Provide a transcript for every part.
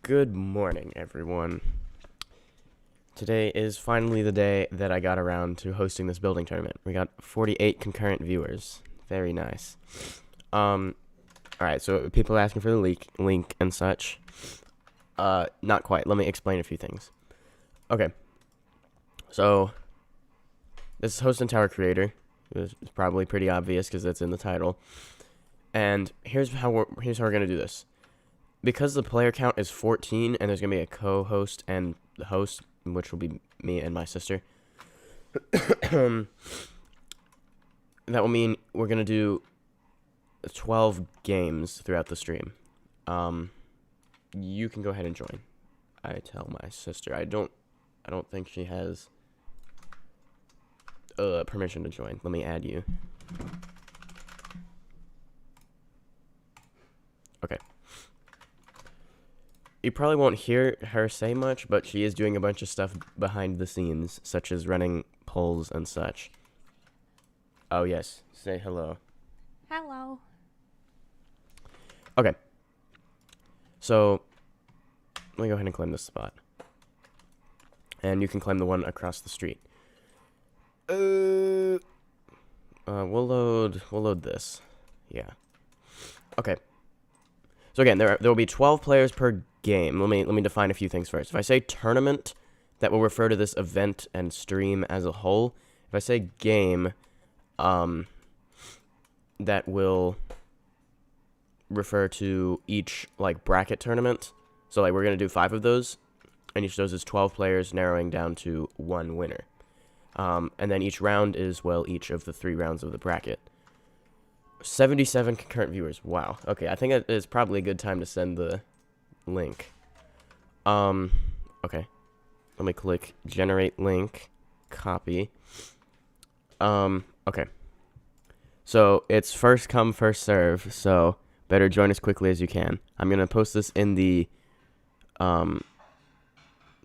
Good morning, everyone. Today is finally the day that I got around to hosting this building tournament. We got 48 concurrent viewers. Very nice. Alright, so people are asking for the link and such. Not quite. Let me explain a few things. Okay. So, this is Host and Tower Creator. It's probably pretty obvious because it's in the title. And here's how we're going to do this. Because the player count is 14 and there's going to be a co-host and the host, which will be me and my sister, that will mean we're going to do 12 games throughout the stream. You can go ahead and join. I tell my sister. I don't think she has permission to join. Let me add you. Okay. You probably won't hear her say much, but she is doing a bunch of stuff behind the scenes, such as running polls and such. Oh, yes. Say hello. Hello. Okay. So, let me go ahead and claim this spot. And you can claim the one across the street. We'll load this. Yeah. Okay. So again, there will be 12 players per game. Let me define a few things first. If I say tournament, that will refer to this event and stream as a whole. If I say game, that will refer to each like bracket tournament. So like we're gonna do 5 of those, and each of those is 12 players, narrowing down to 1 winner. And then each round is each of the 3 rounds of the bracket. 77 concurrent viewers. Wow. Okay, I think it's probably a good time to send the link. Okay. Let me click generate link, copy. Okay. So, it's first come, first serve, so better join as quickly as you can. I'm going to post this in the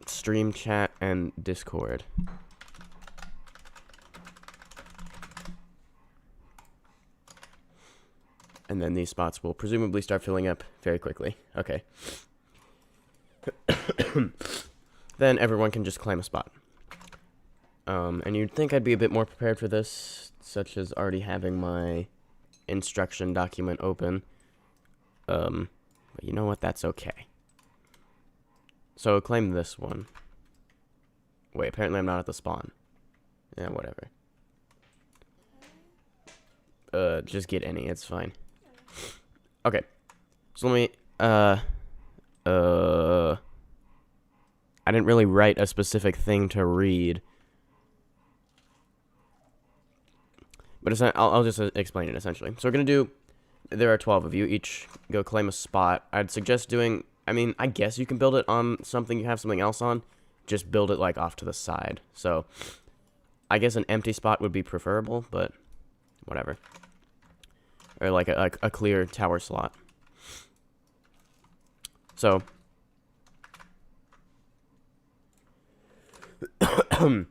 stream chat and Discord. And then these spots will presumably start filling up very quickly. Okay. Then everyone can just claim a spot. And you'd think I'd be a bit more prepared for this, such as already having my instruction document open. But you know what? That's okay. So claim this one. Wait, apparently I'm not at the spawn. Yeah, whatever. Just get any, it's fine. Okay, so let me, I didn't really write a specific thing to read, but I'll just explain it, essentially. So we're gonna do, there are 12 of you, each go claim a spot. I'd suggest doing, I guess you can build it on something you have something else on, just build it, like, off to the side. So, I guess an empty spot would be preferable, but whatever. Or like a clear tower slot. So, we're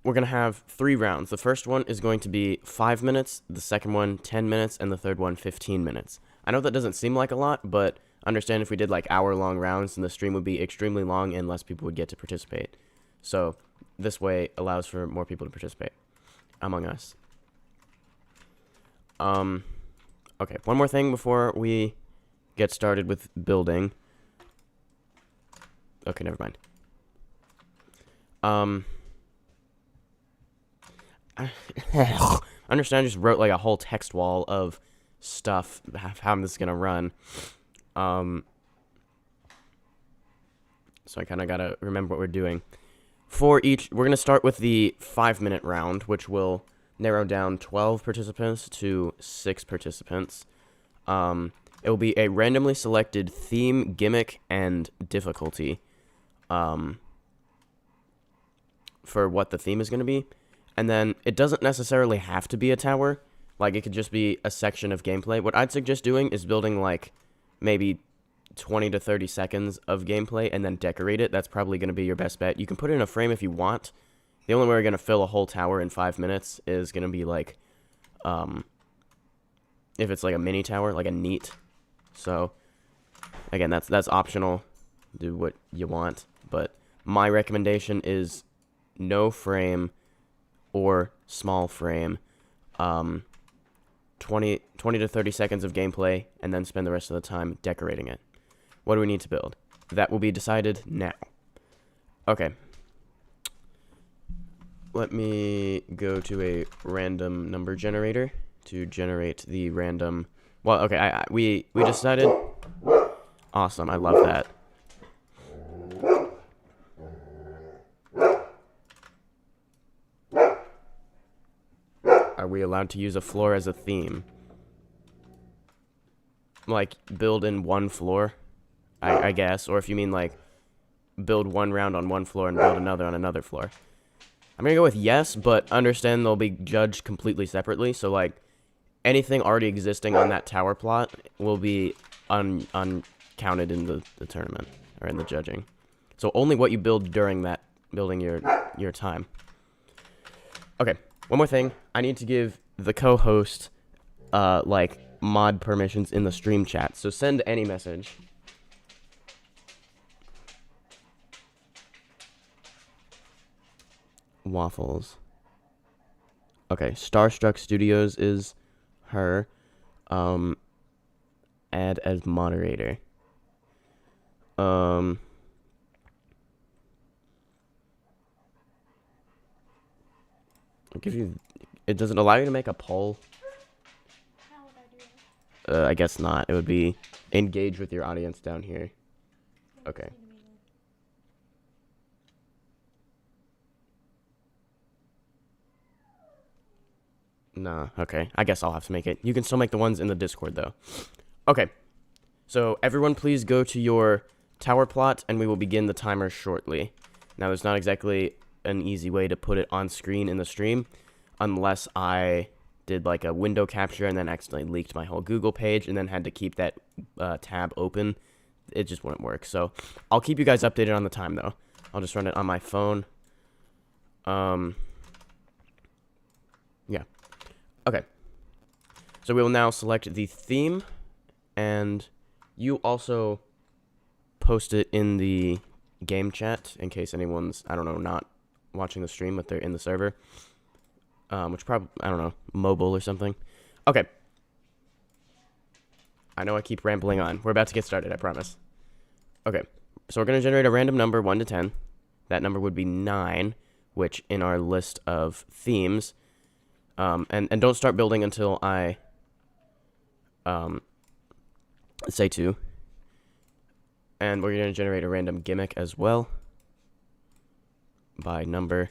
going to have 3 rounds. The first one is going to be 5 minutes, the second one 10 minutes, and the third one 15 minutes. I know that doesn't seem like a lot, but understand if we did like hour-long rounds, then the stream would be extremely long and less people would get to participate. So, this way allows for more people to participate among us. Okay, one more thing before we get started with building. Okay, never mind. I understand I just wrote like a whole text wall of stuff, how this is gonna run. So I kind of gotta remember what we're doing. For each, we're gonna start with the 5-minute round, which will narrow down 12 participants to 6 participants. It will be a randomly selected theme, gimmick, and difficulty for what the theme is going to be. And then it doesn't necessarily have to be a tower. Like, it could just be a section of gameplay. What I'd suggest doing is building, like, maybe 20 to 30 seconds of gameplay and then decorate it. That's probably going to be your best bet. You can put it in a frame if you want. The only way we're going to fill a whole tower in 5 minutes is going to be, like, if it's, like, a mini tower, like a neat. So, Again, that's optional. Do what you want, but my recommendation is no frame or small frame. 20 to 30 seconds of gameplay, and then spend the rest of the time decorating it. What do we need to build? That will be decided now. Okay. Let me go to a random number generator to generate the random... Well, okay, we decided... Awesome, I love that. Are we allowed to use a floor as a theme? Like, build in one floor, I guess. Or if you mean, like, build one round on one floor and build another on another floor. I'm gonna go with yes, but understand they'll be judged completely separately. So, like, anything already existing on that tower plot will be uncounted in the tournament, or in the judging. So only what you build during that building your time. Okay, one more thing. I need to give the co-host, like, mod permissions in the stream chat. So send any message. Waffles. Okay, Starstruck Studios is her. Add as moderator. I'll give you... It doesn't allow you to make a poll. How would I do it? I guess not. It would be engage with your audience down here. Okay. Nah, okay. I guess I'll have to make it. You can still make the ones in the Discord, though. Okay. So, everyone please go to your tower plot, and we will begin the timer shortly. Now, there's not exactly an easy way to put it on screen in the stream, unless I did, like, a window capture and then accidentally leaked my whole Google page and then had to keep that tab open. It just wouldn't work. So, I'll keep you guys updated on the time, though. I'll just run it on my phone. Yeah. Okay. So we will now select the theme, and you also post it in the game chat in case anyone's, I don't know, not watching the stream, but they're in the server. Which probably, I don't know, mobile or something. Okay. I know I keep rambling on. We're about to get started, I promise. Okay. So we're going to generate a random number, 1 to 10. That number would be 9, which in our list of themes... and don't start building until I, say 2. And we're going to generate a random gimmick as well. By number.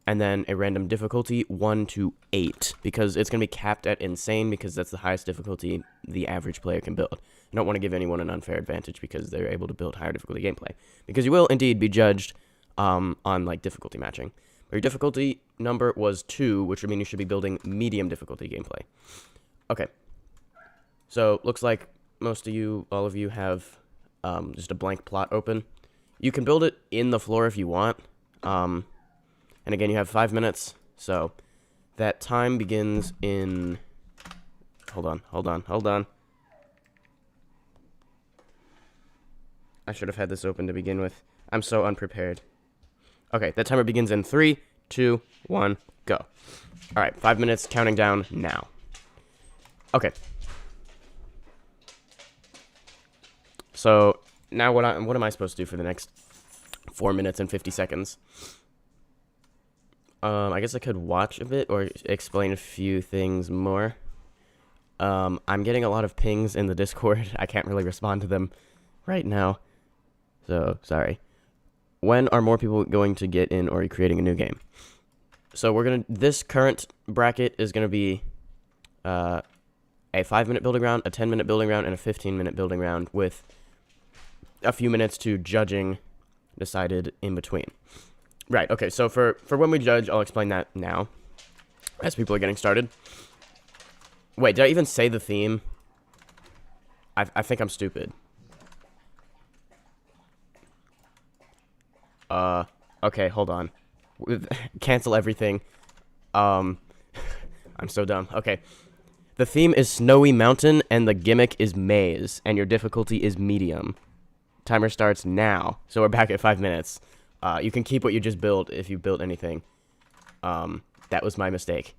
And then a random difficulty, 1 to 8. Because it's going to be capped at insane, because that's the highest difficulty the average player can build. I don't want to give anyone an unfair advantage because they're able to build higher difficulty gameplay. Because you will indeed be judged, on, like, difficulty matching. Your difficulty number was 2, which would mean you should be building medium difficulty gameplay. Okay. So, looks like most of you, all of you have just a blank plot open. You can build it in the floor if you want. And again, you have 5 minutes. So, that time begins in... Hold on. I should have had this open to begin with. I'm so unprepared. Okay, that timer begins in 3, 2, 1, go. Alright, 5 minutes, counting down now. Okay. So, now what am I supposed to do for the next 4 minutes and 50 seconds? I guess I could watch a bit or explain a few things more. I'm getting a lot of pings in the Discord. I can't really respond to them right now. So, sorry. When are more people going to get in, or are you creating a new game? So this current bracket is gonna be a 5-minute building round, a 10-minute building round, and a 15-minute building round with a few minutes to judging decided in between. Right, okay, so for when we judge, I'll explain that now, as people are getting started. Wait, did I even say the theme? I think I'm stupid. Okay, hold on. Cancel everything. I'm so dumb. Okay. The theme is Snowy Mountain, and the gimmick is Maze, and your difficulty is medium. Timer starts now. So we're back at 5 minutes. You can keep what you just built if you built anything. That was my mistake.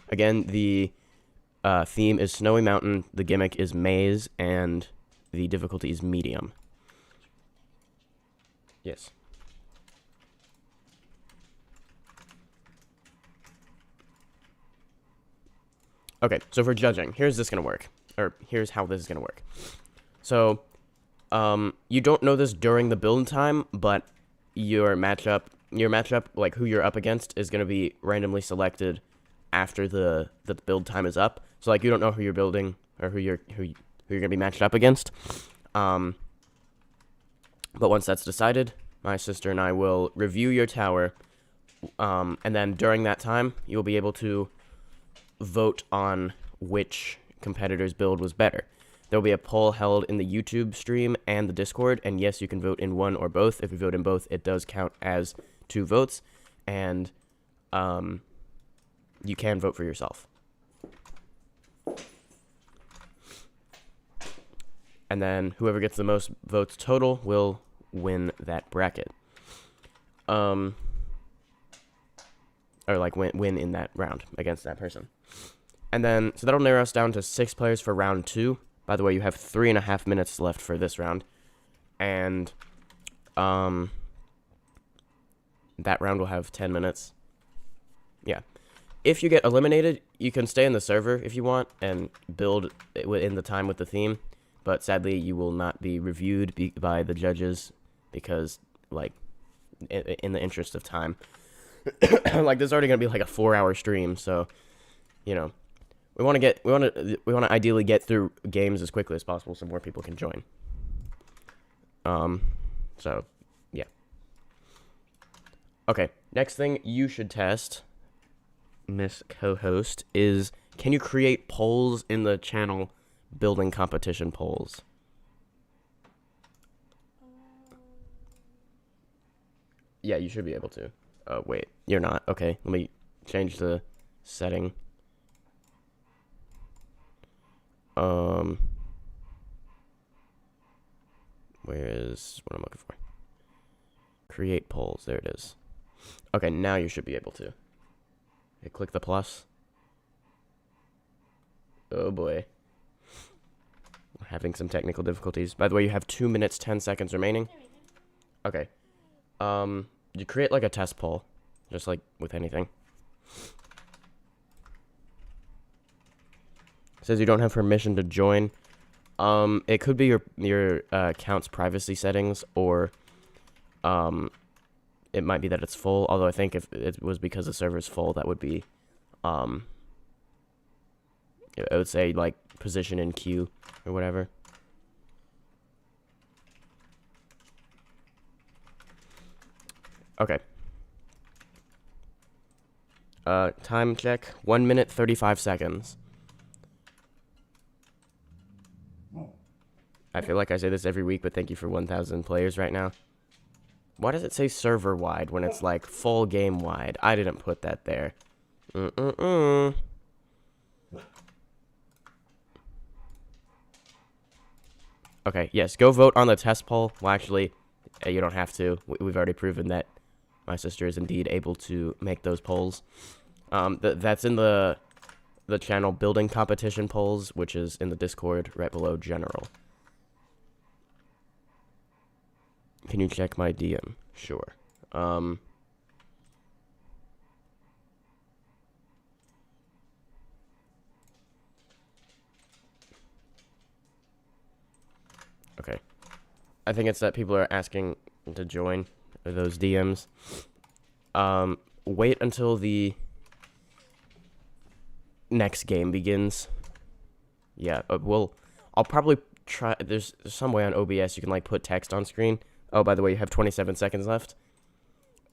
Again, the theme is Snowy Mountain, the gimmick is Maze, and the difficulty is medium. Yes. Okay, so for judging, here's this gonna work. Or here's how this is gonna work. So, you don't know this during the build time, but your matchup, like who you're up against, is gonna be randomly selected after the build time is up. So like you don't know who you're building or who you're gonna be matched up against. But once that's decided, my sister and I will review your tower, and then during that time, you'll be able to vote on which competitor's build was better. There will be a poll held in the YouTube stream and the Discord, and yes, you can vote in one or both. If you vote in both, it does count as 2 votes, and you can vote for yourself. And then whoever gets the most votes total will win that bracket. Or like win in that round against that person. And then, so that'll narrow us down to 6 players for round 2. By the way, you have 3.5 minutes left for this round. And, that round will have 10 minutes. Yeah. If you get eliminated, you can stay in the server if you want and build in the time with the theme. But sadly, you will not be reviewed by the judges because, like, in the interest of time. Like, this is already going to be like a 4-hour stream, so, you know, we want to ideally get through games as quickly as possible so more people can join. So, yeah. Okay, next thing you should test, Miss Co-host, is can you create polls in the channel building competition polls? Yeah, you should be able to. Oh, wait, you're not. Okay, let me change the setting. Where is what I'm looking for? Create polls. There it is. Okay, now you should be able to. Okay, click the plus. Oh boy. We're having some technical difficulties. By the way, you have 2 minutes, 10 seconds remaining. Okay. You create like a test poll, just like with anything. It says you don't have permission to join. It could be your account's privacy settings, or it might be that it's full. Although I think if it was because the server's full, that would be I would say like position in queue or whatever. Okay. Time check. 1 minute, 35 seconds. I feel like I say this every week, but thank you for 1,000 players right now. Why does it say server-wide when it's like full game-wide? I didn't put that there. Okay, yes, go vote on the test poll. Well, actually, you don't have to. We've already proven that my sister is indeed able to make those polls. That's in the channel building competition polls, which is in the Discord right below general. Can you check my DM? Sure. Okay. I think it's that people are asking to join those DMs. Wait until the next game begins. Yeah, I'll probably try. There's some way on OBS you can like put text on screen. Oh, by the way, you have 27 seconds left.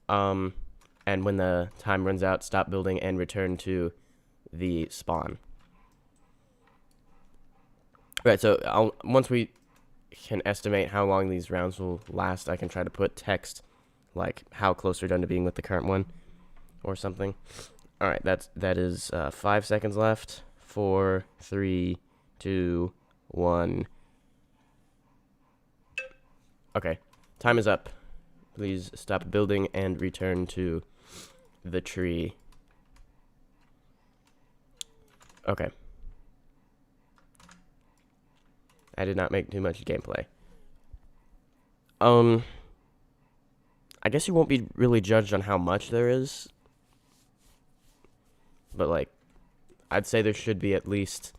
And when the time runs out, stop building and return to the spawn. Right, so once we can estimate how long these rounds will last, I can try to put text, like how close we're done to being with the current one, or something. All right, that is 5 seconds left. 4, 3, 2, 1. Okay. Time is up. Please stop building and return to the tree. Okay. I did not make too much gameplay. I guess you won't be really judged on how much there is. But, like, I'd say there should be at least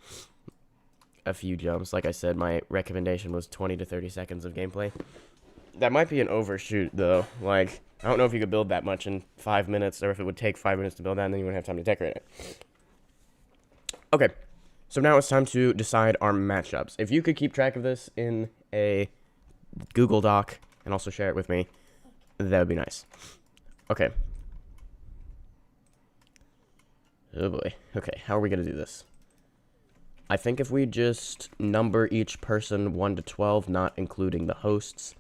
a few jumps. Like I said, my recommendation was 20 to 30 seconds of gameplay. That might be an overshoot, though. Like, I don't know if you could build that much in 5 minutes, or if it would take 5 minutes to build that, and then you wouldn't have time to decorate it. Okay, so now it's time to decide our matchups. If you could keep track of this in a Google Doc, and also share it with me, that would be nice. Okay. Oh boy. Okay, how are we going to do this? I think if we just number each person 1 to 12, not including the hosts,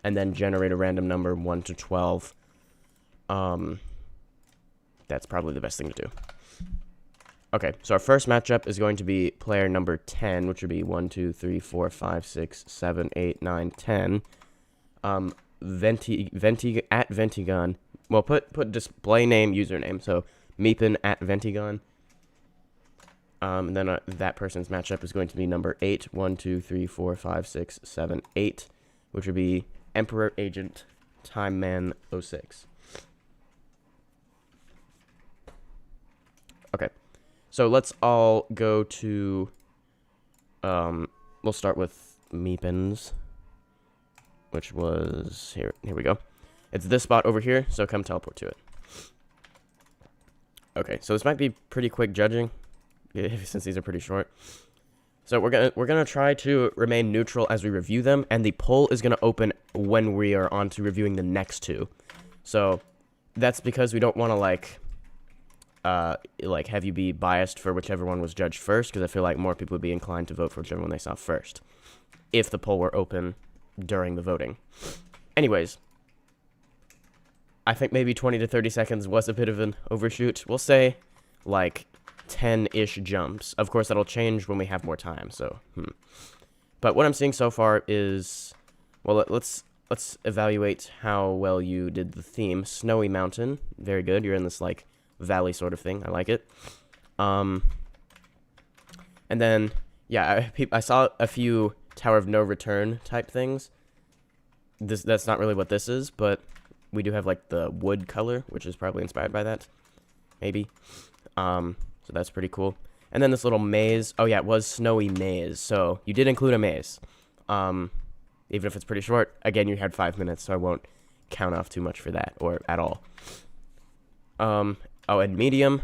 and then generate a random number 1 to 12, that's probably the best thing to do. Okay, so our first matchup is going to be player number 10, which would be 1, 2, 3, 4, 5, 6, 7, 8, 9, 10. Ventigon. Well, put display name, username. So Meepin at Ventigon. And then that person's matchup is going to be number 8. 1, 2, 3, 4, 5, 6, 7, 8, which would be Emperor Agent Time Man 06. Okay. So let's all go to, we'll start with Meepin's, which was, here we go. It's this spot over here, so come teleport to it. Okay, so this might be pretty quick judging, since these are pretty short. So we're gonna try to remain neutral as we review them, and the poll is gonna open when we are on to reviewing the next two. So that's because we don't want to like have you be biased for whichever one was judged first, because I feel like more people would be inclined to vote for whichever one they saw first, if the poll were open during the voting. Anyways, I think maybe 20 to 30 seconds was a bit of an overshoot. We'll say, like, 10-ish jumps. Of course, that'll change when we have more time, so, But what I'm seeing so far is, well, let's evaluate how well you did the theme. Snowy Mountain, very good. You're in this, like, valley sort of thing. I like it. And then, yeah, I saw a few Tower of No Return type things. That's not really what this is, but we do have, like, the wood color, which is probably inspired by that. Maybe. So that's pretty cool. And then this little maze. Oh, yeah, it was Snowy Maze. So you did include a maze. Even if it's pretty short. Again, you had 5 minutes, so I won't count off too much for that, or at all. Oh, and medium.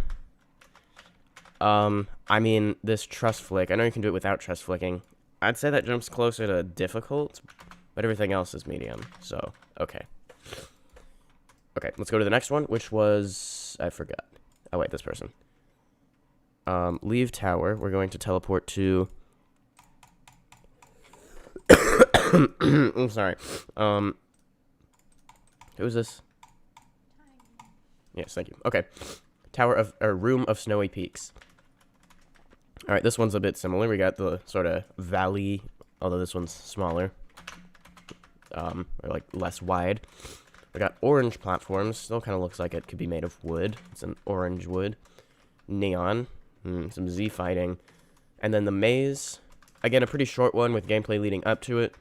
I mean, this trust flick. I know you can do it without trust flicking. I'd say that jumps closer to difficult, but everything else is medium, so, okay. Okay, let's go to the next one, which was, I forgot. Oh, wait, this person. Leave tower. We're going to teleport to, I'm sorry. Who is this? Yes, thank you. Okay. Room of Snowy Peaks. Alright, this one's a bit similar. We got the sort of valley, although this one's smaller. Or like less wide. We got orange platforms. Still kind of looks like it could be made of wood. It's an orange wood. Neon. Some Z fighting. And then the maze. Again, a pretty short one with gameplay leading up to it.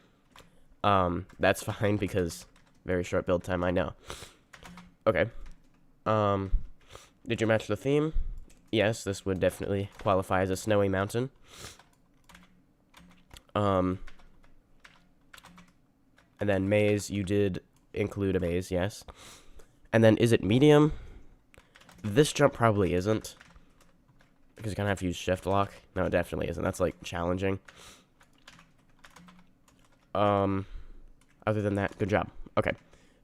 That's fine because very short build time, I know. Okay. Did you match the theme? Yes, this would definitely qualify as a snowy mountain. And then maze, you did include a maze, yes. And then is it medium? This jump probably isn't. Because you kind of have to use shift lock. No, it definitely isn't. That's, like, challenging. Other than that, good job. Okay.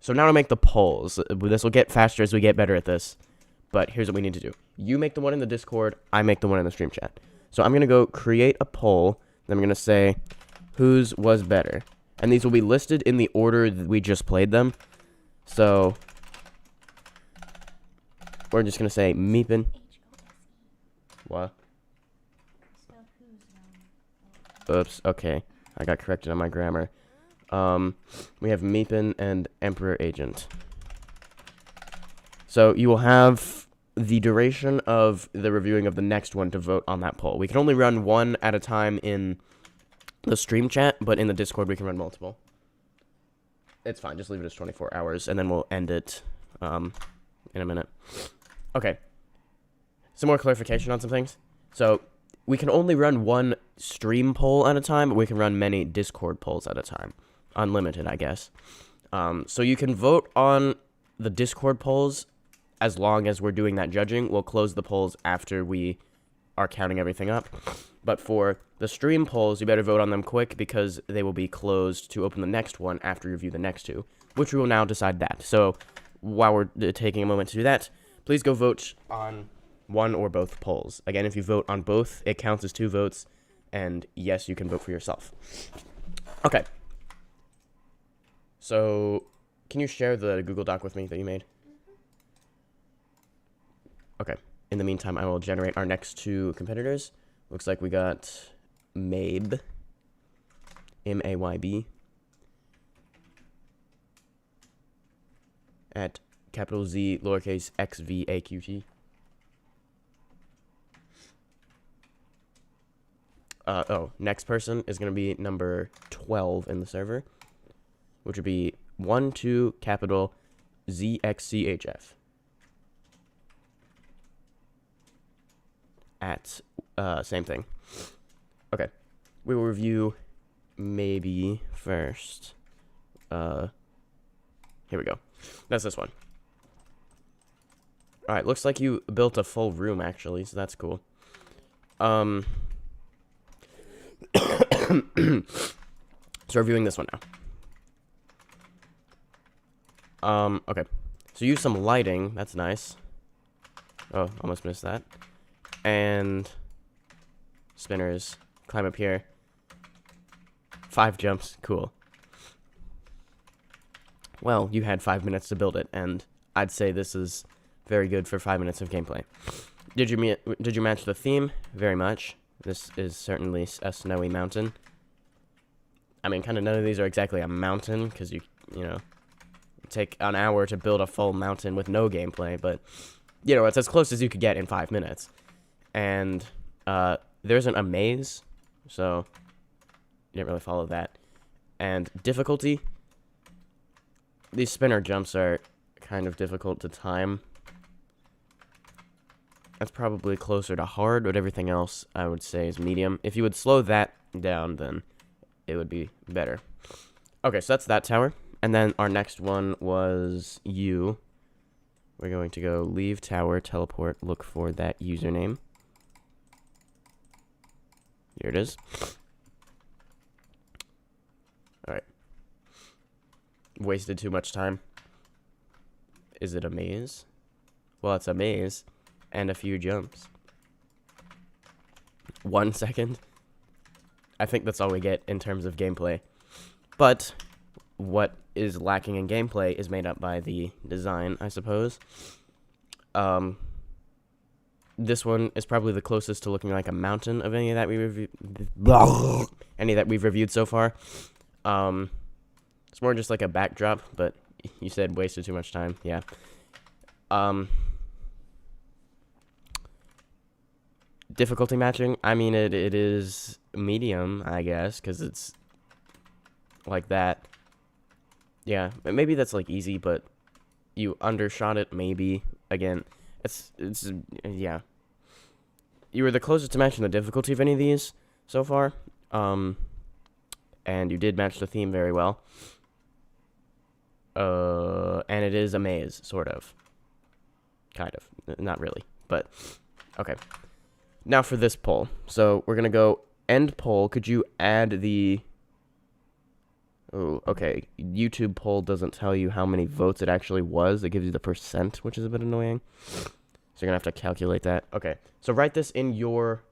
So now to make the polls. This will get faster as we get better at this. But here's what we need to do. You make the one in the Discord. I make the one in the stream chat. So I'm going to go create a poll. Then I'm going to say whose was better. And these will be listed in the order that we just played them. So we're just going to say Meepin. What? Oops. Okay. I got corrected on my grammar. We have Meepin and Emperor Agent. So you will have the duration of the reviewing of the next one to vote on that poll. We can only run one at a time in the stream chat, but in the Discord we can run multiple. It's fine, just leave it as 24 hours, and then we'll end it in a minute. Okay. Some more clarification on some things. So, we can only run one stream poll at a time, but we can run many Discord polls at a time. Unlimited, I guess. So you can vote on the Discord polls as long as we're doing that judging. We'll close the polls after we are counting everything up. But for the stream polls, you better vote on them quick because they will be closed to open the next one after you review the next two, which we will now decide that. So while we're taking a moment to do that, please go vote on one or both polls. Again, if you vote on both, it counts as 2 votes, and yes, you can vote for yourself. Okay. So, can you share the Google Doc with me that you made? Okay. In the meantime, I will generate our next 2 competitors. Looks like we got Mabe, M-A-Y-B, at capital Z, lowercase x-v-a-q-t. Next person is going to be number 12 in the server, which would be 12 capital ZXCHF. At, same thing. Okay. We will review maybe first. Here we go. That's this one. Alright, looks like you built a full room, actually, so that's cool. So reviewing this one now. Okay. So use some lighting, that's nice. Oh, almost missed that. And spinners, climb up here. 5 jumps, cool. Well, you had 5 minutes to build it, and I'd say this is very good for 5 minutes of gameplay. Did you match the theme? Very much. This is certainly a snowy mountain. I mean, kind of none of these are exactly a mountain, because you know, take an hour to build a full mountain with no gameplay, but, you know, it's as close as you could get in 5 minutes. And, there isn't a maze, so you didn't really follow that. And difficulty, these spinner jumps are kind of difficult to time. That's probably closer to hard, but everything else I would say is medium. If you would slow that down, then it would be better. Okay, so that's that tower. And then our next one was you. We're going to go leave tower, teleport, look for that username. Here it is. Alright. Wasted too much time. Is it a maze? Well, it's a maze. And a few jumps. 1 second. I think that's all we get in terms of gameplay. But what is lacking in gameplay is made up by the design, I suppose. This one is probably the closest to looking like a mountain of any that we've reviewed so far. It's more just like a backdrop, but you said wasted too much time. Yeah. Difficulty matching, I mean, it is medium, I guess, because it's like that. Yeah, maybe that's like easy, but you undershot it, maybe. Again, it's yeah. You were the closest to matching the difficulty of any of these so far. And you did match the theme very well. And it is a maze, sort of. Kind of. Not really, but okay. Now for this poll. So we're going to go end poll. Could you add the... Oh, okay. YouTube poll doesn't tell you how many votes it actually was. It gives you the percent, which is a bit annoying. So you're going to have to calculate that. Okay. So write this in your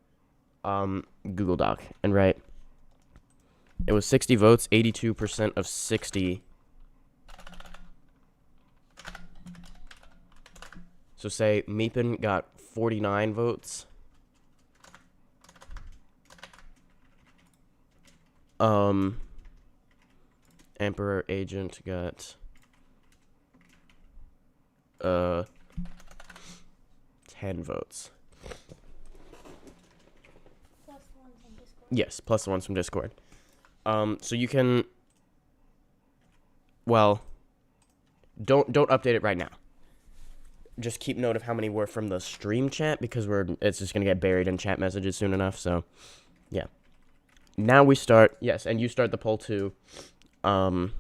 Google Doc. And write... It was 60 votes, 82% of 60. So say Meepin got 49 votes. Emperor Agent got 10 votes. Plus the ones on Discord. Yes, plus the ones from Discord. So you can, well, don't update it right now. Just keep note of how many were from the stream chat, because it's just gonna get buried in chat messages soon enough. So, yeah. Now we start. Yes, and you start the poll too. In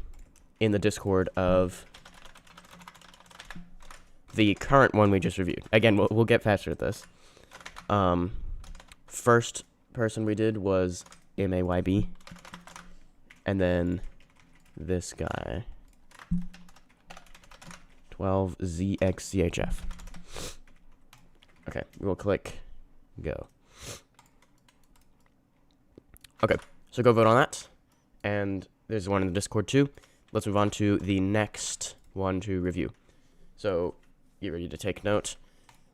the Discord of the current one we just reviewed. Again, we'll get faster at this. First person we did was MAYB, and then this guy 12ZXCHF. Okay, we'll click go. Okay, so go vote on that. And there's one in the Discord too. Let's move on to the next one to review. So, get ready to take note.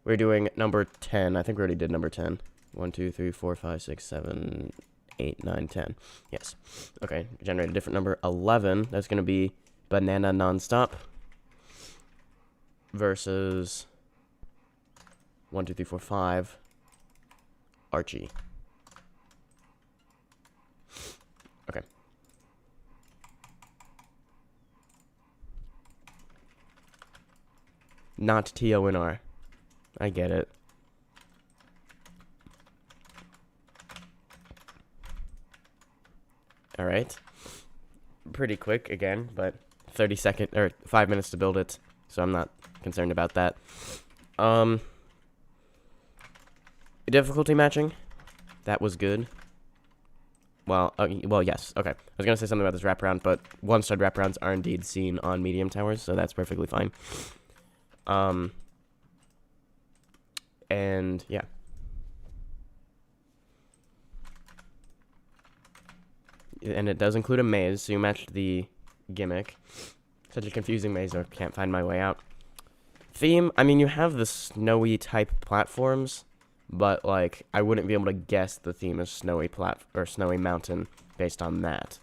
We're doing number 10. I think we already did number 10. 1, 2, 3, 4, 5, 6, 7, 8, 9, 10. Yes. Okay, generate a different number. 11. That's going to be Banana Nonstop versus 1, 2, 3, 4, 5 Archie. Okay. Not TONR. I get it. Alright. Pretty quick again, but 5 minutes to build it, so I'm not concerned about that. Difficulty matching. That was good. Well, yes. Okay. I was gonna say something about this wraparound, but one-stud wraparounds are indeed seen on medium towers, so that's perfectly fine. And yeah. And it does include a maze, so you matched the gimmick. Such a confusing maze, I can't find my way out. Theme, I mean, you have the snowy type platforms, but like, I wouldn't be able to guess the theme is snowy snowy mountain based on that.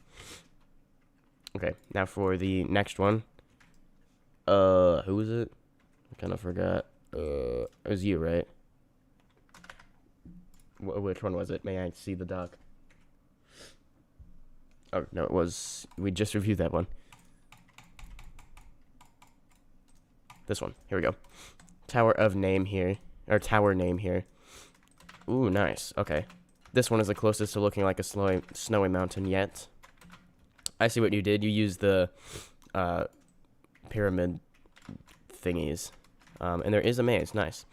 Okay, now for the next one. Who was it? I kind of forgot. It was you, right? Which one was it? May I see the doc? Oh, no, it was... We just reviewed that one. This one. Here we go. Tower name here. Ooh, nice. Okay. This one is the closest to looking like a snowy mountain yet. I see what you did. You used the pyramid thingies. And there is a maze. Nice.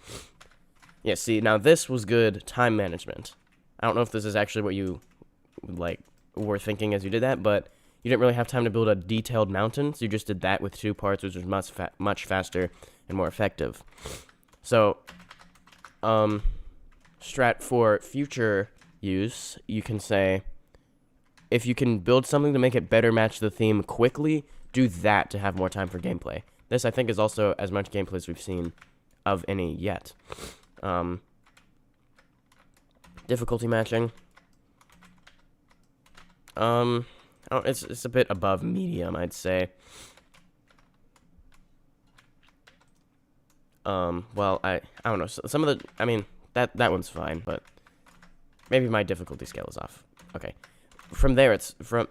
Yeah, see, now this was good time management. I don't know if this is actually what you, like, were thinking as you did that, but you didn't really have time to build a detailed mountain, so you just did that with 2 parts, which was much faster and more effective. So, strat for future use, you can say, if you can build something to make it better match the theme quickly, do that to have more time for gameplay. This, I think, is also as much gameplay as we've seen of any yet. Difficulty matching. It's a bit above medium, I'd say. Well, I don't know. Some of the, I mean, that one's fine, but maybe my difficulty scale is off. Okay. From there, it's from...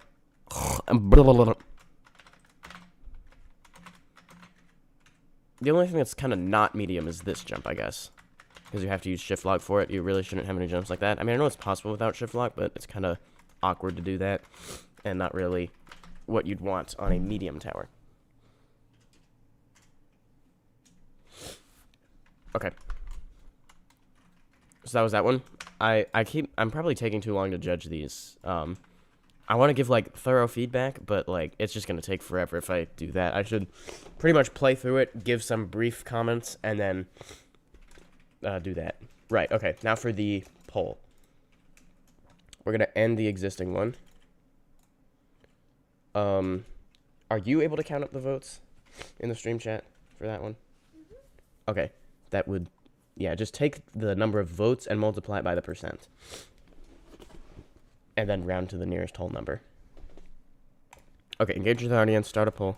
The only thing that's kind of not medium is this jump, I guess. Because you have to use shift lock for it. You really shouldn't have any jumps like that. I mean, I know it's possible without shift lock, but it's kind of awkward to do that. And not really what you'd want on a medium tower. Okay. So that was that one. I'm probably taking too long to judge these. I want to give, like, thorough feedback, but, like, it's just going to take forever if I do that. I should pretty much play through it, give some brief comments, and then do that. Right, okay. Now for the poll. We're going to end the existing one. Are you able to count up the votes in the stream chat for that one? Mm-hmm. Okay. That would... Yeah, just take the number of votes and multiply it by the %. And then round to the nearest whole number. Okay, engage with the audience. Start a poll.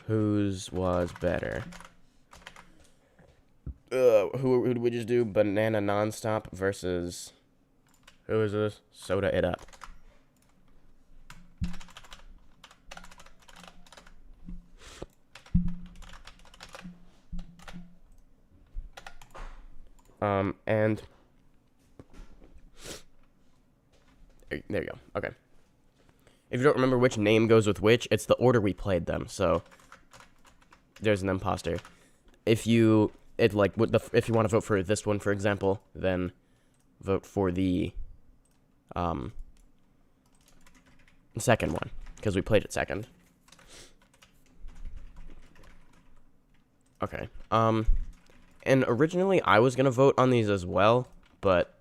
Whose was better? Who did we just do? Banana Nonstop versus... Who is this? Soda It Up. And... There you go. Okay. If you don't remember which name goes with which, it's the order we played them, so... There's an imposter. If you... if you want to vote for this one, for example, then vote for the... second one, because we played it second. Okay. And originally I was gonna vote on these as well, but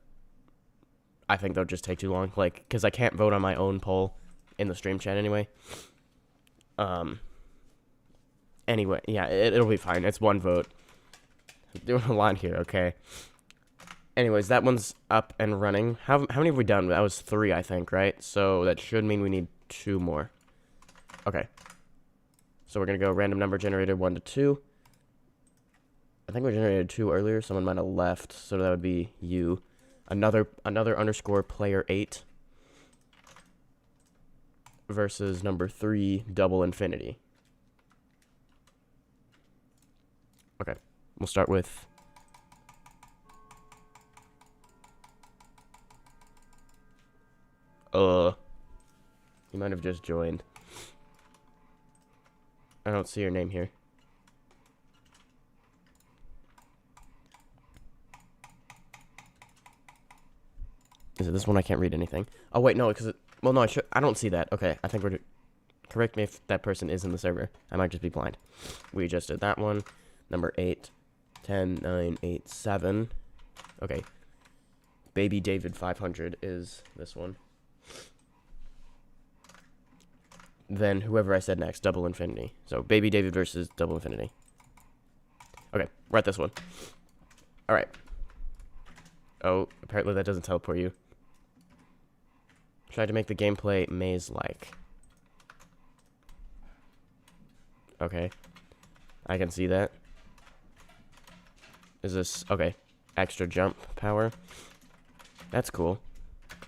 I think they'll just take too long, like, because I can't vote on my own poll in the stream chat anyway. Anyway, yeah, it'll be fine. It's one vote. I'm doing a lot here, okay. Anyways, that one's up and running. How many have we done? That was 3, I think, right? So that should mean we need 2 more. Okay. So we're going to go random number generator 1 to 2. I think we generated 2 earlier. Someone might have left, so that would be you. Another underscore player 8 versus number 3 double infinity. Okay. We'll start with... You might have just joined. I don't see your name here. Is it this one? I can't read anything. Oh, wait, no, because well, no, I don't see that. Okay, I think we're... Correct me if that person is in the server. I might just be blind. We just did that one. Number 8, 10, 9, 8, 7. Okay. Baby David 500 is this one. Then whoever I said next, double infinity. So Baby David versus double infinity. Okay, we're at this one. All right. Oh, apparently that doesn't teleport you. Tried to make the gameplay maze-like. Okay. I can see that. Is this... Okay. Extra jump power. That's cool.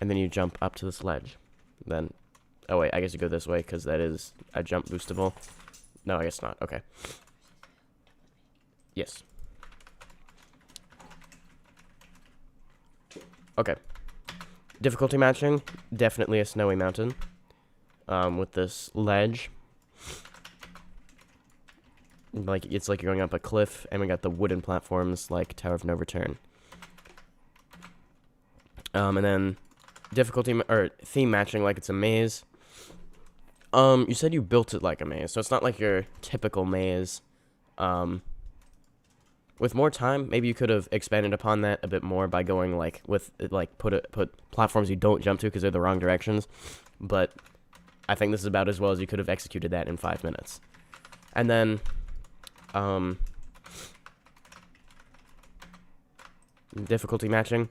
And then you jump up to this ledge. Then... Oh, wait. I guess you go this way, because that is a jump boostable. No, I guess not. Okay. Yes. Okay. Difficulty matching. Definitely a snowy mountain. With this ledge. Like, it's like you're going up a cliff, and we got the wooden platforms like Tower of No Return. And then difficulty, or theme matching like it's a maze. You said you built it like a maze, so it's not like your typical maze. With more time, maybe you could have expanded upon that a bit more by going like with like put platforms you don't jump to because they're the wrong directions. But I think this is about as well as you could have executed that in 5 minutes. And then difficulty matching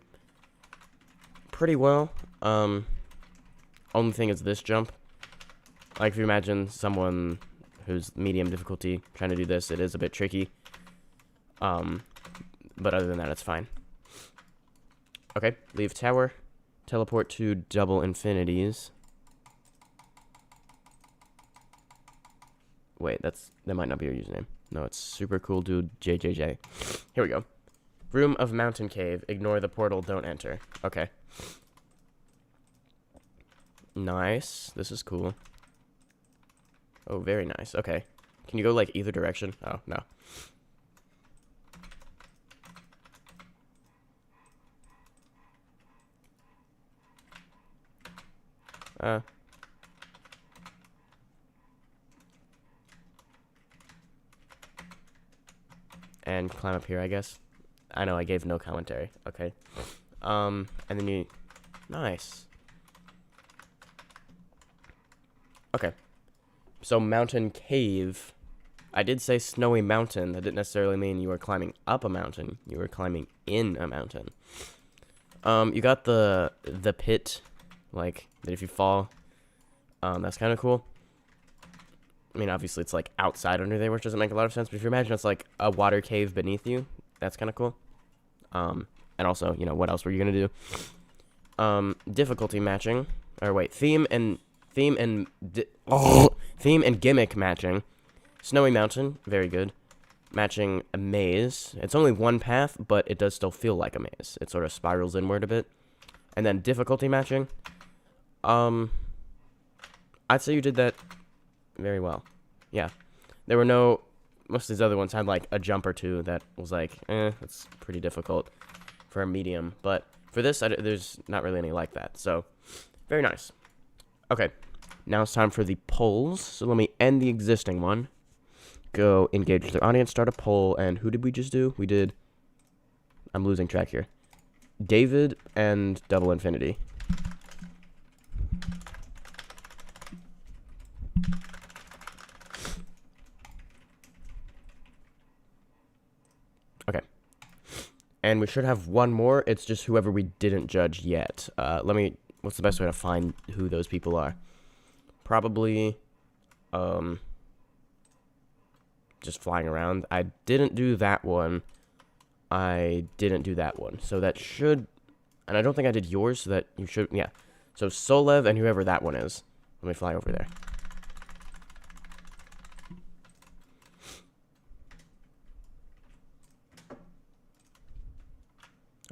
pretty well. Only thing is this jump. Like if you imagine someone who's medium difficulty trying to do this, it is a bit tricky. But other than that, it's fine. Okay, leave tower. Teleport to double infinities. Wait, that might not be your username. No, it's super cool dude JJJ. Here we go. Room of mountain cave. Ignore the portal, don't enter. Okay. Nice. This is cool. Oh, very nice. Okay. Can you go like either direction? Oh, no. And climb up here, I guess. I know I gave no commentary. Okay. And then you... Nice. Okay. So mountain cave. I did say snowy mountain. That didn't necessarily mean you were climbing up a mountain. You were climbing in a mountain. You got the pit, like that if you fall, That's kind of cool. I mean, obviously, it's like outside under there, which doesn't make a lot of sense. But if you imagine it's like a water cave beneath you, that's kind of cool. And also, you know, what else were you gonna do? Difficulty matching, or wait, theme and gimmick matching. Snowy Mountain, very good. Matching a maze. It's only one path, but it does still feel like a maze. It sort of spirals inward a bit. And then difficulty matching. I'd say you did that very well. Yeah. There were no... Most of these other ones had, like, a jump or two that was like, that's pretty difficult for a medium. But for this, there's not really any like that. So, very nice. Okay. Now it's time for the polls. So let me end the existing one. Go engage the audience, start a poll, and who did we just do? We did... I'm losing track here. David and Double Infinity. Okay. And we should have one more. It's just whoever we didn't judge yet. What's the best way to find who those people are? Probably, just flying around. I didn't do that one. I didn't do that one. So that should, and I don't think I did yours, so that you should, yeah. So Solev and whoever that one is. Let me fly over there.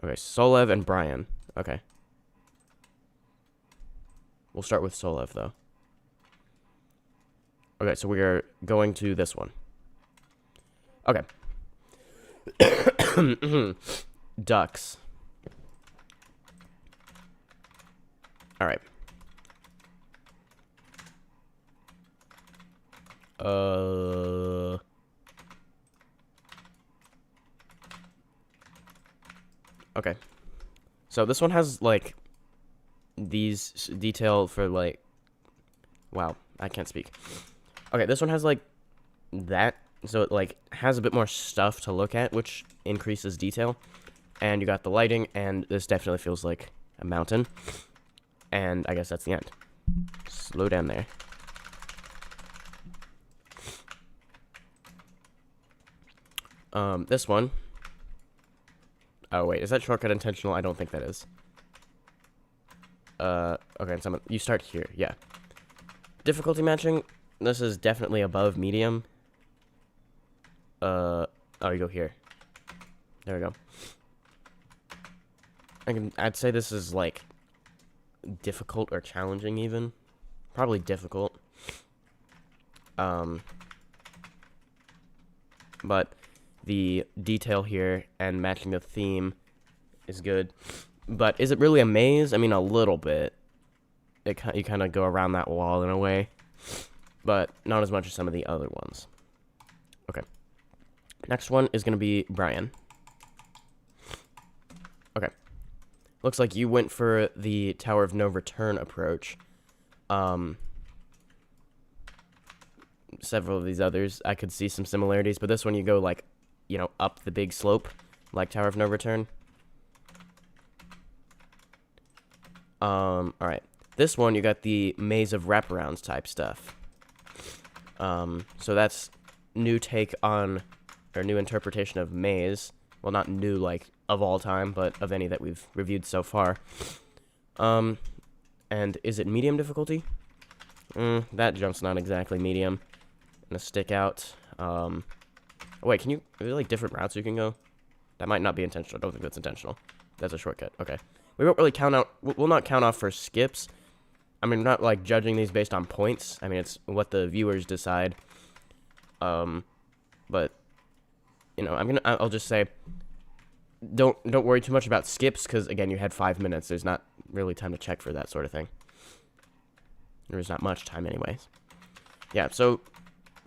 Okay, Solev and Brian. Okay. We'll start with Solev, though. Okay, so we are going to this one. Okay. Ducks. Alright. Okay. So this one has, like, these detail for, like... Wow, I can't speak. Okay, this one has, like, that. So it, like, has a bit more stuff to look at, which increases detail. And you got the lighting, and this definitely feels like a mountain. And I guess that's the end. Slow down there. This one. Oh, wait, is that shortcut intentional? I don't think that is. Okay, you start here, yeah. Difficulty matching, this is definitely above medium. Oh, you go here. There we go. I'd say this is, like, difficult or challenging, even. Probably difficult. But the detail here and matching the theme is good. But is it really a maze? I mean, a little bit. You kind of go around that wall in a way. But not as much as some of the other ones. Okay. Next one is going to be Brian. Okay. Looks like you went for the Tower of No Return approach. Several of these others, I could see some similarities. But this one, you go, like, you know, up the big slope, like Tower of No Return. Alright. This one, you got the Maze of Wraparounds type stuff. So that's new take on, or new interpretation of maze. Well, not new, like, of all time, but of any that we've reviewed so far. And is it medium difficulty? That jump's not exactly medium. Gonna stick out. Oh, wait, are there, like, different routes you can go? That might not be intentional. I don't think that's intentional. That's a shortcut. Okay. We won't really count out, we'll not count off for skips. I mean, we're not, like, judging these based on points. I mean, it's what the viewers decide. But, you know, I'll just say, don't worry too much about skips, because, again, you had 5 minutes. There's not really time to check for that sort of thing. There's not much time anyways. Yeah, so,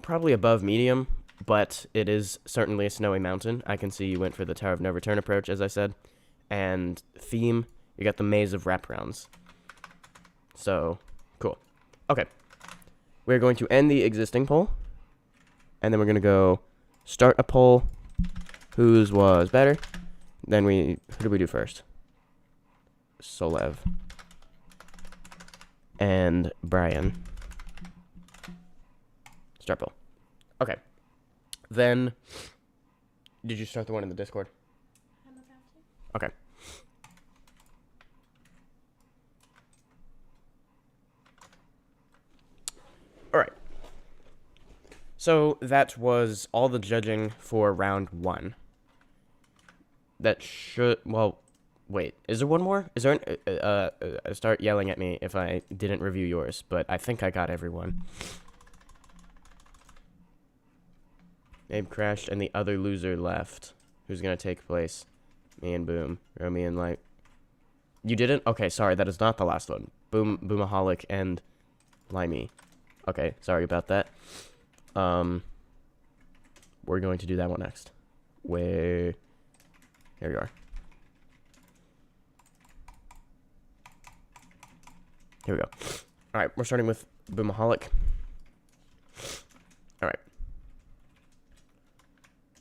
probably above medium, but it is certainly a snowy mountain. I can see you went for the Tower of No Return approach, as I said. And theme, you got the Maze of Wraparounds. So, cool. Okay. We're going to end the existing poll. And then we're going to go start a poll. Whose was better? Then who did we do first? Solev. And Brian. Start poll. Okay. Then, did you start the one in the Discord? I'm about to. Okay. All right. So that was all the judging for round 1. That should, well, wait, is there one more? Is there start yelling at me if I didn't review yours, but I think I got everyone. Abe crashed and the other loser left. Who's gonna take place? Me and Boom. Or me and Light. You didn't? Okay, sorry, that is not the last one. Boomaholic and Limey. Okay, sorry about that. We're going to do that one next. Where... Here we are. Here we go. Alright, we're starting with Boomaholic. Alright.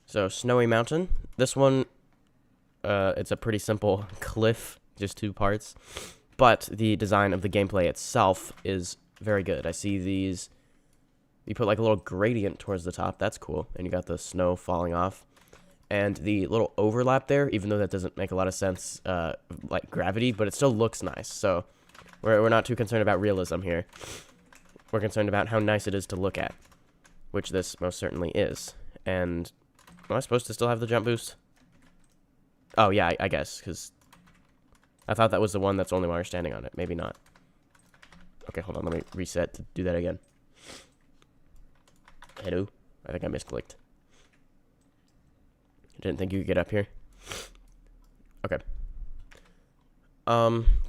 So, Snowy Mountain. This one, it's a pretty simple cliff, just 2 parts. But the design of the gameplay itself is very good. I see these... You put like a little gradient towards the top. That's cool. And you got the snow falling off. And the little overlap there, even though that doesn't make a lot of sense, like gravity, but it still looks nice. So we're not too concerned about realism here. We're concerned about how nice it is to look at, which this most certainly is. And am I supposed to still have the jump boost? Oh, yeah, I guess, because I thought that was the one that's only while you're standing on it. Maybe not. Okay, hold on. Let me reset to do that again. Hello? I think I misclicked. Didn't think you could get up here. Okay.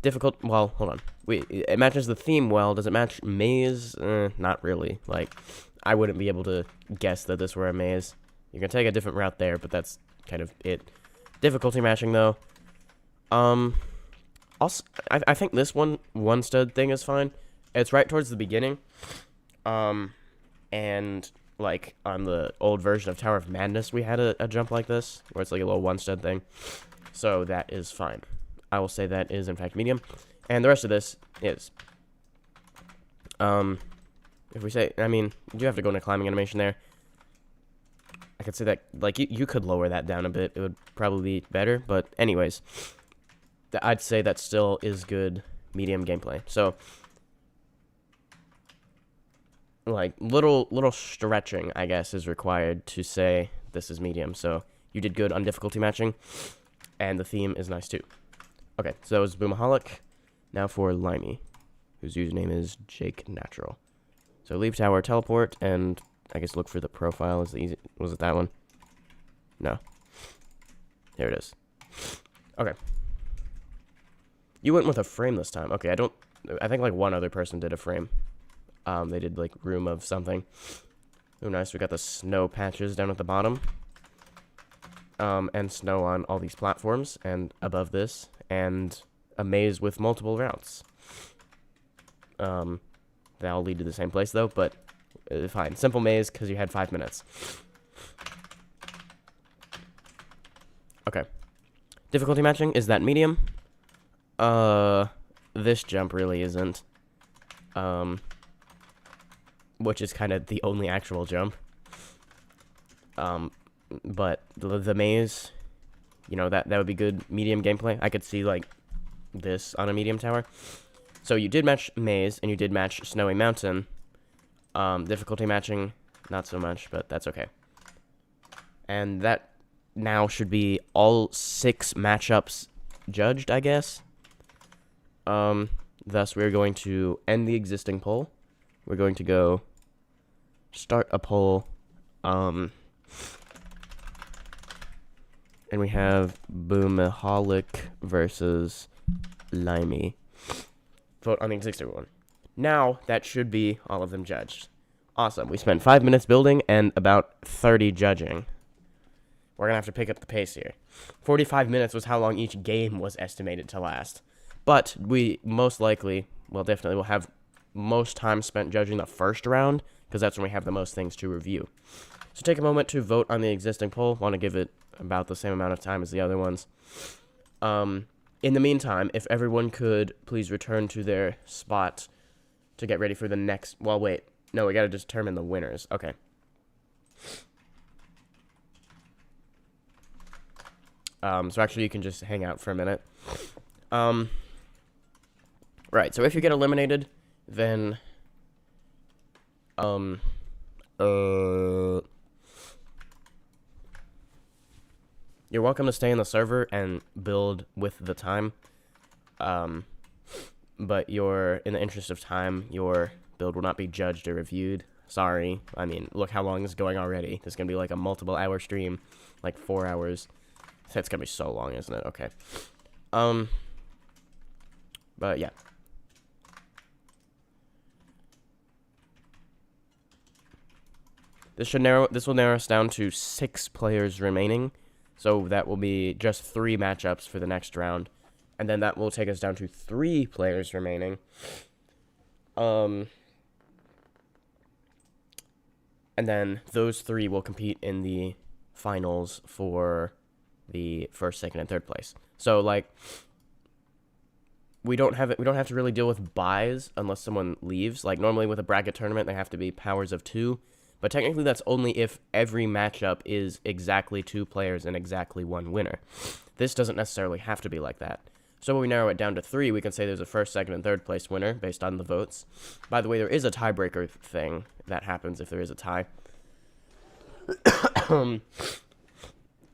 Difficult. Well, hold on. Wait, it matches the theme well. Does it match maze? Not really. Like, I wouldn't be able to guess that this were a maze. You can take a different route there, but that's kind of it. Difficulty matching, though. Also, I think this one stud thing is fine. It's right towards the beginning. And like on the old version of Tower of Madness, we had a jump like this, where it's like a little one stud thing. So that is fine. I will say that is in fact medium. And the rest of this is. If we say, I mean, you do have to go into climbing animation there. I could say that, like, you could lower that down a bit. It would probably be better. But anyways, I'd say that still is good medium gameplay. So, like, little stretching, I guess, is required to say this is medium. So you did good on difficulty matching, and the theme is nice too. Okay, so that was Boomaholic. Now for Limey, whose username is Jake Natural. So leave tower, teleport, and I guess look for the profile. Is the easy? Was it that one? No. There it is. Okay. You went with a frame this time. Okay, I think like one other person did a frame. They did like room of something. Oh, nice. We got the snow patches down at the bottom. And snow on all these platforms and above this, and a maze with multiple routes. They all lead to the same place though, but fine. Simple maze because you had 5 minutes. Okay. Difficulty matching, is that medium? This jump really isn't. Which is kind of the only actual jump. But the maze, you know, that would be good medium gameplay. I could see, like, this on a medium tower. So you did match maze, and you did match Snowy Mountain. Difficulty matching, not so much, but that's okay. And that now should be all 6 matchups judged, I guess. Thus, we're going to end the existing poll. We're going to go start a poll. And we have Boomaholic versus Limey. Vote on the existing one. Now, that should be all of them judged. Awesome. We spent 5 minutes building and about 30 judging. We're going to have to pick up the pace here. 45 minutes was how long each game was estimated to last. But we most likely, well, definitely will have most time spent judging the first round, because that's when we have the most things to review. So take a moment to vote on the existing poll. Want to give it about the same amount of time as the other ones. In the meantime, if everyone could please return to their spot to get ready for the next... Well, wait. No, we gotta determine the winners. Okay. So actually you can just hang out for a minute. Right, so if you get eliminated, then, you're welcome to stay in the server and build with the time. But in the interest of time, your build will not be judged or reviewed. Sorry. I mean, look how long this is going already. This is going to be like a multiple hour stream, like 4 hours. That's going to be so long, isn't it? Okay. But yeah. This will narrow us down to 6 players remaining. So that will be just 3 matchups for the next round. And then that will take us down to 3 players remaining. And then those 3 will compete in the finals for the first, second, and third place. So like we don't have to really deal with buys unless someone leaves. Like normally with a bracket tournament, they have to be powers of 2. But technically that's only if every matchup is exactly 2 players and exactly 1 winner. This doesn't necessarily have to be like that. So when we narrow it down to 3, we can say there's a first, second, and third place winner based on the votes. By the way, there is a tiebreaker thing that happens if there is a tie.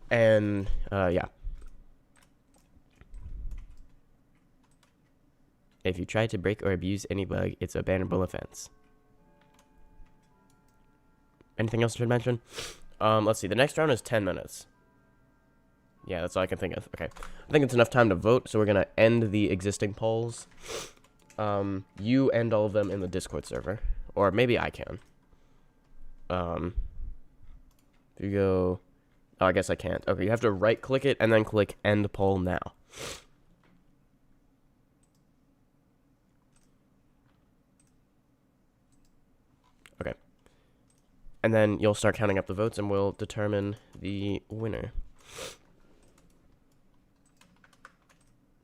And, yeah. If you try to break or abuse any bug, it's a bannable offense. Anything else I should mention? Let's see. The next round is 10 minutes. Yeah, that's all I can think of. Okay. I think it's enough time to vote, so we're going to end the existing polls. You end all of them in the Discord server. Or maybe I can. If you go... Oh, I guess I can't. Okay, you have to right-click it and then click End Poll Now. Okay. And then you'll start counting up the votes and we'll determine the winner.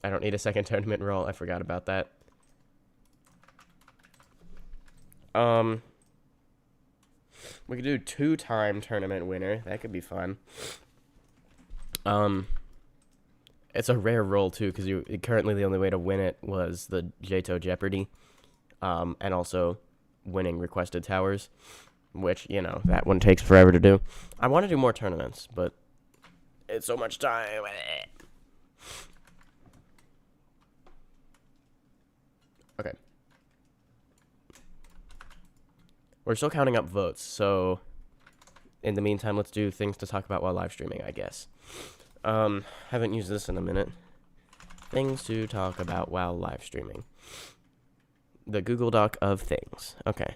I don't need a second tournament roll. I forgot about that. We could do 2-time tournament winner. That could be fun. It's a rare roll too, because currently the only way to win it was the JTO Jeopardy, and also winning requested towers, which, you know, that one takes forever to do. I want to do more tournaments, but it's so much time. Okay. We're still counting up votes, so in the meantime, let's do things to talk about while live streaming, I guess. Haven't used this in a minute. Things to talk about while live streaming. The Google Doc of things. Okay.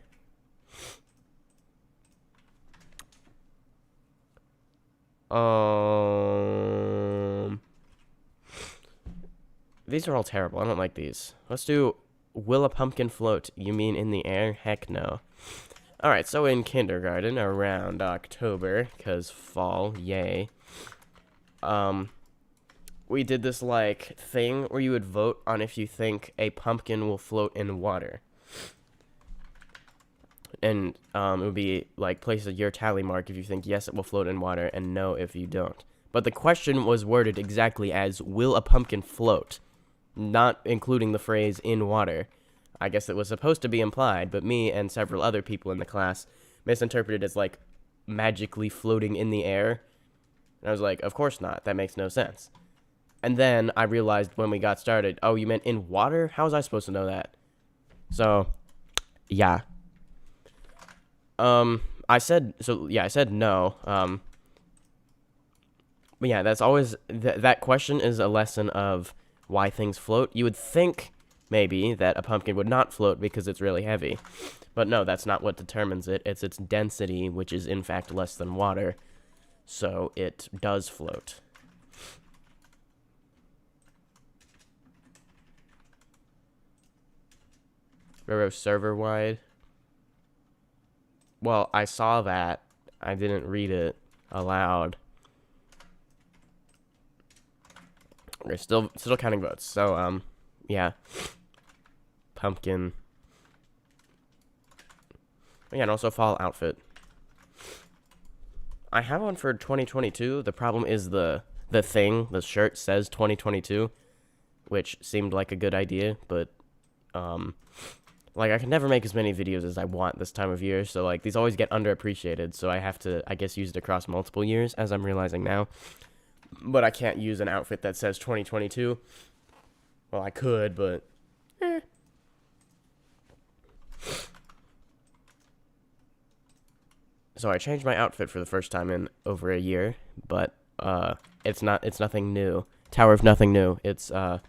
These are all terrible. I don't like these. Let's do, will a pumpkin float? You mean in the air? Heck no. Alright, so in kindergarten, around October, because fall, yay, we did this, like, thing where you would vote on if you think a pumpkin will float in water. And, it would be, like, place your tally mark if you think yes, it will float in water, and no if you don't. But the question was worded exactly as, will a pumpkin float? Not including the phrase, in water. I guess it was supposed to be implied, but me and several other people in the class misinterpreted it as, like, magically floating in the air. And I was like, of course not. That makes no sense. And then I realized when we got started, oh, you meant in water? How was I supposed to know that? So, yeah. I said no. But yeah, that's always, that question is a lesson of why things float. You would think, maybe, that a pumpkin would not float because it's really heavy. But no, that's not what determines it. It's its density, which is in fact less than water. So it does float. Roro server-wide. Well, I saw that. I didn't read it aloud. We're still counting votes. So, yeah. Pumpkin. Yeah, and also fall outfit. I have one for 2022. The problem is the shirt says 2022, which seemed like a good idea, but like I can never make as many videos as I want this time of year, so like these always get underappreciated, so I have to, I guess, use it across multiple years, as I'm realizing now. But I can't use an outfit that says 2022. Well, I could, but So I changed my outfit for the first time in over a year, but it's nothing new. Tower of Nothing New. It's an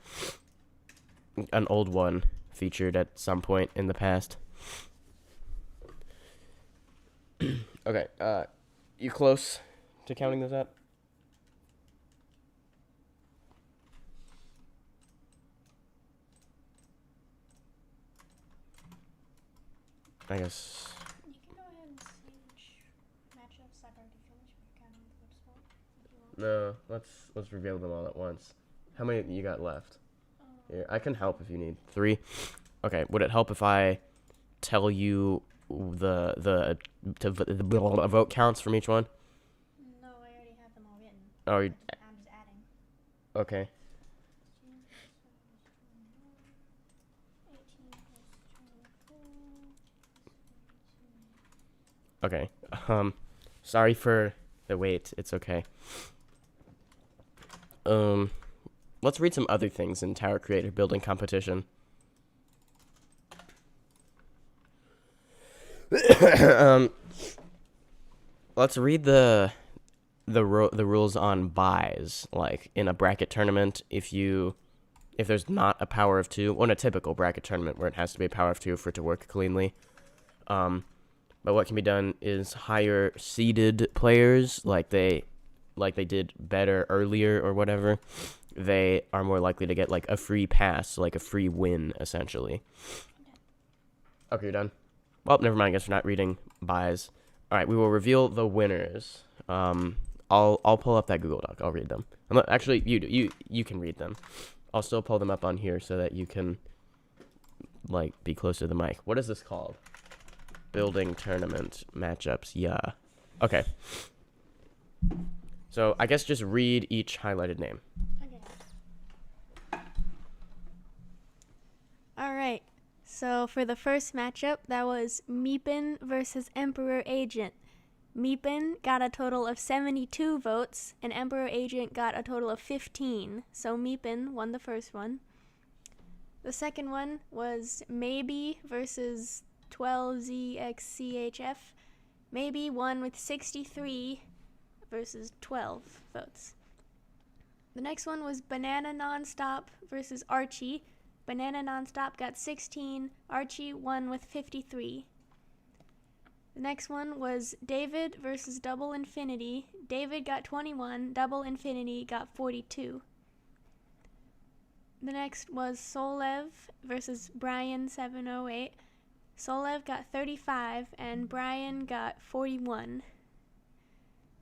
old one featured at some point in the past. Okay, you close to counting this up? I guess. You can go ahead and see which matchups I've already finished with counting the good score if you want. No, let's reveal them all at once. How many you got left? Here, I can help if you need. 3. Okay, would it help if I tell you the vote counts from each one? No, I already have them all written. Oh, I'm just adding. okay. 18 plus 24. Okay. Sorry for the wait. It's okay. Let's read some other things in Tower Creator Building Competition. Let's read the rules on buys. Like in a bracket tournament, if there's not a power of 2, well, in a typical bracket tournament where it has to be a power of 2 for it to work cleanly. But what can be done is higher seeded players, like they did better earlier or whatever, they are more likely to get like a free pass, like a free win, essentially. Okay, you're done? Well, never mind. I guess we're not reading buys. All right, we will reveal the winners. I'll pull up that Google Doc. I'll read them. Actually, you can read them. I'll still pull them up on here so that you can like be close to the mic. What is this called? Building tournament matchups. Yeah. Okay. So I guess just read each highlighted name. Okay. All right. So for the first matchup, that was Meepin versus Emperor Agent. Meepin got a total of 72 votes, and Emperor Agent got a total of 15. So Meepin won the first one. The second one was Maybe versus 12ZXCHF. Maybe won with 63 versus 12 votes. The next one was Banana Nonstop versus Archie. Banana Nonstop got 16. Archie won with 53. The next one was David versus Double Infinity. David got 21. Double Infinity got 42. The next was Solev versus Brian708. Solev got 35 and Brian got 41.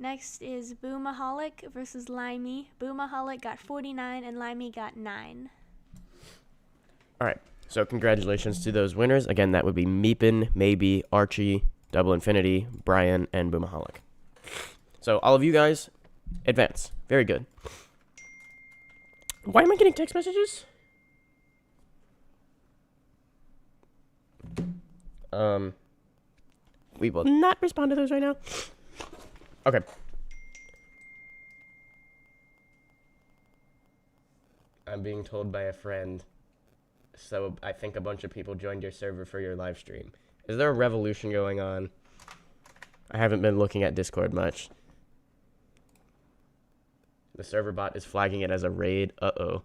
Next is Boomaholic versus Limey. Boomaholic got 49 and Limey got 9. All right. So congratulations to those winners. Again, that would be Meepin, Maybe, Archie, Double Infinity, Brian, and Boomaholic. So all of you guys, advance. Very good. Why am I getting text messages? We will not respond to those right now. Okay. I'm being told by a friend, so I think a bunch of people joined your server for your live stream. Is there a revolution going on? I haven't been looking at Discord much. The server bot is flagging it as a raid. Uh-oh.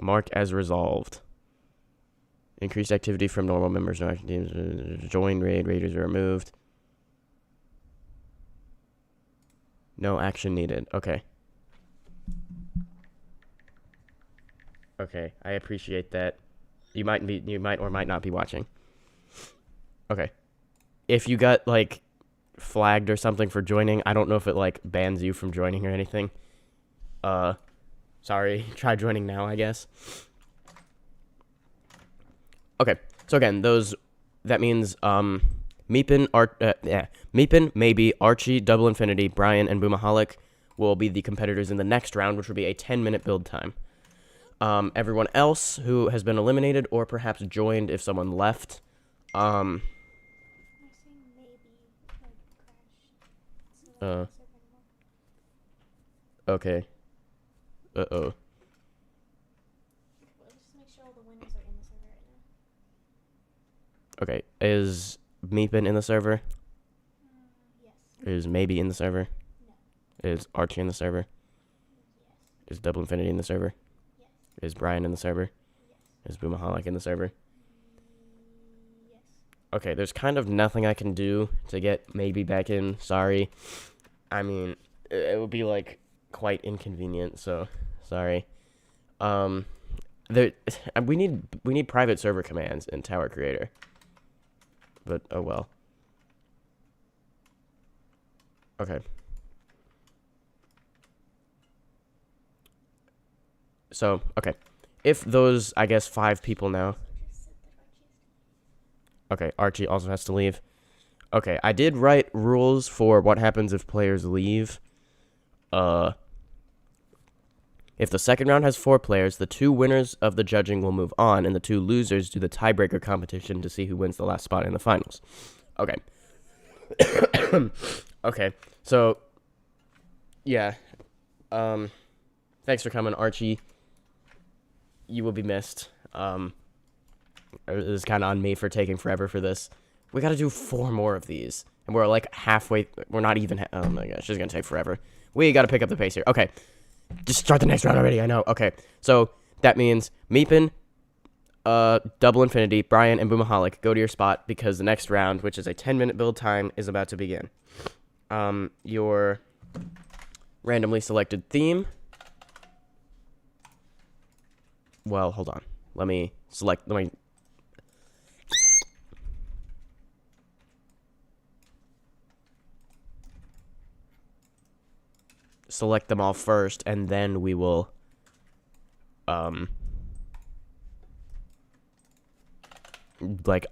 Mark as resolved. Increased activity from normal members. No action teams. Join raid. Raiders are removed. No action needed. Okay. Okay, I appreciate that. You might or might not be watching. Okay. If you got like flagged or something for joining, I don't know if it like bans you from joining or anything. Sorry. Try joining now, I guess. Okay. So again, that means Meepin, maybe Archie, Double Infinity, Brian, and Boomaholic will be the competitors in the next round, which will be a 10-minute build time. Everyone else who has been eliminated or perhaps joined if someone left, okay. Uh-oh. Okay, is Meepin in the server? Is maybe in the server? Is Archie in the server? Is Double Infinity in the server? Is Brian in the server? Is Boomaholic in the server? Okay, there's kind of nothing I can do to get maybe back in. Sorry. I mean, it would be like quite inconvenient, so sorry. There we need private server commands in Tower Creator. But oh well. Okay. So, okay. If those, I guess, 5 people now. Okay, Archie also has to leave. Okay, I did write rules for what happens if players leave. If the second round has 4 players, the 2 winners of the judging will move on, and the 2 losers do the tiebreaker competition to see who wins the last spot in the finals. Okay. Okay, so, yeah. Thanks for coming, Archie. You will be missed. It was kind of on me for taking forever for this. We gotta do 4 more of these. And we're like halfway. We're not even. Oh my gosh, this is gonna take forever. We gotta pick up the pace here. Okay. Just start the next round already. I know. Okay. So that means Meepin, Double Infinity, Brian, and Boomaholic go to your spot because the next round, which is a 10-minute build time, is about to begin. Your randomly selected theme. Well, hold on. Let me select them all first, and then we will I'll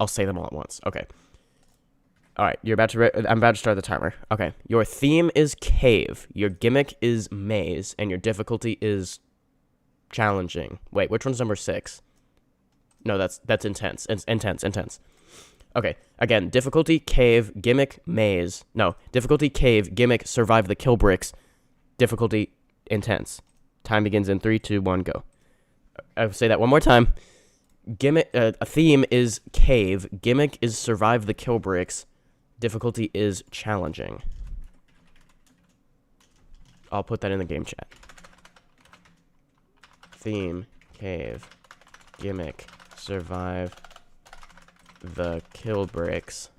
say them all at once. Okay. All right, I'm about to start the timer. Okay. Your theme is cave, your gimmick is maze, and your difficulty is challenging. Wait, which one's number 6? No, that's intense. It's intense. Okay, again, difficulty, cave, gimmick, maze. No, difficulty, cave, gimmick, survive the kill bricks. Difficulty, intense. Time begins in 3, 2, 1, go. I'll say that one more time. Gimmick, a theme is cave. Gimmick is survive the kill bricks. Difficulty is challenging. I'll put that in the game chat. Theme, cave, gimmick, survive the kill bricks.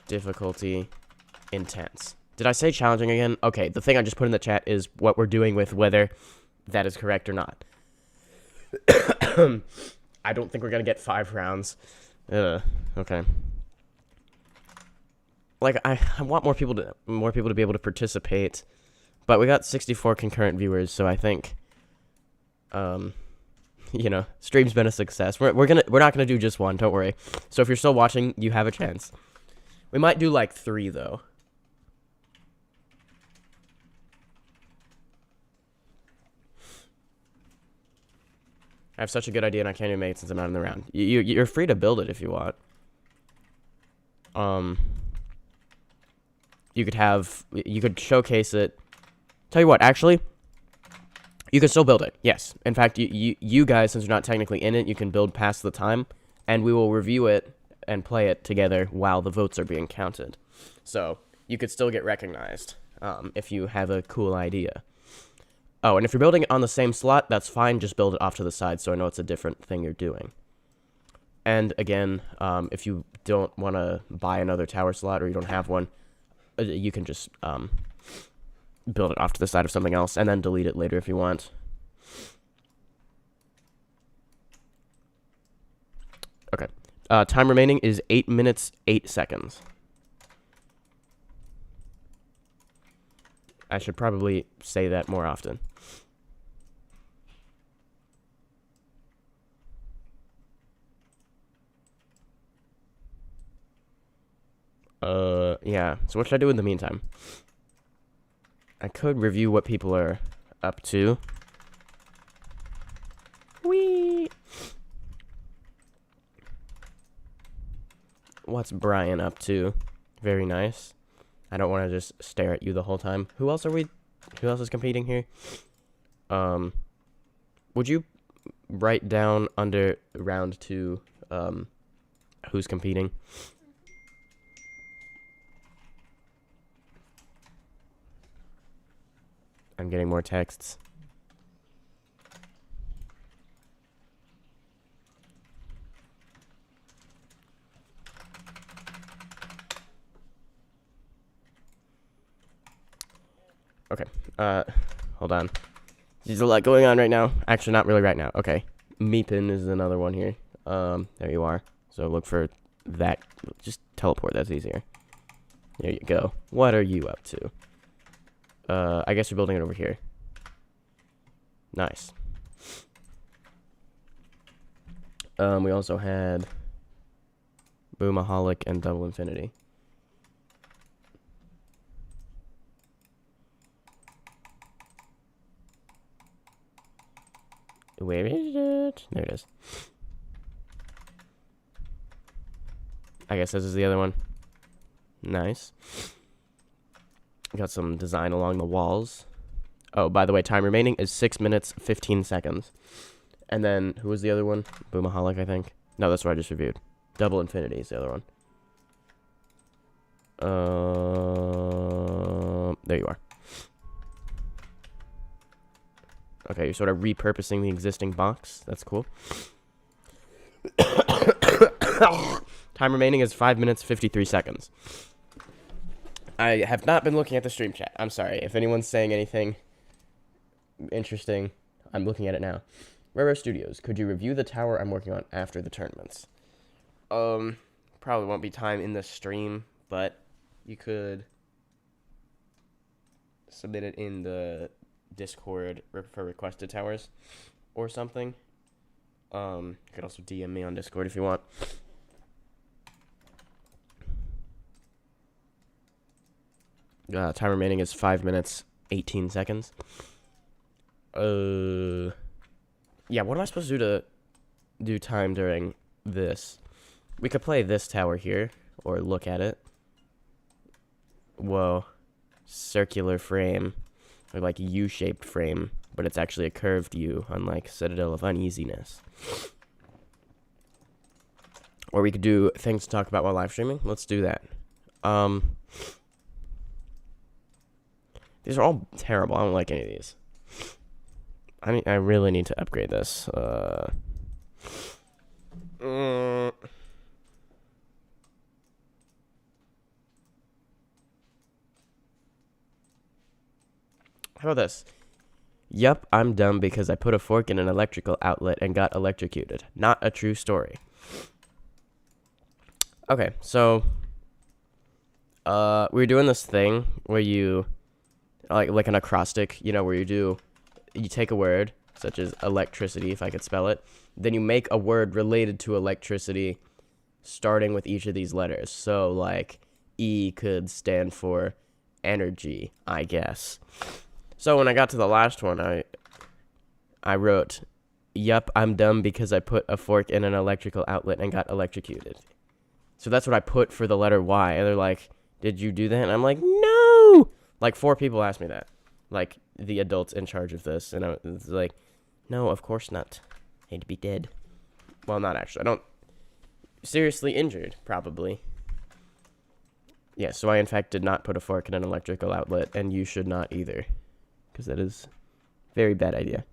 Difficulty, intense. Did I say challenging again? Okay, the thing I just put in the chat is what we're doing with whether that is correct or not. I don't think we're gonna get 5 rounds. Okay. Like I want more people to be able to participate, but we got 64 concurrent viewers, so I think, stream's been a success. We're not gonna do just one. Don't worry. So if you're still watching, you have a chance. We might do like 3 though. I have such a good idea and I can't even make it since I'm not in the round. You're free to build it if you want. You could showcase it. Tell you what, actually, you can still build it. Yes. In fact, you guys, since you're not technically in it, you can build past the time, and we will review it and play it together while the votes are being counted. So you could still get recognized if you have a cool idea. Oh, and if you're building it on the same slot, that's fine. Just build it off to the side so I know it's a different thing you're doing. And again, if you don't want to buy another tower slot or you don't have one, you can just build it off to the side of something else and then delete it later if you want. Okay. Time remaining is 8 minutes, 8 seconds. I should probably say that more often. Yeah. So what should I do in the meantime? I could review what people are up to. Whee! What's Brian up to? Very nice. I don't want to just stare at you the whole time. Who else is competing here? Would you write down under round 2, who's competing? I'm getting more texts. Okay, hold on. There's a lot going on right now. Actually, not really right now. Okay, Meepin is another one here. There you are. So look for that. Just teleport, that's easier. There you go. What are you up to? I guess you're building it over here. Nice. We also had Boomaholic and Double Infinity. Where is it? There it is. I guess this is the other one. Nice. Got some design along the walls. Oh, by the way, time remaining is 6 minutes, 15 seconds. And then, who was the other one? Boomaholic, I think. No, that's what I just reviewed. Double Infinity is the other one. There you are. Okay, you're sort of repurposing the existing box. That's cool. Time remaining is 5 minutes, 53 seconds. I have not been looking at the stream chat. I'm sorry. If anyone's saying anything interesting, I'm looking at it now. Roro Studios, could you review the tower I'm working on after the tournaments? Probably won't be time in the stream, but you could submit it in the Discord for requested towers or something. You could also DM me on Discord if you want. Time remaining is 5 minutes, 18 seconds. Yeah, what am I supposed to do to do time during this? We could play this tower here, or look at it. Whoa. Circular frame. Or like U-shaped frame, but it's actually a curved U, unlike Citadel of Uneasiness. Or we could do things to talk about while live streaming. Let's do that. These are all terrible. I don't like any of these. I mean, I really need to upgrade this. How about this? Yup, I'm dumb because I put a fork in an electrical outlet and got electrocuted. Not a true story. Okay, so we were doing this thing where you like an acrostic, you know, where you take a word such as electricity, if I could spell it, then you make a word related to electricity starting with each of these letters. So like E could stand for energy, I guess. So when I got to the last one, I wrote, yup, I'm dumb because I put a fork in an electrical outlet and got electrocuted. So that's what I put for the letter Y. And they're like, did you do that? And I'm like, no! Like 4 people asked me that. Like the adults in charge of this. And I was like, no, of course not. I'd be dead. Well, not actually. I don't. Seriously injured, probably. Yeah, so I in fact did not put a fork in an electrical outlet. And you should not either. Because that is a very bad idea.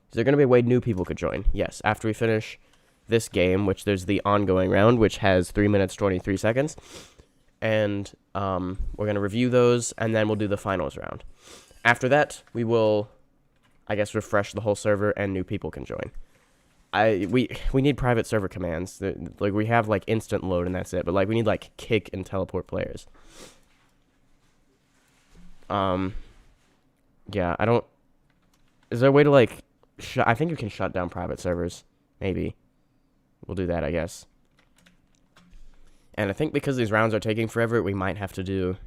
Is there going to be a way new people could join? Yes. After we finish this game, which there's the ongoing round, which has 3 minutes, 23 seconds. And we're going to review those, and then we'll do the finals round. After that, we will, I guess, refresh the whole server, and new people can join. We need private server commands. Like, we have, like, instant load, and that's it. But, like, we need, like, kick and teleport players. Yeah, I don't... Is there a way to, like... I think you can shut down private servers. Maybe. We'll do that, I guess. And I think because these rounds are taking forever, we might have to do,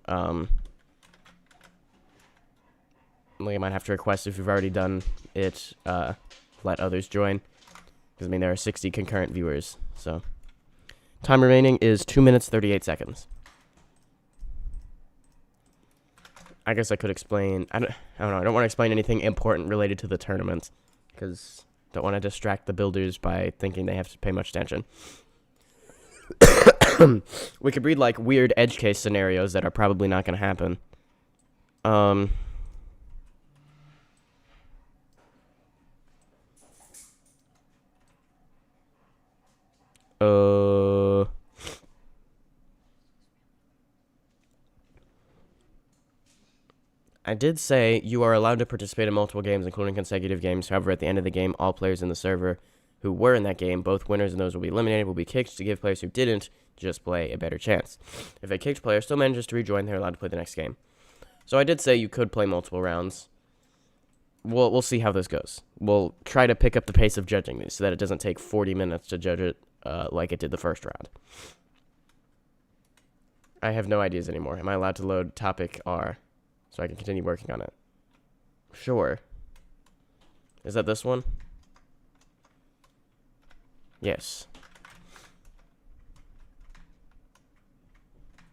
I might have to request if you've already done it, let others join. Because, I mean, there are 60 concurrent viewers, so. Time remaining is 2 minutes, 38 seconds. I guess I could explain, I don't know, I don't want to explain anything important related to the tournament. Because I don't want to distract the builders by thinking they have to pay much attention. We could read, like, weird edge case scenarios that are probably not going to happen. I did say you are allowed to participate in multiple games, including consecutive games. However, at the end of the game, all players in the server who were in that game, both winners and those will be eliminated, will be kicked to give players who didn't just play a better chance. If a kicked player still manages to rejoin, they're allowed to play the next game. So I did say you could play multiple rounds. We'll see how this goes. We'll try to pick up the pace of judging these so that it doesn't take 40 minutes to judge it like it did the first round. I have no ideas anymore. Am I allowed to load topic R so I can continue working on it? Sure. Is that this one? Yes.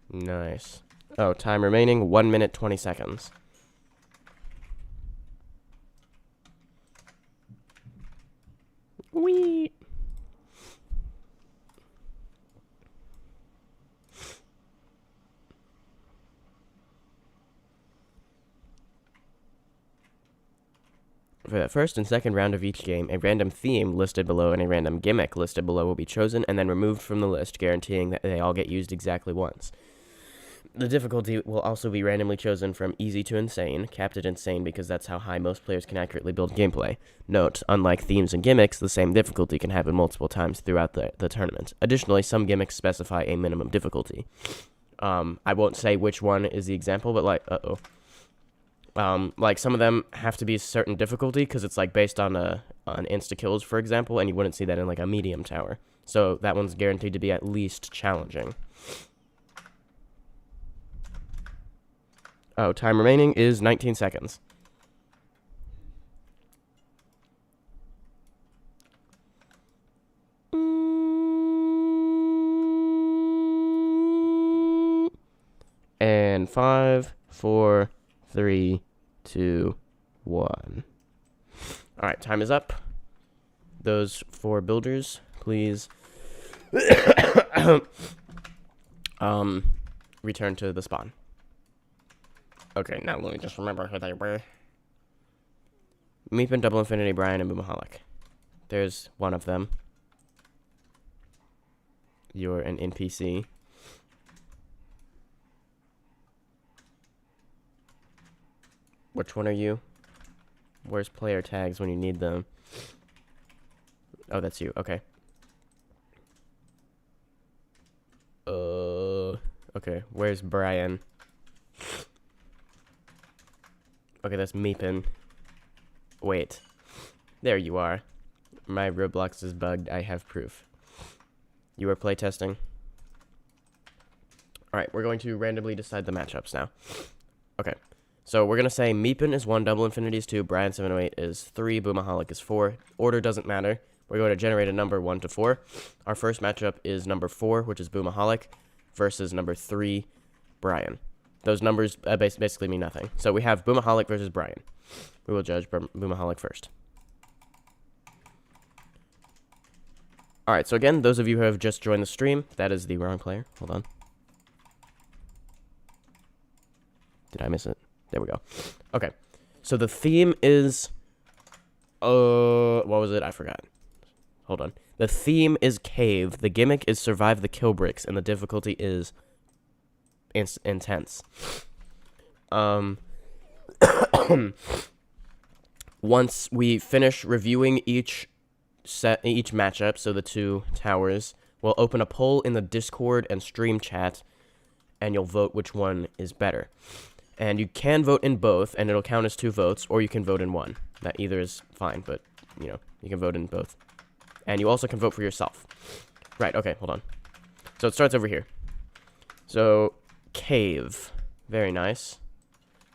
Nice. Oh, time remaining 1 minute 20 seconds. Wee. For the first and second round of each game, a random theme listed below and a random gimmick listed below will be chosen and then removed from the list, guaranteeing that they all get used exactly once. The difficulty will also be randomly chosen from easy to insane, capped at insane because that's how high most players can accurately build gameplay. Note, unlike themes and gimmicks, the same difficulty can happen multiple times throughout the tournament. Additionally, some gimmicks specify a minimum difficulty. I won't say which one is the example, but like, like some of them have to be a certain difficulty because it's like based on insta kills, for example, and you wouldn't see that in like a medium tower. So that one's guaranteed to be at least challenging. Oh, time remaining is 19 seconds. And 5, 4, 3, 2, 1. All right, time is up. Those 4 builders, please return to the spawn. Okay, now let me just remember who they were. Meepin, Double Infinity, Brian, and Boomaholic. There's one of them. You're an NPC. Which one are you? Where's player tags when you need them? Oh, that's you. Okay. Okay. Where's Brian? Okay, that's Meepin. Wait. There you are. My Roblox is bugged. I have proof. You are playtesting? Alright, we're going to randomly decide the matchups now. Okay. So we're going to say Meepin is 1, Double Infinity is 2, Brian 708 is 3, Boomaholic is 4. Order doesn't matter. We're going to generate a number 1 to 4. Our first matchup is number 4, which is Boomaholic, versus number 3, Brian. Those numbers basically mean nothing. So we have Boomaholic versus Brian. We will judge Boomaholic first. Alright, so again, those of you who have just joined the stream, that is the wrong player. Hold on. Did I miss it? There we go. Okay. So the theme is... what was it? I forgot. Hold on. The theme is cave. The gimmick is survive the kill bricks. And the difficulty is... intense. Once we finish reviewing each matchup, so the 2 towers, we'll open a poll in the Discord and stream chat, and you'll vote which one is better. And you can vote in both, and it'll count as 2 votes, or you can vote in 1. That either is fine, but, you know, you can vote in both. And you also can vote for yourself. Right, okay, hold on. So it starts over here. So, cave. Very nice.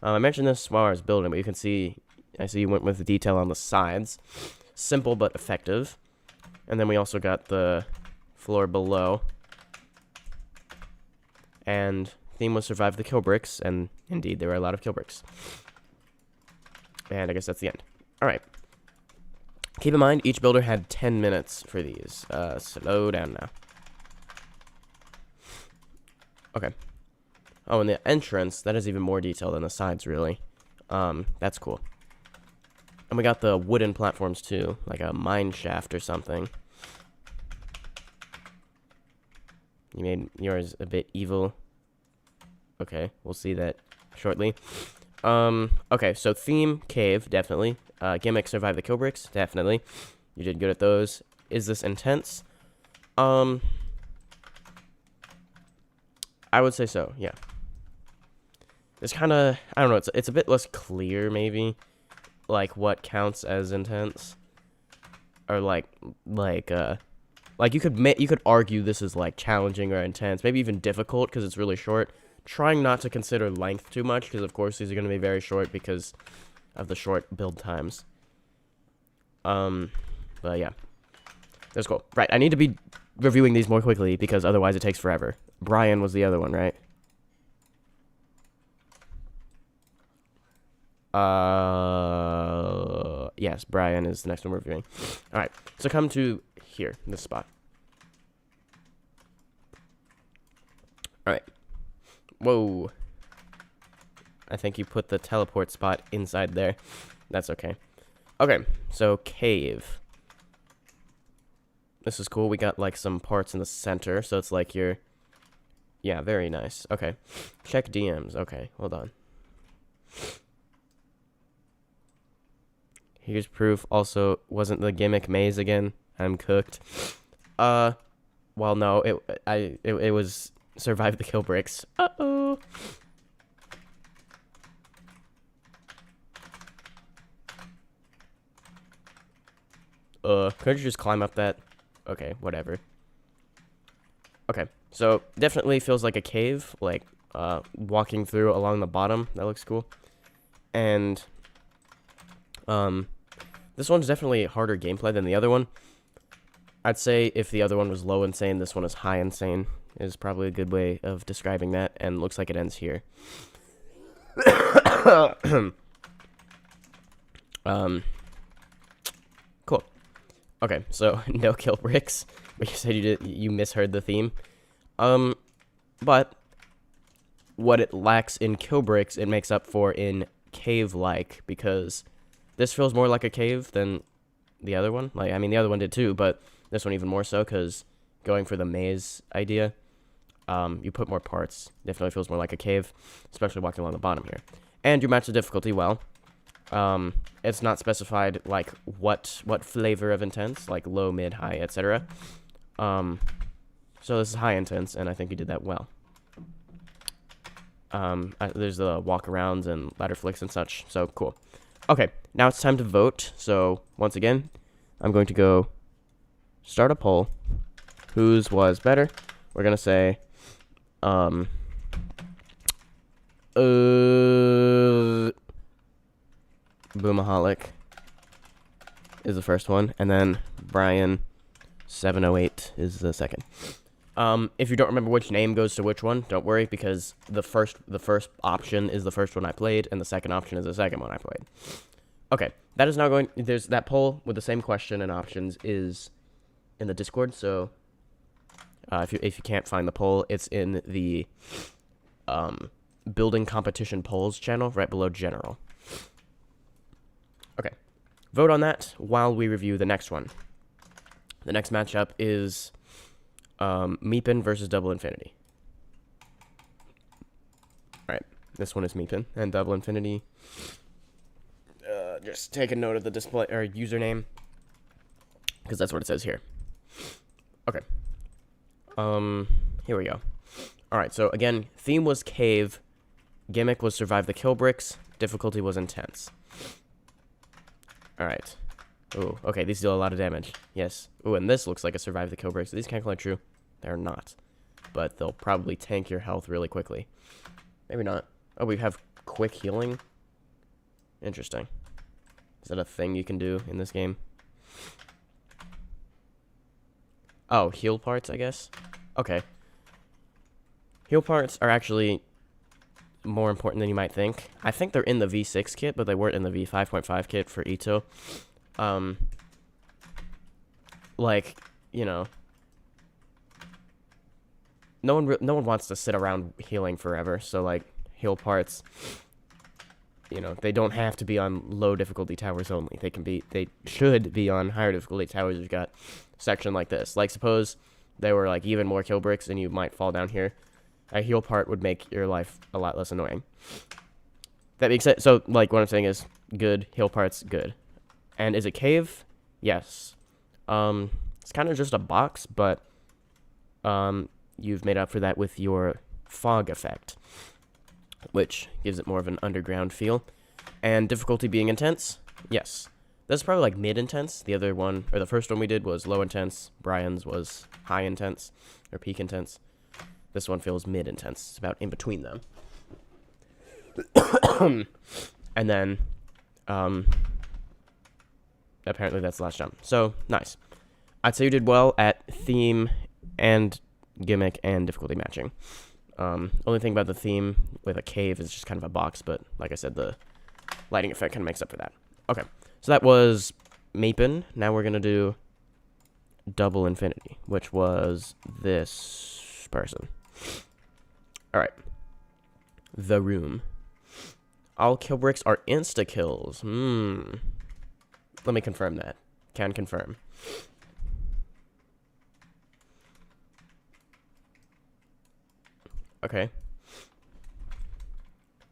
I mentioned this while I was building, but you can see, I see you went with the detail on the sides. Simple but effective. And then we also got the floor below. And theme was survive the kill bricks, and indeed there were a lot of kill bricks. And I guess that's the end. Alright. Keep in mind, each builder had 10 minutes for these. Slow down now. Okay. Oh, and the entrance, that is even more detailed than the sides, really. That's cool. And we got the wooden platforms, too. Like a mine shaft or something. You made yours a bit evil. Okay, we'll see that shortly. Okay, so theme, cave, definitely. Gimmick, survive the kill bricks, definitely. You did good at those. Is this intense? I would say so, yeah. It's kind of, I don't know, it's a bit less clear, maybe, like, what counts as intense. Or, like, you could argue this is, like, challenging or intense, maybe even difficult, because it's really short. Trying not to consider length too much, because, of course, these are going to be very short because of the short build times. But, yeah. That's cool. Right, I need to be reviewing these more quickly, because otherwise it takes forever. Brian was the other one, right? Yes, Brian is the next one we're reviewing. Alright, so come to here, this spot. Alright. Whoa. I think you put the teleport spot inside there. That's okay. Okay, so cave. This is cool. We got, like, some parts in the center, so it's like you're... Yeah, very nice. Okay. Check DMs. Okay, hold on. Here's proof. Also, wasn't the gimmick maze again? I'm cooked. Well, no, it was survive the kill bricks. Uh-oh. Could you just climb up that? Okay, whatever. Okay, so definitely feels like a cave, like, walking through along the bottom. That looks cool. And, this one's definitely harder gameplay than the other one. I'd say if the other one was low insane, this one is high insane, is probably a good way of describing that, and looks like it ends here. Cool. Okay, so no kill bricks, but you said you misheard the theme. But what it lacks in kill bricks, it makes up for in cave-like, because this feels more like a cave than the other one. Like, I mean, the other one did too, but this one even more so, because going for the maze idea, you put more parts. Definitely feels more like a cave, especially walking along the bottom here. And you match the difficulty well. It's not specified, like, what flavor of intense, like low, mid, high, etc. So this is high intense, and I think you did that well. There's the walk-arounds and ladder flicks and such, so cool. Okay, now it's time to vote. So, once again, I'm going to go start a poll. Whose was better? We're going to say, Boomaholic is the first one, and then Brian 708 is the second. If you don't remember which name goes to which one, don't worry, because the first option is the first one I played, and the second option is the second one I played. Okay, that is now going... There's that poll with the same question and options is in the Discord, so if you can't find the poll, it's in the Building Competition Polls channel right below General. Okay, vote on that while we review the next one. The next matchup is Meepin versus Double Infinity. Alright, this one is Meepin, and Double Infinity... just take a note of the display or username, because that's what it says here. Okay. Here we go. Alright, so again, theme was cave, gimmick was survive the kill bricks, difficulty was intense. Alright. Ooh, okay, these deal a lot of damage. Yes. Ooh, and this looks like a survive the kill bricks. Are these calculate true? They're not. but they'll probably tank your health really quickly. Maybe not. Oh, we have quick healing. Interesting. Is that a thing you can do in this game? Oh, heal parts, I guess? Okay. Heal parts are actually more important than you might think. I think they're in the V6 kit, but they weren't in the V5.5 kit for Ito. Like, you know, no one wants to sit around healing forever, so like heal parts, you know, they don't have to be on low difficulty towers only. They should be on higher difficulty towers. You've got a section like this. Like suppose they were like even more kill bricks and you might fall down here. A heal part would make your life a lot less annoying. That being said, so like what I'm saying is good, heal parts, good. And is it cave? Yes. It's kind of just a box, but you've made up for that with your fog effect, which gives it more of an underground feel. And difficulty being intense? Yes. This is probably like mid-intense. The other one, or the first one we did was low intense. Brian's was high intense, or peak intense. This one feels mid-intense. It's about in between them. And then, apparently that's the last jump. So, nice. I'd say you did well at theme and gimmick and difficulty matching. Only thing about the theme with a cave is just kind of a box, but like I said, the lighting effect kind of makes up for that. Okay, so that was Meepin. Now we're going to do double infinity, which was this person. Alright. The room. All kill bricks are insta-kills. Let me confirm that. Can confirm. Okay.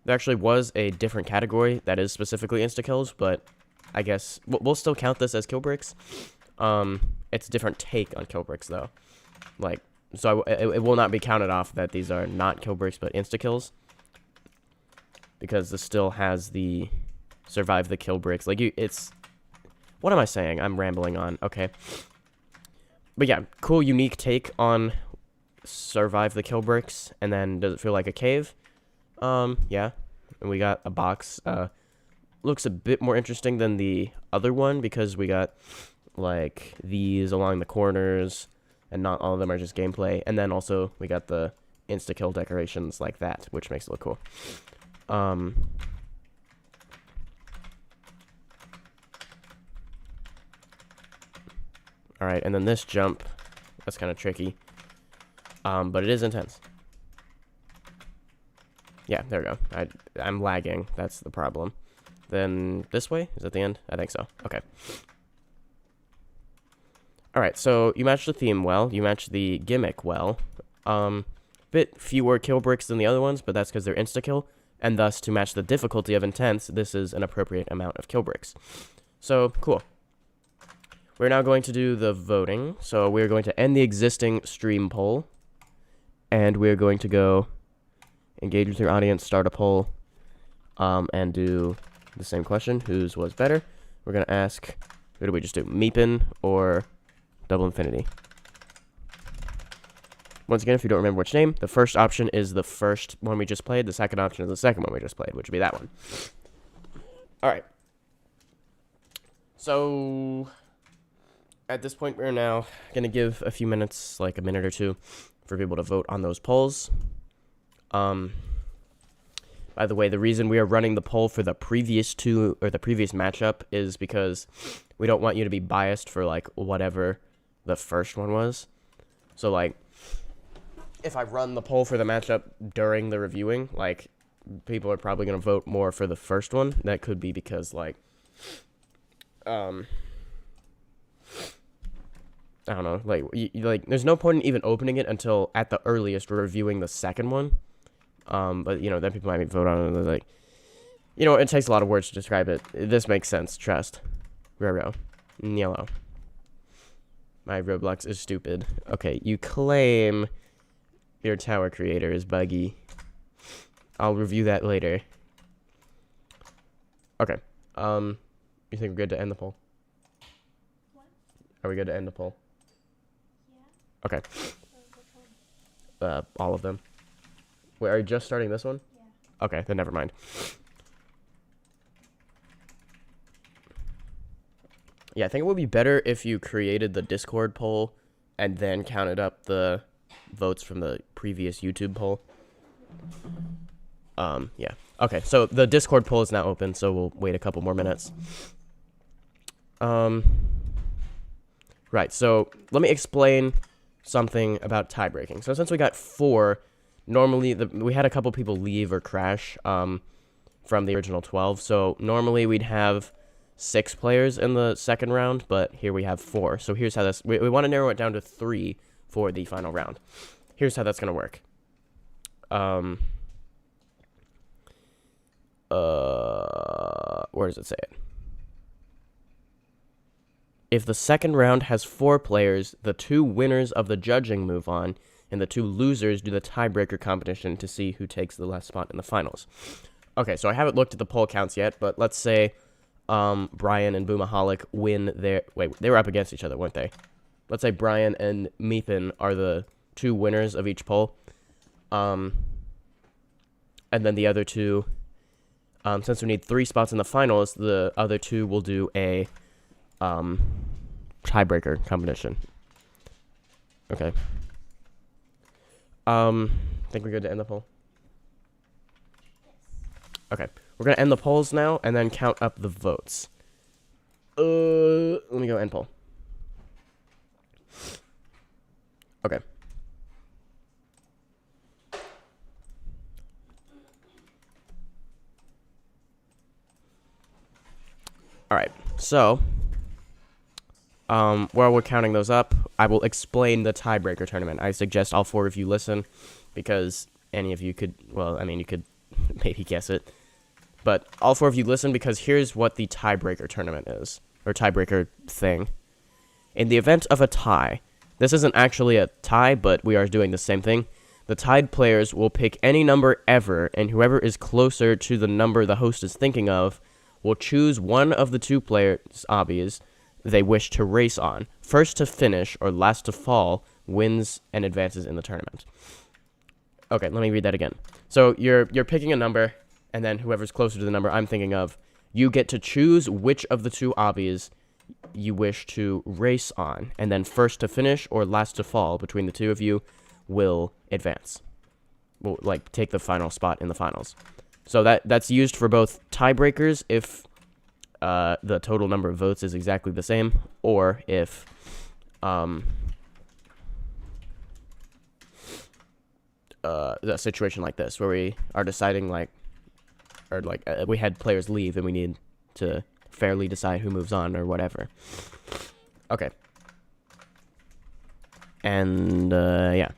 There actually was a different category that is specifically insta-kills, but I guess we'll still count this as kill bricks. It's a different take on kill bricks, though. Like, so it will not be counted off that these are not kill bricks, but insta-kills. Because this still has the survive the kill bricks. Like, it's... What am I saying? I'm rambling on. Okay. But yeah, cool, unique take on survive the kill bricks. And then, does it feel like a cave? Yeah. And we got a box. Looks a bit more interesting than the other one because we got, like, these along the corners. And not all of them are just gameplay. And then also, we got the insta-kill decorations like that, which makes it look cool. Alright, and then this jump, that's kind of tricky. But it is intense. Yeah, there we go. I'm lagging. That's the problem. Then this way? Is that the end? I think so. Okay. Alright, so you matched the theme well. You matched the gimmick well. Bit fewer kill bricks than the other ones, but that's because they're insta-kill. And thus, to match the difficulty of intense, this is an appropriate amount of kill bricks. So, cool. We're now going to do the voting. So, we're going to end the existing stream poll. And we're going to go engage with your audience, start a poll, and do the same question. Whose was better? We're going to ask, who do we just do? Meepin or Double Infinity? Once again, if you don't remember which name, the first option is the first one we just played. The second option is the second one we just played, which would be that one. All right. So, at this point, we're now going to give a few minutes, like a minute or two, for people to vote on those polls. By the way, the reason we are running the poll for the previous two, or the previous matchup, is because we don't want you to be biased for, like, whatever the first one was. So, like, if I run the poll for the matchup during the reviewing, like, people are probably going to vote more for the first one. That could be because, like, I don't know, like, there's no point in even opening it until, at the earliest, we're reviewing the second one. But, you know, then people might vote on it, and they're like, you know, it takes a lot of words to describe it. This makes sense, trust. Roro. Yellow. My Roblox is stupid. Okay, you claim your tower creator is buggy. I'll review that later. Okay. You think we're good to end the poll? What? Are we good to end the poll? Yeah. Okay. all of them. Wait, are you just starting this one? Yeah. Okay, then never mind. Yeah, I think it would be better if you created the Discord poll and then counted up the votes from the previous YouTube poll. Yeah. Okay, so the Discord poll is now open, so we'll wait a couple more minutes. Right, so let me explain something about tie breaking. So since we got 4, normally we had a couple people leave or crash from the original 12. So normally we'd have 6 players in the second round, but here we have 4. So here's how this, we want to narrow it down to 3 for the final round. Here's how that's going to work. Where does it say it? If the second round has 4 players, the 2 winners of the judging move on, and the 2 losers do the tiebreaker competition to see who takes the last spot in the finals. Okay, so I haven't looked at the poll counts yet, but let's say Brian and Boomaholic win their... Wait, they were up against each other, weren't they? Let's say Brian and Meepin are the 2 winners of each poll. And then the other 2... since we need 3 spots in the finals, the other 2 will do a... tiebreaker competition. Okay. Think we're good to end the poll? Okay. We're gonna end the polls now and then count up the votes. Let me go end poll. Okay. Alright, so while we're counting those up, I will explain the tiebreaker tournament. I suggest all 4 of you listen, because any of you could, well, I mean, you could maybe guess it. But all 4 of you listen, because here's what the tiebreaker tournament is, or tiebreaker thing. In the event of a tie, this isn't actually a tie, but we are doing the same thing. The tied players will pick any number ever, and whoever is closer to the number the host is thinking of will choose one of the 2 players' obbies they wish to race on. First to finish or last to fall wins and advances in the tournament. Okay, let me read that again. So you're picking a number, and then whoever's closer to the number I'm thinking of, you get to choose which of the 2 obbies you wish to race on, and then first to finish or last to fall between the 2 of you will advance. Will, like, take the final spot in the finals. So that's used for both tiebreakers if the total number of votes is exactly the same, or if a situation like this where we are deciding we had players leave and we need to fairly decide who moves on or whatever. Okay. And yeah.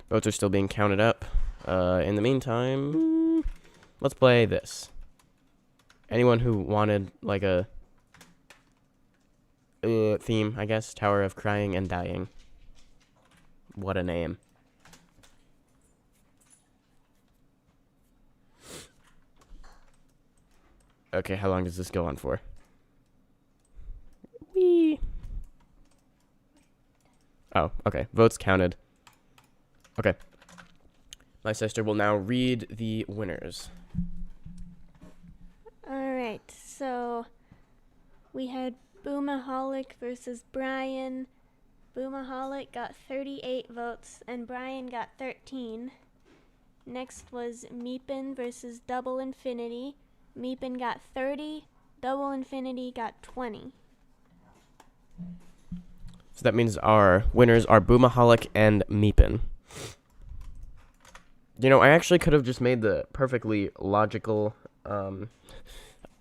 Votes are still being counted up. In the meantime, let's play this. Anyone who wanted, like, a theme, I guess? Tower of Crying and Dying. What a name. Okay, how long does this go on for? Whee! Oh, okay. Votes counted. Okay. My sister will now read the winners. Alright, so we had Boomaholic versus Brian. Boomaholic got 38 votes and Brian got 13. Next was Meepin versus Double Infinity. Meepin got 30, Double Infinity got 20. So that means our winners are Boomaholic and Meepin. You know, I actually could have just made the perfectly logical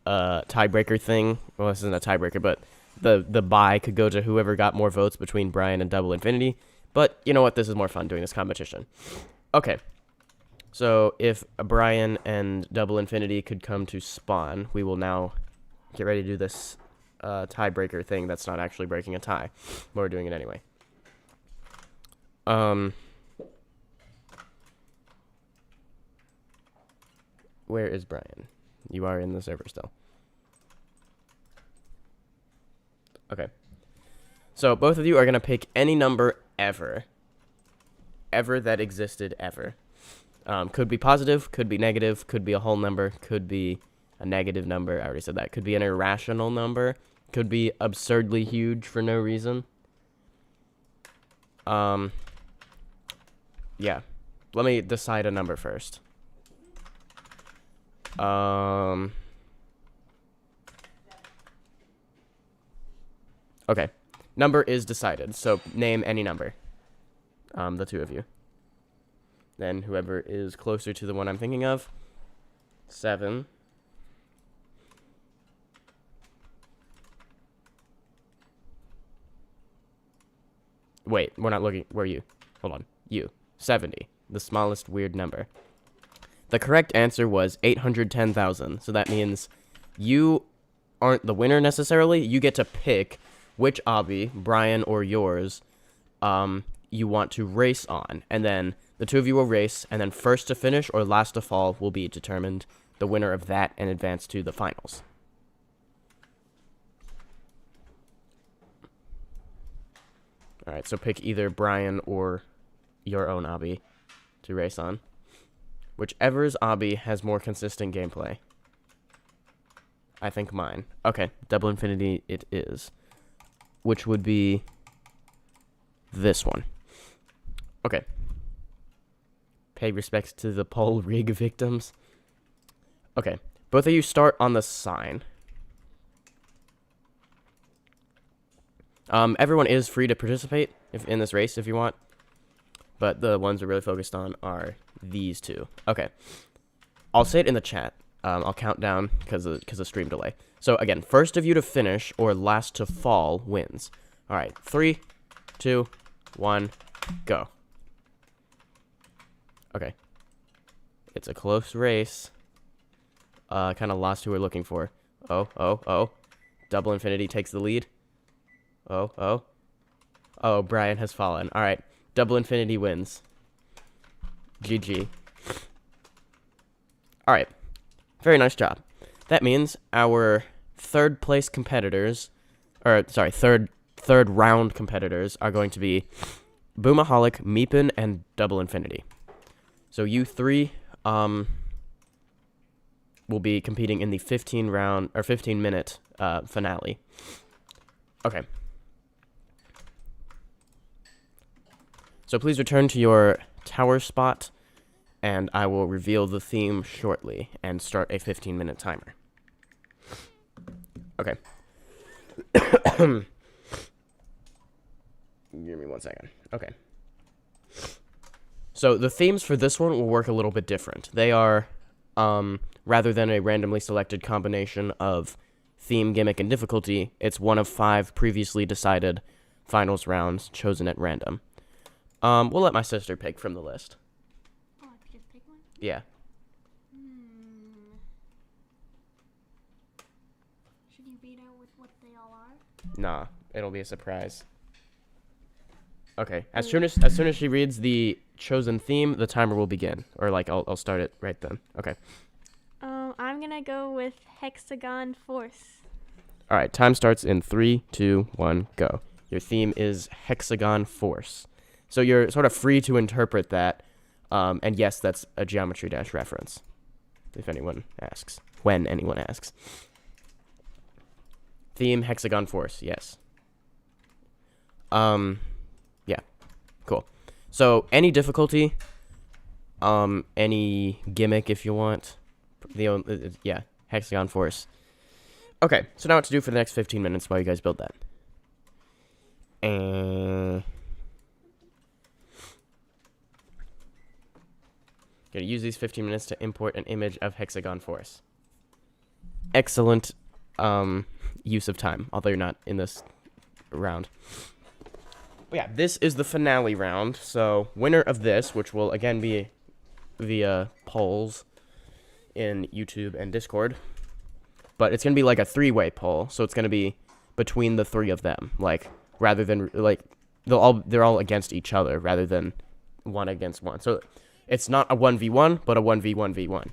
tiebreaker thing. Well, this isn't a tiebreaker, but the bye could go to whoever got more votes between Brian and Double Infinity. But you know what? This is more fun doing this competition. Okay. So if Brian and Double Infinity could come to spawn, we will now get ready to do this tiebreaker thing that's not actually breaking a tie. But we're doing it anyway. Where is Brian? You are in the server still. Okay. So both of you are going to pick any number ever. Ever that existed ever. Could be positive, could be negative, could be a whole number, could be a negative number. I already said that. Could be an irrational number. Could be absurdly huge for no reason. Yeah. Let me decide a number first. Okay. Number is decided, so name any number. The two of you. Then whoever is closer to the one I'm thinking of. 7. Wait, we're not looking. Where are you? Hold on. You. 70. The smallest weird number. The correct answer was 810,000. So that means you aren't the winner necessarily. You get to pick which obby, Brian or yours, you want to race on. And then the two of you will race, and then first to finish or last to fall will be determined. The winner of that and advance to the finals. Alright, so pick either Brian or your own obby to race on. Whichever's obby has more consistent gameplay. I think mine. Okay, Double Infinity it is. Which would be this one. Okay. Pay respects to the pole rig victims. Okay, both of you start on the sign. Everyone is free to participate in this race if you want. But the ones we're really focused on are these two. Okay. I'll say it in the chat. I'll count down because of stream delay. So again, first of you to finish or last to fall wins. All right, 3, 2, 1, go. Okay. It's a close race. Kind of lost who we're looking for. Oh. Double Infinity takes the lead. Oh, Brian has fallen. All right, Double Infinity wins. GG. All right, very nice job. That means our third round competitors are going to be Boomaholic, Meepin, and Double Infinity. So you three will be competing in the 15-minute finale. Okay. So please return to your tower spot, and I will reveal the theme shortly and start a 15-minute timer. Okay. Give me 1 second. Okay. So the themes for this one will work a little bit different. They are, rather than a randomly selected combination of theme, gimmick, and difficulty, it's one of 5 previously decided finals rounds chosen at random. We'll let my sister pick from the list. Oh, I could just pick one? Yeah. Should you read out with what they all are? Nah, it'll be a surprise. Okay, as soon as she reads the chosen theme, the timer will begin. Or like I'll start it right then. Okay. I'm gonna go with Hexagon Force. All right, time starts in 3, 2, 1, go. Your theme is Hexagon Force. So you're sort of free to interpret that. And yes, that's a Geometry Dash reference. If anyone asks. When anyone asks. Theme Hexagon Force, yes. Yeah. Cool. So any difficulty, any gimmick if you want. Yeah, Hexagon Force. Okay, so now what to do for the next 15 minutes while you guys build that. Gonna use these 15 minutes to import an image of Hexagon Force. Excellent use of time, although you're not in this round. But yeah, this is the finale round, so winner of this, which will again be via polls in YouTube and Discord, but it's gonna be like a 3-way poll, so it's gonna be between the 3 of them, like rather than like they're all against each other rather than one against one. So it's not a 1v1, but a 1v1v1.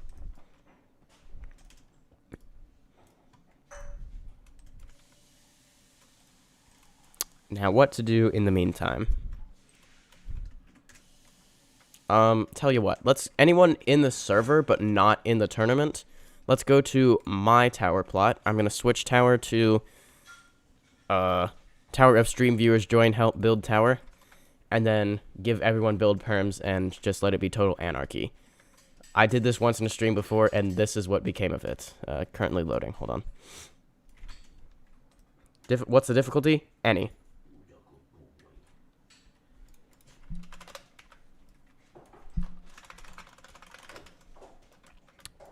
Now, what to do in the meantime? Tell you what. Anyone in the server but not in the tournament, let's go to my tower plot. I'm gonna switch tower to tower of stream viewers join help build tower, and then give everyone build perms and just let it be total anarchy. I did this once in a stream before, and this is what became of it. Currently loading. Hold on. What's the difficulty? Any.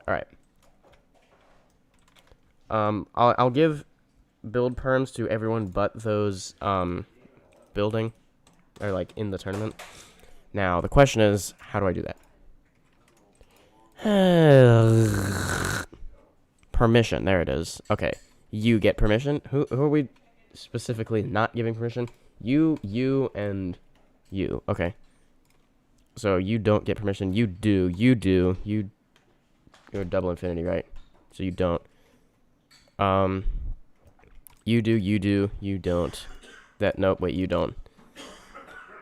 All right. I'll give build perms to everyone but those building or like in the tournament. Now the question is, how do I do that? Permission. There it is. Okay. You get permission. Who are we specifically not giving permission? You, and you. Okay. So you don't get permission. You do. You're double infinity, right? So you don't. You do. You don't. Nope, wait, you don't.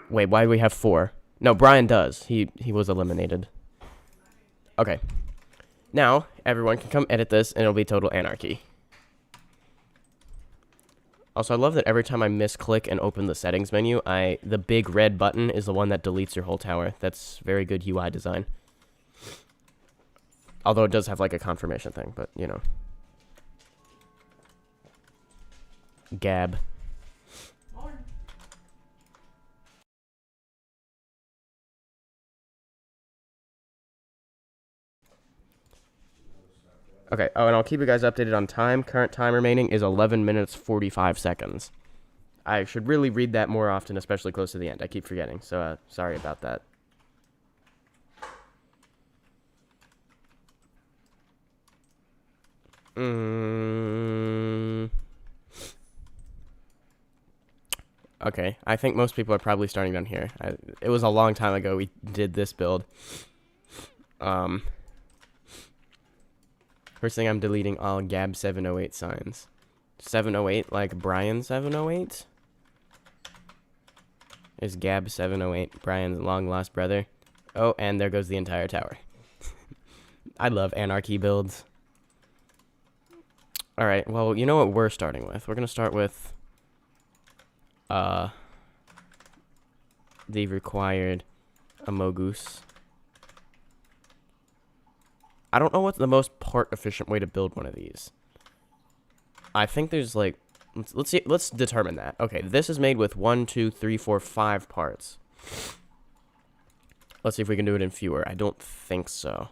Wait, why do we have 4? No, Brian does. He was eliminated. Okay. Now, everyone can come edit this, and it'll be total anarchy. Also, I love that every time I misclick and open the settings menu, the big red button is the one that deletes your whole tower. That's very good UI design. Although it does have like a confirmation thing, but you know. Gab. Okay, oh, and I'll keep you guys updated on time. Current time remaining is 11 minutes, 45 seconds. I should really read that more often, especially close to the end. I keep forgetting, so sorry about that. Okay, I think most people are probably starting down here. It was a long time ago we did this build. First thing, I'm deleting all Gab 708 signs. 708 like Brian 708? Is Gab 708 Brian's long lost brother? Oh, and there goes the entire tower. I love anarchy builds. Alright, well, you know what we're starting with? We're gonna start with the required Amogus. I don't know what's the most part efficient way to build one of these. I think there's like, let's determine that. Okay, this is made with 1, 2, 3, 4, 5 parts. Let's see if we can do it in fewer. I don't think so.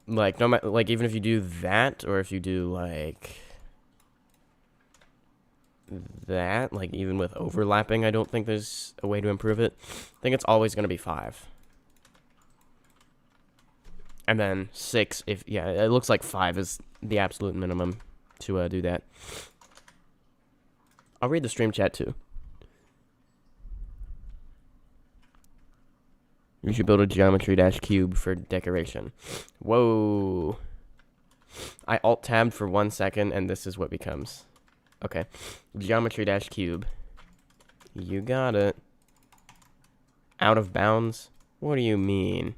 Like, no matter, like, even if you do that, or if you do like that, like even with overlapping, I don't think there's a way to improve it. I think it's always going to be 5. And then 6, yeah, it looks like 5 is the absolute minimum to do that. I'll read the stream chat too. You should build a geometry-cube for decoration. Whoa. I alt-tabbed for 1 second, and this is what becomes. Okay. Geometry-cube. You got it. Out of bounds? What do you mean?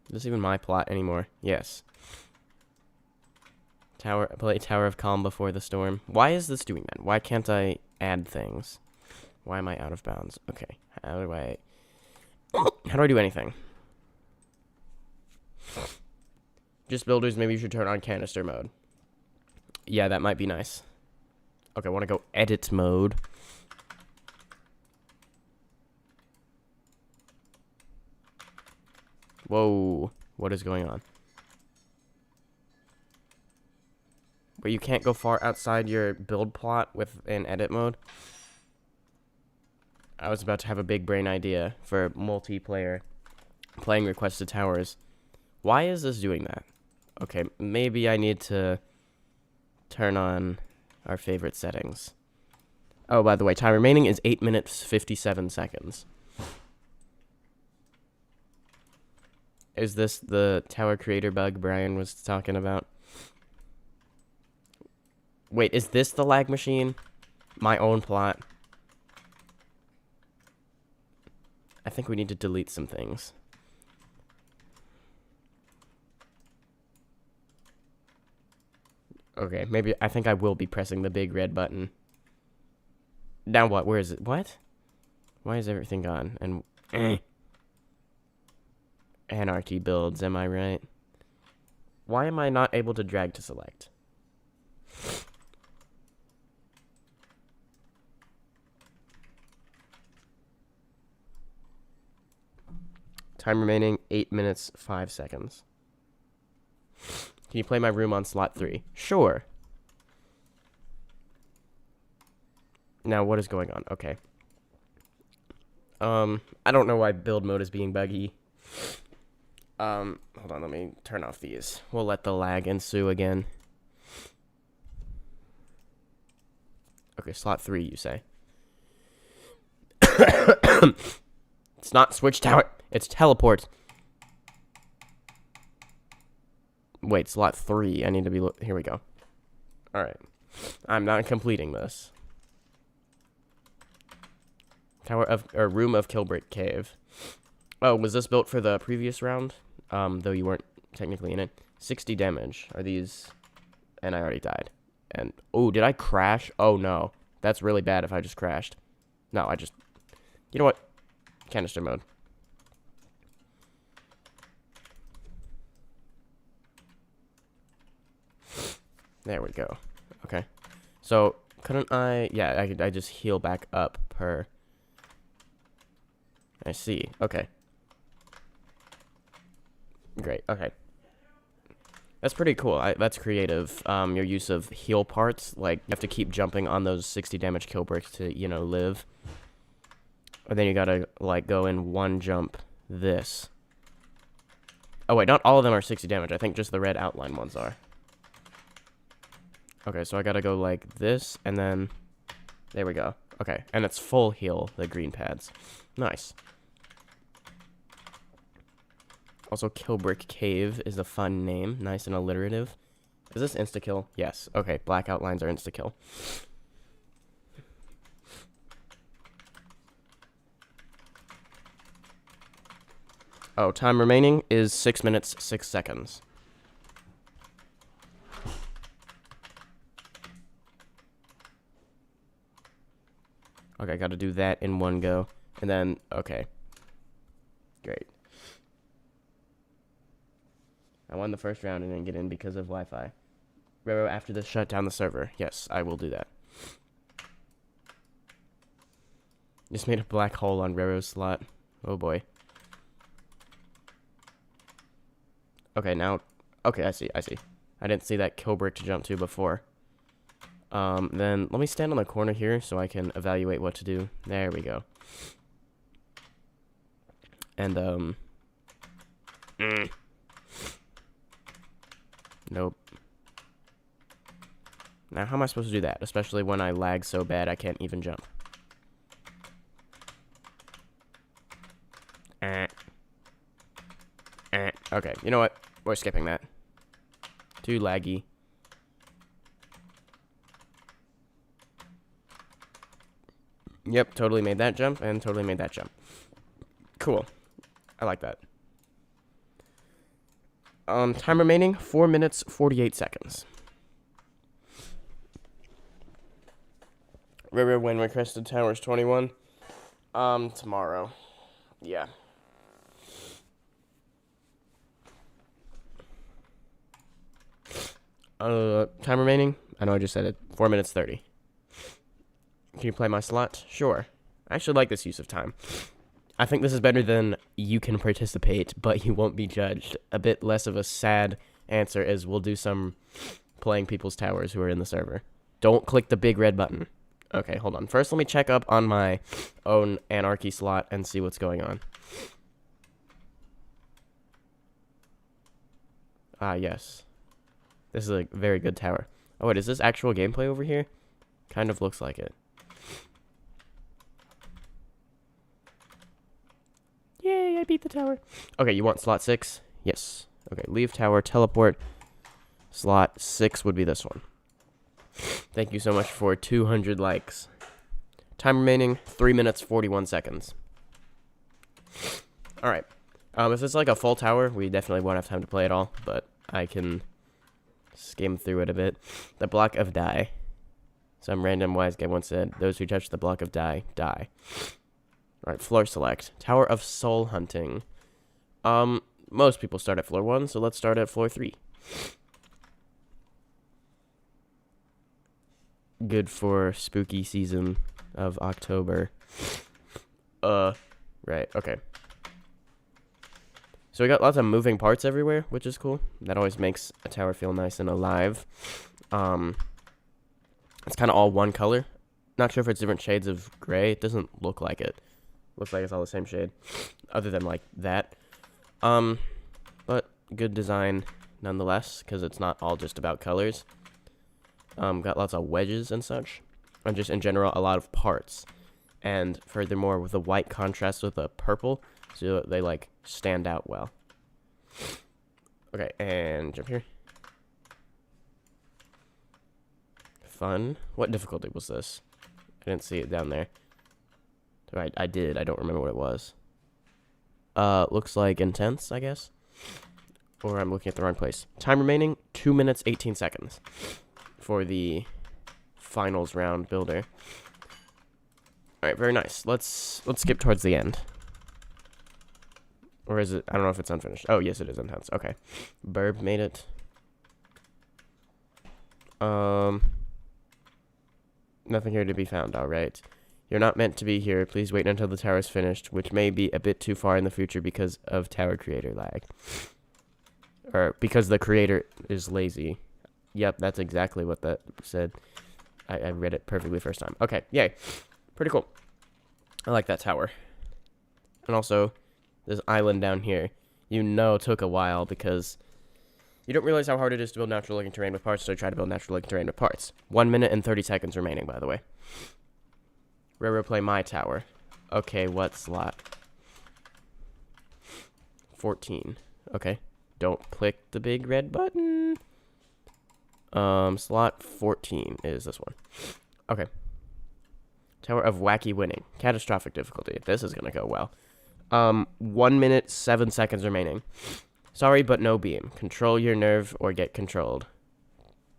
Is this even my plot anymore? Yes. Play Tower of Calm before the storm. Why is this doing that? Why can't I add things? Why am I out of bounds? Okay. How do I do anything? Just builders, maybe you should turn on canister mode. Yeah, that might be nice. Okay, I want to go edit mode. Whoa, what is going on? But you can't go far outside your build plot with an edit mode? I was about to have a big brain idea for multiplayer playing requested towers. Why is this doing that? Okay, maybe I need to turn on our favorite settings. Oh, by the way, time remaining is 8 minutes, 57 seconds. Is this the tower creator bug Brian was talking about? Wait, is this the lag machine? My own plot. I think we need to delete some things. Okay, maybe I think I will be pressing the big red button. Now what? Where is it? What? Why is everything gone? And anarchy builds, am I right? Why am I not able to drag to select? Time remaining 8 minutes 5 seconds. Can you play my room on slot 3? Sure. Now what is going on? Okay. I don't know why build mode is being buggy. Hold on, let me turn off these. We'll let the lag ensue again. Okay, slot 3, you say. It's not switch tower, it's teleport. Wait, slot 3, I need to be, here we go. Alright. I'm not completing this. Room of Kilbrick Cave. Oh, was this built for the previous round? Though you weren't technically in it. 60 damage. Are these... And I already died. And... Oh, did I crash? Oh, no. That's really bad if I just crashed. No, I just... You know what? Canister mode. There we go. Okay. So, couldn't I... Yeah, I just heal back up per... I see. Okay. Great. Okay. That's pretty cool. That's creative. Your use of heal parts. Like, you have to keep jumping on those 60 damage kill bricks to, you know, live. And then you gotta, like, go in one jump this. Oh, wait. Not all of them are 60 damage. I think just the red outline ones are. Okay, so I gotta go like this, and then... There we go. Okay, and it's full heal, the green pads. Nice. Also, Kilbrick Cave is a fun name. Nice and alliterative. Is this insta-kill? Yes. Okay, black outlines are insta-kill. Oh, time remaining is 6 minutes, 6 seconds. Okay, I gotta do that in one go. And then, okay. Great. I won the first round and didn't get in because of Wi-Fi. Roro, after this, shut down the server. Yes, I will do that. Just made a black hole on Roro's slot. Oh boy. Okay, now... Okay, I see. I didn't see that kill brick to jump to before. Then let me stand on the corner here so I can evaluate what to do. There we go. And, Nope. Now, how am I supposed to do that? Especially when I lag so bad I can't even jump. Okay, you know what? We're skipping that. Too laggy. Yep, totally made that jump, and totally made that jump. Cool. I like that. Time remaining, 4 minutes, 48 seconds. River when requested towers 21. Tomorrow. Yeah. Time remaining? I know I just said it. 4 minutes 30. Can you play my slot? Sure. I actually like this use of time. I think this is better than you can participate, but you won't be judged. A bit less of a sad answer is we'll do some playing people's towers who are in the server. Don't click the big red button. Okay, hold on. First, let me check up on my own anarchy slot and see what's going on. Ah, yes. This is a very good tower. Oh, wait, is this actual gameplay over here? Kind of looks like it. Yay, I beat the tower. Okay, you want slot 6? Yes. Okay, leave tower, teleport. Slot 6 would be this one. Thank you so much for 200 likes. Time remaining, 3 minutes, 41 seconds. Alright. If it's like a full tower, we definitely won't have time to play it all, but I can skim through it a bit. The block of die. Some random wise guy once said, those who touch the block of die, die. Alright, floor select. Tower of soul hunting. Most people start at floor 1, so let's start at floor 3. Good for spooky season of October. Right, okay. So we got lots of moving parts everywhere, which is cool. That always makes a tower feel nice and alive. It's kind of all one color. Not sure if it's different shades of gray. It doesn't look like it. Looks like it's all the same shade, other than like that. But good design nonetheless, because it's not all just about colors. Got lots of wedges and such, and just in general a lot of parts. And furthermore, with the white contrast with the purple, so they like stand out well. Okay, and jump here. Fun. What difficulty was this? I didn't see it down there. Right, I did. I don't remember what it was. Looks like intense, I guess. Or I'm looking at the wrong place. Time remaining, 2 minutes, 18 seconds. For the finals round builder. Alright, very nice. Let's skip towards the end. Or is it? I don't know if it's unfinished. Oh, yes, it is intense. Okay. Burb made it. Nothing here to be found. Alright. You're not meant to be here. Please wait until the tower is finished, which may be a bit too far in the future because of tower creator lag. Or because the creator is lazy. Yep, that's exactly what that said. I read it perfectly first time. Okay, yay. Pretty cool. I like that tower. And also, this island down here, you know took a while because you don't realize how hard it is to build natural looking terrain with parts, so try to build natural looking terrain with parts. 1 minute and 30 seconds remaining, by the way. Roro, play my tower. Okay, what slot? 14. Okay. Don't click the big red button. Slot 14 is this one. Okay. Tower of Wacky Winning. Catastrophic difficulty. This is gonna go well. 1 minute, 7 seconds remaining. Sorry, but no beam. Control your nerve or get controlled.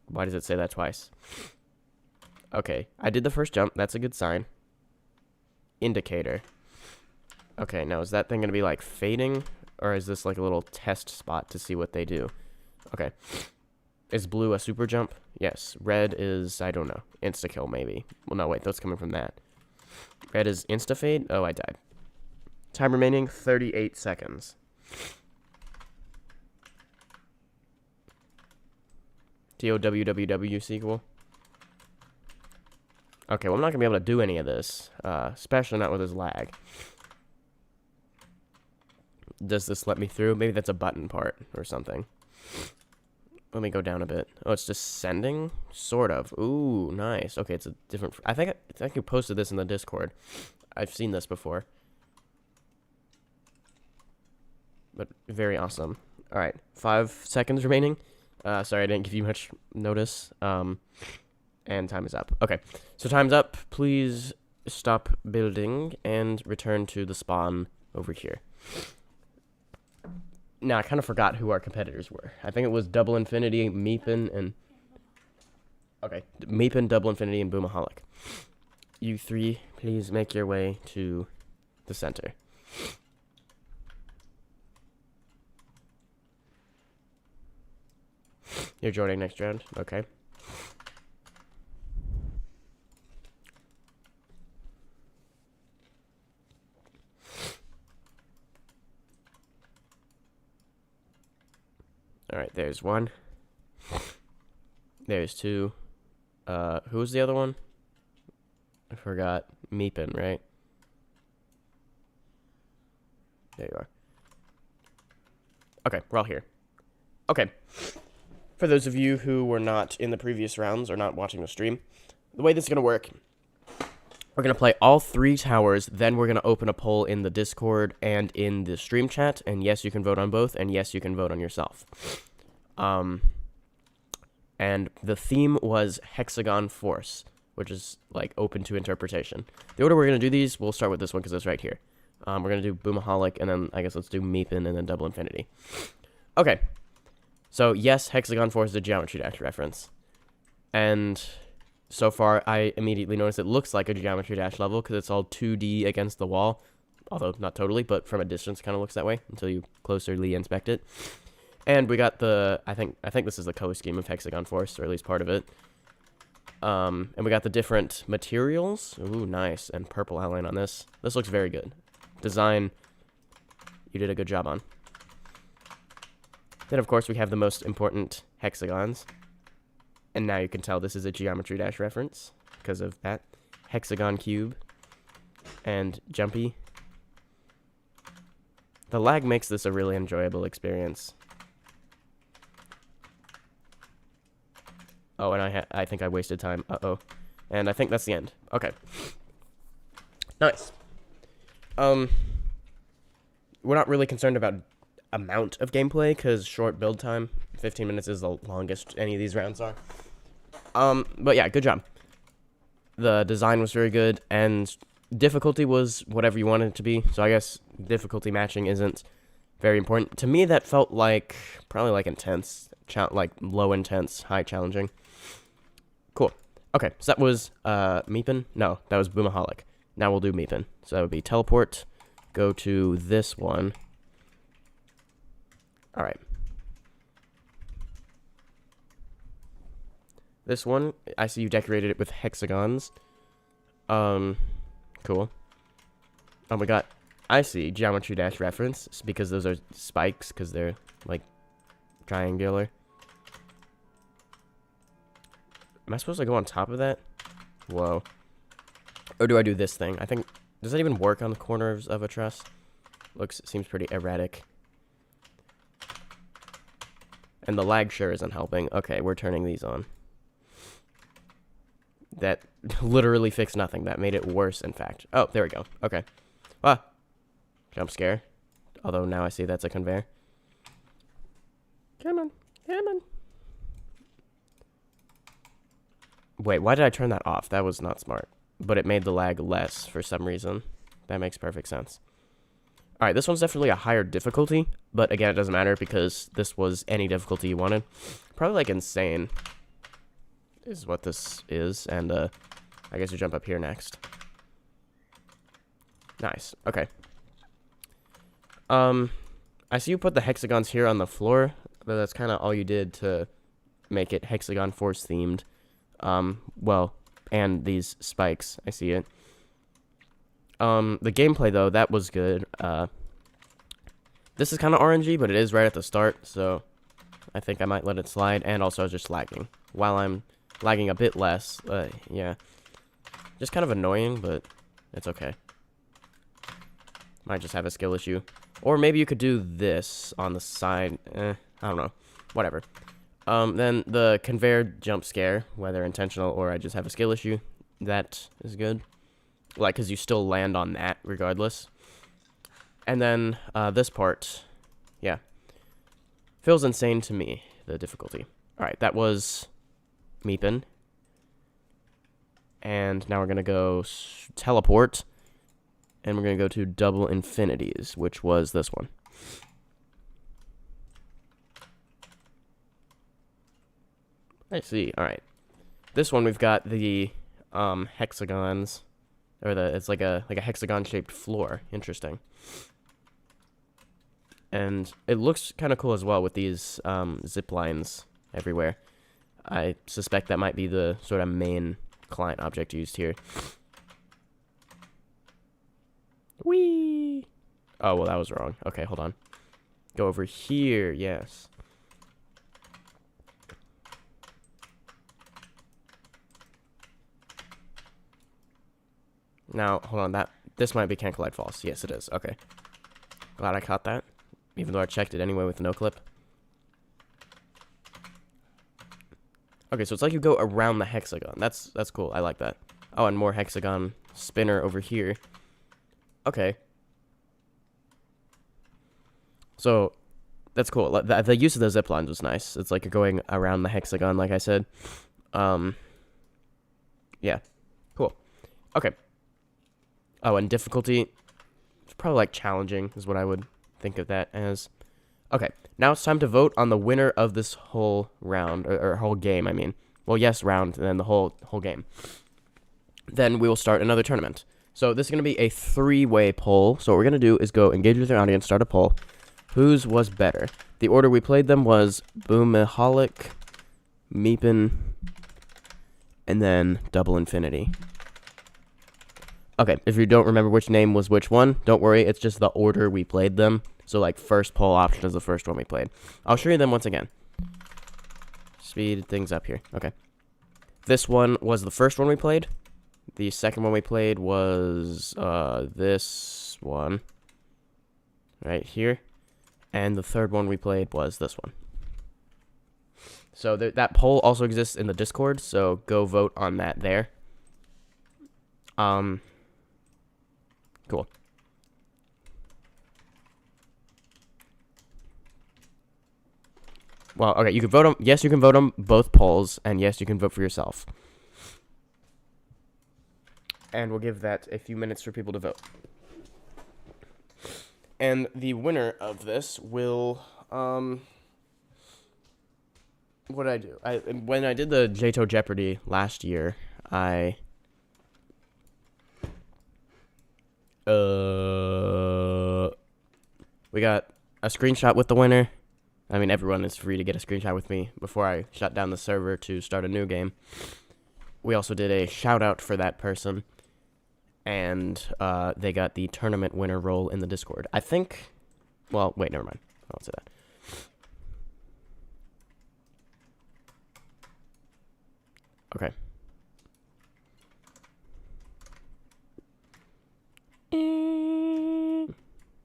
Why does it say that twice? Okay, I did the first jump. That's a good sign. Indicator. Okay, now is that thing gonna be like fading? Or is this like a little test spot to see what they do? Okay. Is blue a super jump? Yes. Red is, I don't know, insta-kill maybe. Well, no, wait, that's coming from that. Red is insta-fade? Oh, I died. Time remaining, 38 seconds. TOWWW sequel. Okay, well, I'm not going to be able to do any of this. Especially not with his lag. Does this let me through? Maybe that's a button part or something. Let me go down a bit. Oh, it's descending? Sort of. Ooh, nice. Okay, it's a different... I think you posted this in the Discord. I've seen this before. But very awesome. Alright, 5 seconds remaining. Sorry, I didn't give you much notice. And time is up. Okay, so time's up. Please stop building and return to the spawn over here. Now, I kind of forgot who our competitors were. I think it was Double Infinity, Meepin, and... Okay, Meepin, Double Infinity, and Boomaholic. You three, please make your way to the center. You're joining next round? Okay. Alright, there's one. There's two. Who was the other one? I forgot. Meepin, right? There you are. Okay, we're all here. Okay. For those of you who were not in the previous rounds or not watching the stream, the way this is going to work, we're going to play all 3 towers, then we're going to open a poll in the Discord and in the stream chat, and yes, you can vote on both, and yes, you can vote on yourself. and the theme was Hexagon Force, which is like open to interpretation. The order we're gonna do these, we'll start with this one because it's right here. We're gonna do Boomaholic, and then I guess let's do Meepin, and then Double Infinity. Okay, so yes, Hexagon Force is a Geometry Dash reference, and so far I immediately noticed it looks like a Geometry Dash level because it's all 2D against the wall, although not totally, but from a distance kind of looks that way until you closerly inspect it. And we got the, I think this is the color scheme of Hexagon Force, or at least part of it. And we got the different materials. Ooh, nice. And purple outline on this. This looks very good. Design, you did a good job on. Then, of course, we have the most important hexagons. And now you can tell this is a Geometry Dash reference because of that. Hexagon Cube and Jumpy. The lag makes this a really enjoyable experience. Oh, and I think I wasted time. Uh-oh. And I think that's the end. Okay. Nice. We're not really concerned about amount of gameplay, because short build time. 15 minutes is the longest any of these rounds are. But yeah, good job. The design was very good, and difficulty was whatever you wanted it to be. So I guess difficulty matching isn't very important. To me, that felt like, probably like intense. Like low intense, high challenging. Cool. Okay, so that was Meepin. No, that was Boomaholic. Now we'll do Meepin. So that would be teleport. Go to this one. All right. This one, I see you decorated it with hexagons. Cool. Oh, we got, I see, Geometry Dash reference, because those are spikes, because they're, like, triangular. Am I supposed to go on top of that? Whoa. Or do I do this thing? I think, does that even work on the corners of a truss? Seems pretty erratic. And the lag sure isn't helping. Okay, we're turning these on. That literally fixed nothing. That made it worse, in fact. Oh, there we go. Okay. Ah. Jump scare. Although now I see that's a conveyor. Come on. Come on. Wait, why did I turn that off? That was not smart. But it made the lag less for some reason. That makes perfect sense. Alright, this one's definitely a higher difficulty. But again, it doesn't matter because this was any difficulty you wanted. Probably like insane is what this is. And I guess you jump up here next. Nice. Okay. I see you put the hexagons here on the floor. But that's kind of all you did to make it Hexagon Force themed. Well, and these spikes, I see it. The gameplay, though, that was good. This is kind of RNG, but it is right at the start, so I think I might let it slide, and also I was just lagging. While I'm lagging a bit less, yeah. Just kind of annoying, but it's okay. Might just have a skill issue. Or maybe you could do this on the side. I don't know. Whatever. Then the conveyor jump scare, whether intentional or I just have a skill issue, that is good. Like, because you still land on that regardless. And then this part, yeah. Feels insane to me, the difficulty. Alright, that was Meepin. And now we're going to go teleport. And we're going to go to Double Infinities, which was this one. I see. All right. This one we've got the hexagons, or it's like a hexagon shaped floor. Interesting. And it looks kind of cool as well with these zip lines everywhere. I suspect that might be the sort of main client object used here. Whee! Oh, well, that was wrong. Okay, hold on. Go over here. Yes. Now, hold on, this might be Can't Collide False. Yes, it is. Okay. Glad I caught that, even though I checked it anyway with no clip. Okay, so it's like you go around the hexagon. That's cool. I like that. Oh, and more hexagon spinner over here. Okay. So, That's cool. The use of the zip lines was nice. It's like you're going around the hexagon, like I said. Yeah, cool. Okay. Oh, and difficulty, it's probably like challenging is what I would think of that as. Okay, now it's time to vote on the winner of this whole round, or whole game, I mean. Well, yes, round, and then the whole game. Then we will start another tournament. So this is going to be a 3-way poll. So what we're going to do is go engage with the audience, start a poll. Whose was better? The order we played them was Boomaholic, Meepin, and then Double Infinity. Okay, if you don't remember which name was which one, don't worry. It's just the order we played them. So, like, first poll option is the first one we played. I'll show you them once again. Speed things up here. Okay. This one was the first one we played. The second one we played was this one. Right here. And the third one we played was this one. So that poll also exists in the Discord, so go vote on that there. Cool. Well, okay, you can vote on, yes, you can vote on both polls, and yes, you can vote for yourself. And we'll give that a few minutes for people to vote. And the winner of this will, what did I do? When I did the JTO Jeopardy last year, we got a screenshot with the winner. I mean, everyone is free to get a screenshot with me before I shut down the server to start a new game. We also did a shout out for that person. And they got the tournament winner role in the Discord. I think... Well, wait, never mind. I won't say that. Okay.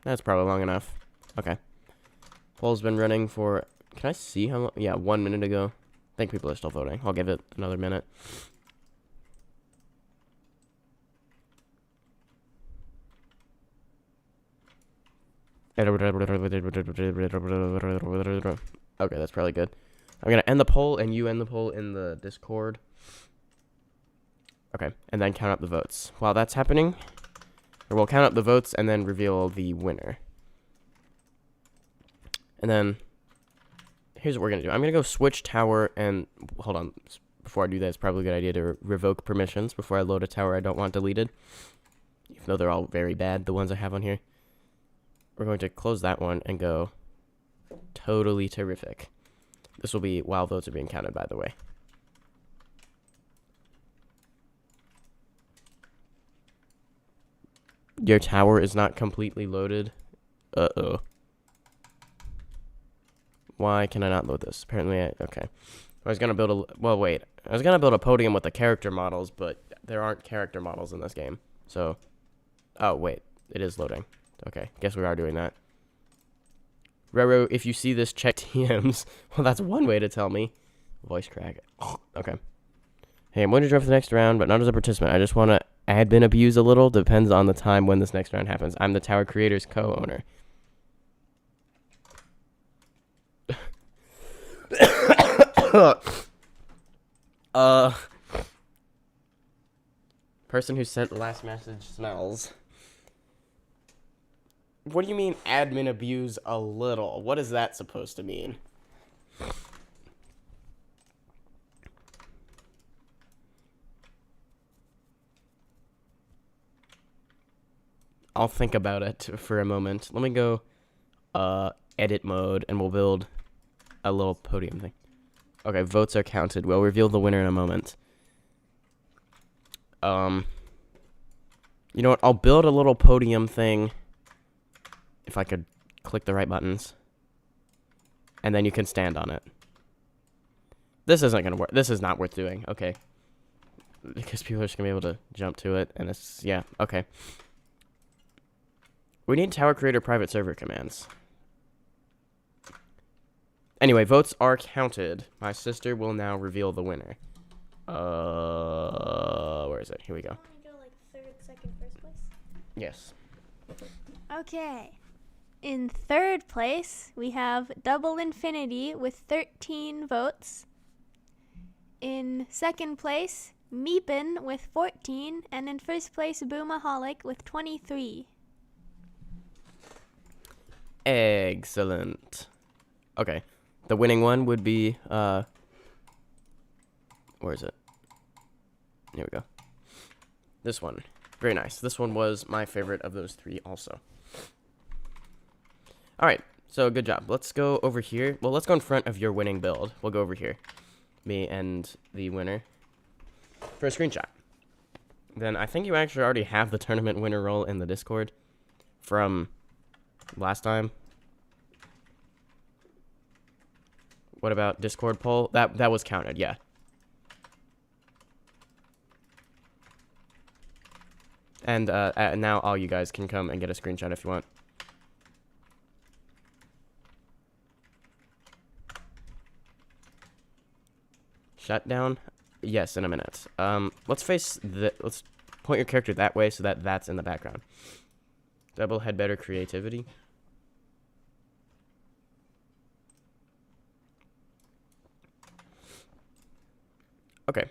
That's probably long enough. Okay. Poll's been running for... Can I see how long? Yeah, 1 minute ago. I think people are still voting. I'll give it another minute. Okay, that's probably good. I'm going to end the poll, and you end the poll in the Discord. Okay, and then count up the votes. While that's happening, or we'll count up the votes and then reveal the winner. And then, here's what we're going to do. I'm going to go switch tower, and hold on. Before I do that, it's probably a good idea to revoke permissions before I load a tower I don't want deleted. Even though they're all very bad, the ones I have on here. We're going to close that one and go totally terrific. This will be while votes are being counted, by the way. Your tower is not completely loaded. Uh-oh. Why can I not load this? Apparently, okay. I was going to build a... Well, wait. I was going to build a podium with the character models, but there aren't character models in this game. So... Oh, wait. It is loading. Okay, guess we are doing that. Roro, if you see this, check TMs. Well, that's one way to tell me. Voice crack. Okay. Hey, I'm going to join for the next round, but not as a participant. I just want to admin abuse a little. Depends on the time when this next round happens. I'm the Tower Creator's co-owner. Person who sent the last message smells. What do you mean admin abuse a little? What is that supposed to mean? I'll think about it for a moment. Let me go edit mode and we'll build a little podium thing. Okay, votes are counted. We'll reveal the winner in a moment. You know what? I'll build a little podium thing. If I could click the right buttons. And then you can stand on it. This isn't going to work. This is not worth doing. Okay. Because people are just going to be able to jump to it. And it's, yeah, okay. We need Tower Creator private server commands. Anyway, votes are counted. My sister will now reveal the winner. Where is it? Here we go. Go like third, second, first place? Yes. Okay. In third place, we have Double Infinity with 13 votes. In second place, Meepin with 14. And in first place, Boomaholic with 23. Excellent. Okay. The winning one would be, where is it? Here we go. This one. Very nice. This one was my favorite of those three also. Alright, so good job. Let's go over here. Well, let's go in front of your winning build. We'll go over here. Me and the winner. For a screenshot. Then I think you actually already have the tournament winner role in the Discord from last time. What about Discord poll? That was counted, yeah. And now all you guys can come and get a screenshot if you want. Shutdown? Yes, in a minute. Let's point your character that way so that that's in the background. Double had better creativity. Okay.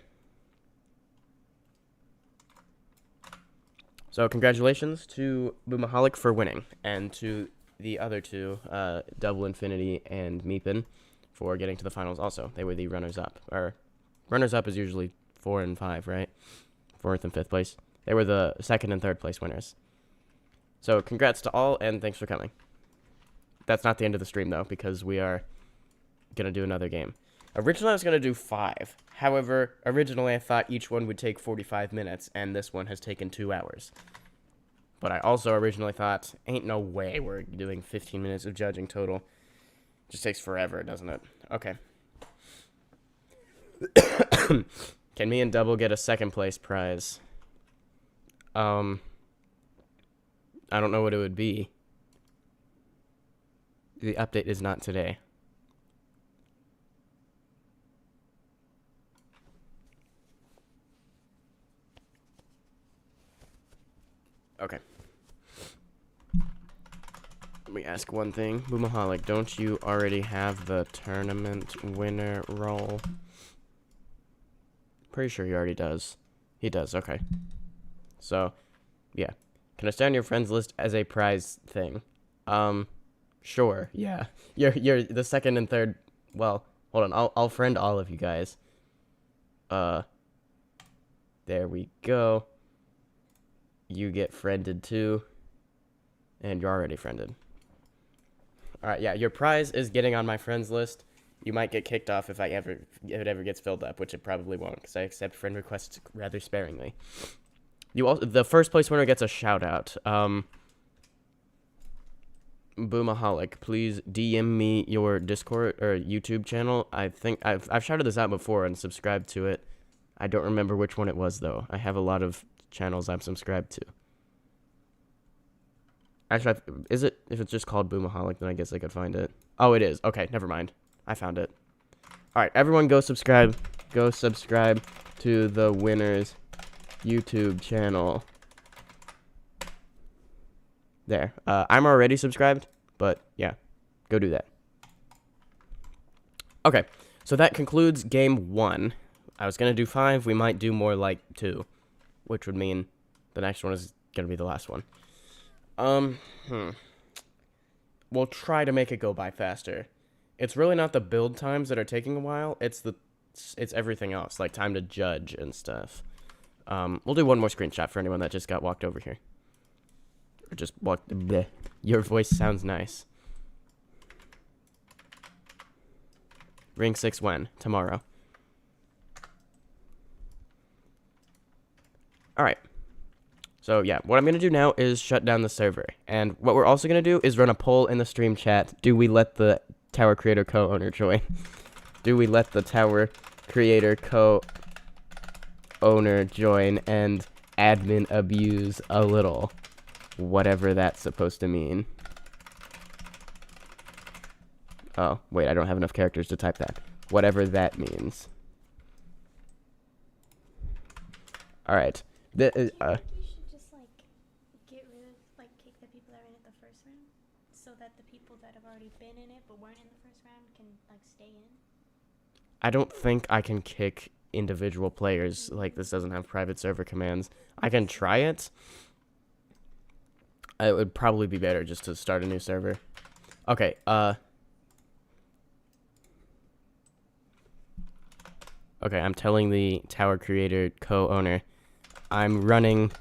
So congratulations to Boomaholic for winning, and to the other two, Double Infinity and Meepin, for getting to the finals also. They were the runners-up. Or, runners-up is usually 4 and 5, right? 4th and 5th place. They were the 2nd and 3rd place winners. So congrats to all, and thanks for coming. That's not the end of the stream, though, because we are going to do another game. Originally, I was going to do 5. However, originally I thought each one would take 45 minutes, and this one has taken 2 hours. But I also originally thought, ain't no way we're doing 15 minutes of judging total. Just takes forever, doesn't it? Okay. Can me and Double get a 2nd place prize? I don't know what it would be. The update is not today. Okay. Let me ask one thing. Boomaholic, don't you already have the tournament winner role? Pretty sure he already does. He does, okay. So, yeah. Can I stay on your friends list as a prize thing? Sure, yeah. You're the 2nd and 3rd. Well, hold on. I'll friend all of you guys. There we go. You get friended too. And you're already friended. Alright, yeah, your prize is getting on my friends list. You might get kicked off if it ever gets filled up, which it probably won't, because I accept friend requests rather sparingly. The first place winner gets a shout out. Boomaholic, please DM me your Discord or YouTube channel. I think I've shouted this out before and subscribed to it. I don't remember which one it was though. I have a lot of channels I'm subscribed to. Actually, if it's just called Boomaholic, then I guess I could find it. Oh, it is. Okay, never mind. I found it. Alright, everyone go subscribe. Go subscribe to the winner's YouTube channel. There. I'm already subscribed, but yeah, go do that. Okay, so that concludes game 1. I was going to do 5. We might do more like 2, which would mean the next one is going to be the last one. We'll try to make it go by faster. It's really not the build times that are taking a while. It's everything else, like time to judge and stuff. We'll do one more screenshot for anyone that just got walked over here. Or just walked. Bleh. Your voice sounds nice. Ring 6 when? Tomorrow. Alright. So, yeah, what I'm going to do now is shut down the server. And what we're also going to do is run a poll in the stream chat. Do we let the Tower Creator co-owner join? Do we let the Tower Creator co-owner join and admin abuse a little? Whatever that's supposed to mean. Oh, wait, I don't have enough characters to type that. Whatever that means. Alright. You should just, kick the people that were in it the first round. so that the people that have already been in it but weren't in the first round can like stay in? I don't think I can kick individual players. Like, this doesn't have private server commands. I can try it. It would probably be better just to start a new server. Okay, okay, I'm telling the tower creator co-owner I'm running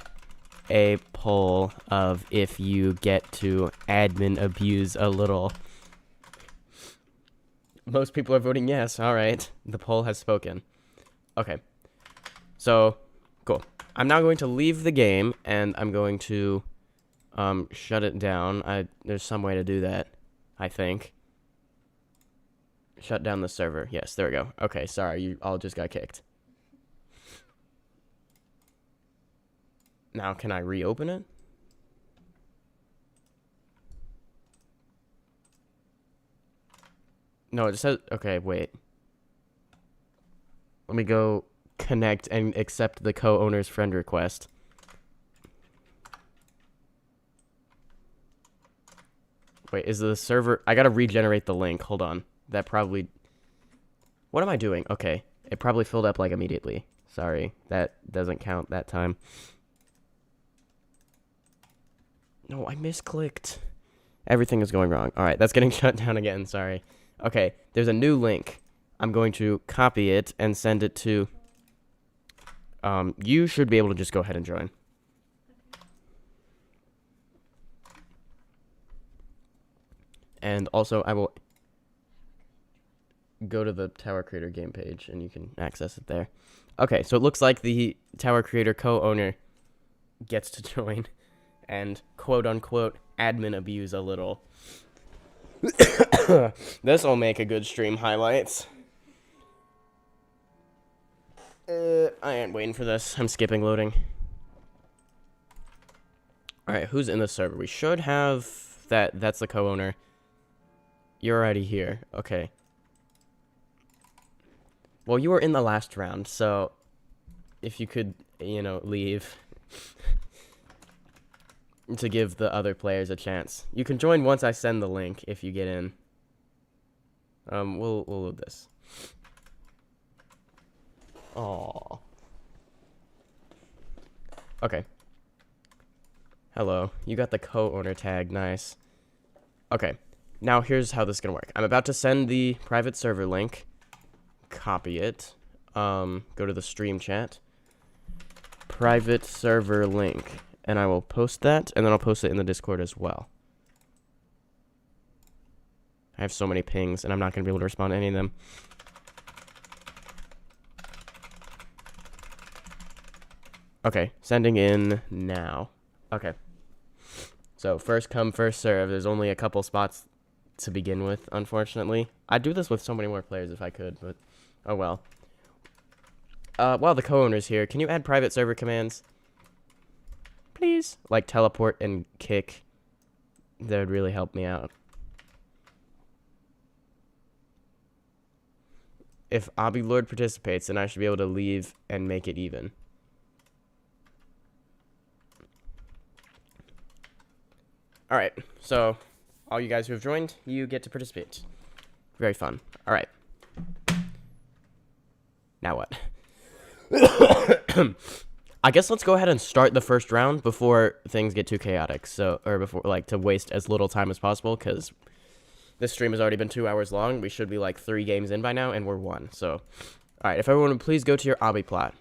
a poll of if you get to admin abuse a little. Most people are voting yes. All right. The poll has spoken. Okay. So, cool. I'm now going to leave the game, and I'm going to shut it down. There's some way to do that, I think. Shut down the server. Yes, there we go. Okay, sorry. You all just got kicked. Now, can I reopen it? No, it says... Okay, wait. Let me go connect and accept the co-owner's friend request. Wait, is the server... I gotta regenerate the link. Hold on. That probably... What am I doing? Okay. It probably filled up, like, immediately. Sorry. That doesn't count that time. No, I misclicked. Everything is going wrong. Alright, that's getting shut down again. Sorry. Okay, there's a new link. I'm going to copy it and send it to... you should be able to just go ahead and join. And also, I will go to the Tower Creator game page, and you can access it there. Okay, so it looks like the Tower Creator co-owner gets to join and quote-unquote admin abuse a little. This'll make a good stream highlights. I ain't waiting for this. I'm skipping loading. Alright, who's in the server? We should have that. That's the co-owner. You're already here. Okay. Well, you were in the last round, so if you could, leave to give the other players a chance. You can join once I send the link if you get in. We'll load this. Aww. Okay. Hello. You got the co-owner tag. Nice. Okay. Now here's how this is gonna work. I'm about to send the private server link. Copy it. Go to the stream chat. Private server link. And I will post that, and then I'll post it in the Discord as well. I have so many pings, and I'm not going to be able to respond to any of them. Okay, sending in now. Okay. So, first come, first serve. There's only a couple spots to begin with, unfortunately. I'd do this with so many more players if I could, but oh well. While the co-owner's here, can you add private server commands? Please? Like teleport and kick. That would really help me out. If Obby Lord participates, then I should be able to leave and make it even. Alright, so all you guys who have joined, you get to participate. Very fun. Alright. Now what? I guess let's go ahead and start the first round before things get too chaotic. Or before, to waste as little time as possible, because this stream has already been 2 hours long. We should be 3 games in by now, and we're 1. So, alright, if everyone would please go to your obby plot.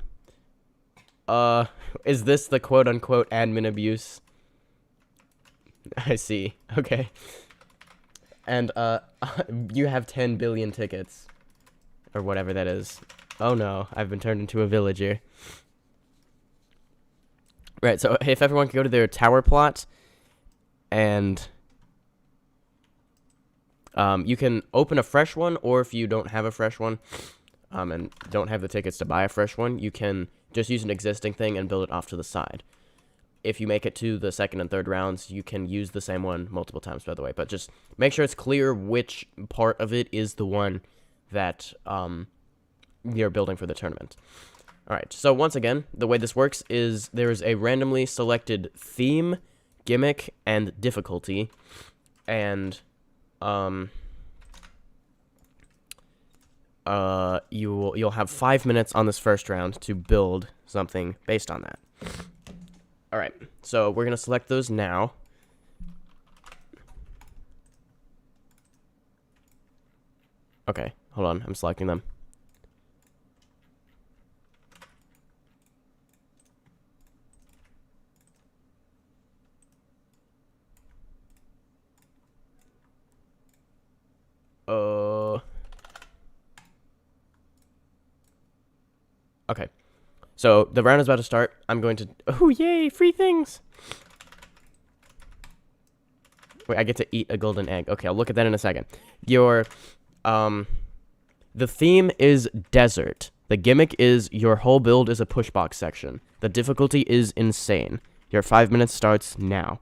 Is this the quote-unquote admin abuse? I see. Okay. And, you have 10 billion tickets. Or whatever that is. Oh no, I've been turned into a villager. Right, so if everyone could go to their tower plot, and you can open a fresh one, or if you don't have a fresh one, and don't have the tickets to buy a fresh one, you can just use an existing thing and build it off to the side. If you make it to the second and third rounds, you can use the same one multiple times, by the way, but just make sure it's clear which part of it is the one that you're building for the tournament. Alright, so once again, the way this works is there is a randomly selected theme, gimmick, and difficulty, and you'll have 5 minutes on this first round to build something based on that. All right, so we're gonna select those now. Okay, hold on, I'm selecting them. Okay. So the round is about to start. I'm going to... Oh, yay, free things! Wait, I get to eat a golden egg. Okay, I'll look at that in a second. The theme is desert. The gimmick is your whole build is a pushbox section. The difficulty is insane. Your 5 minutes starts now.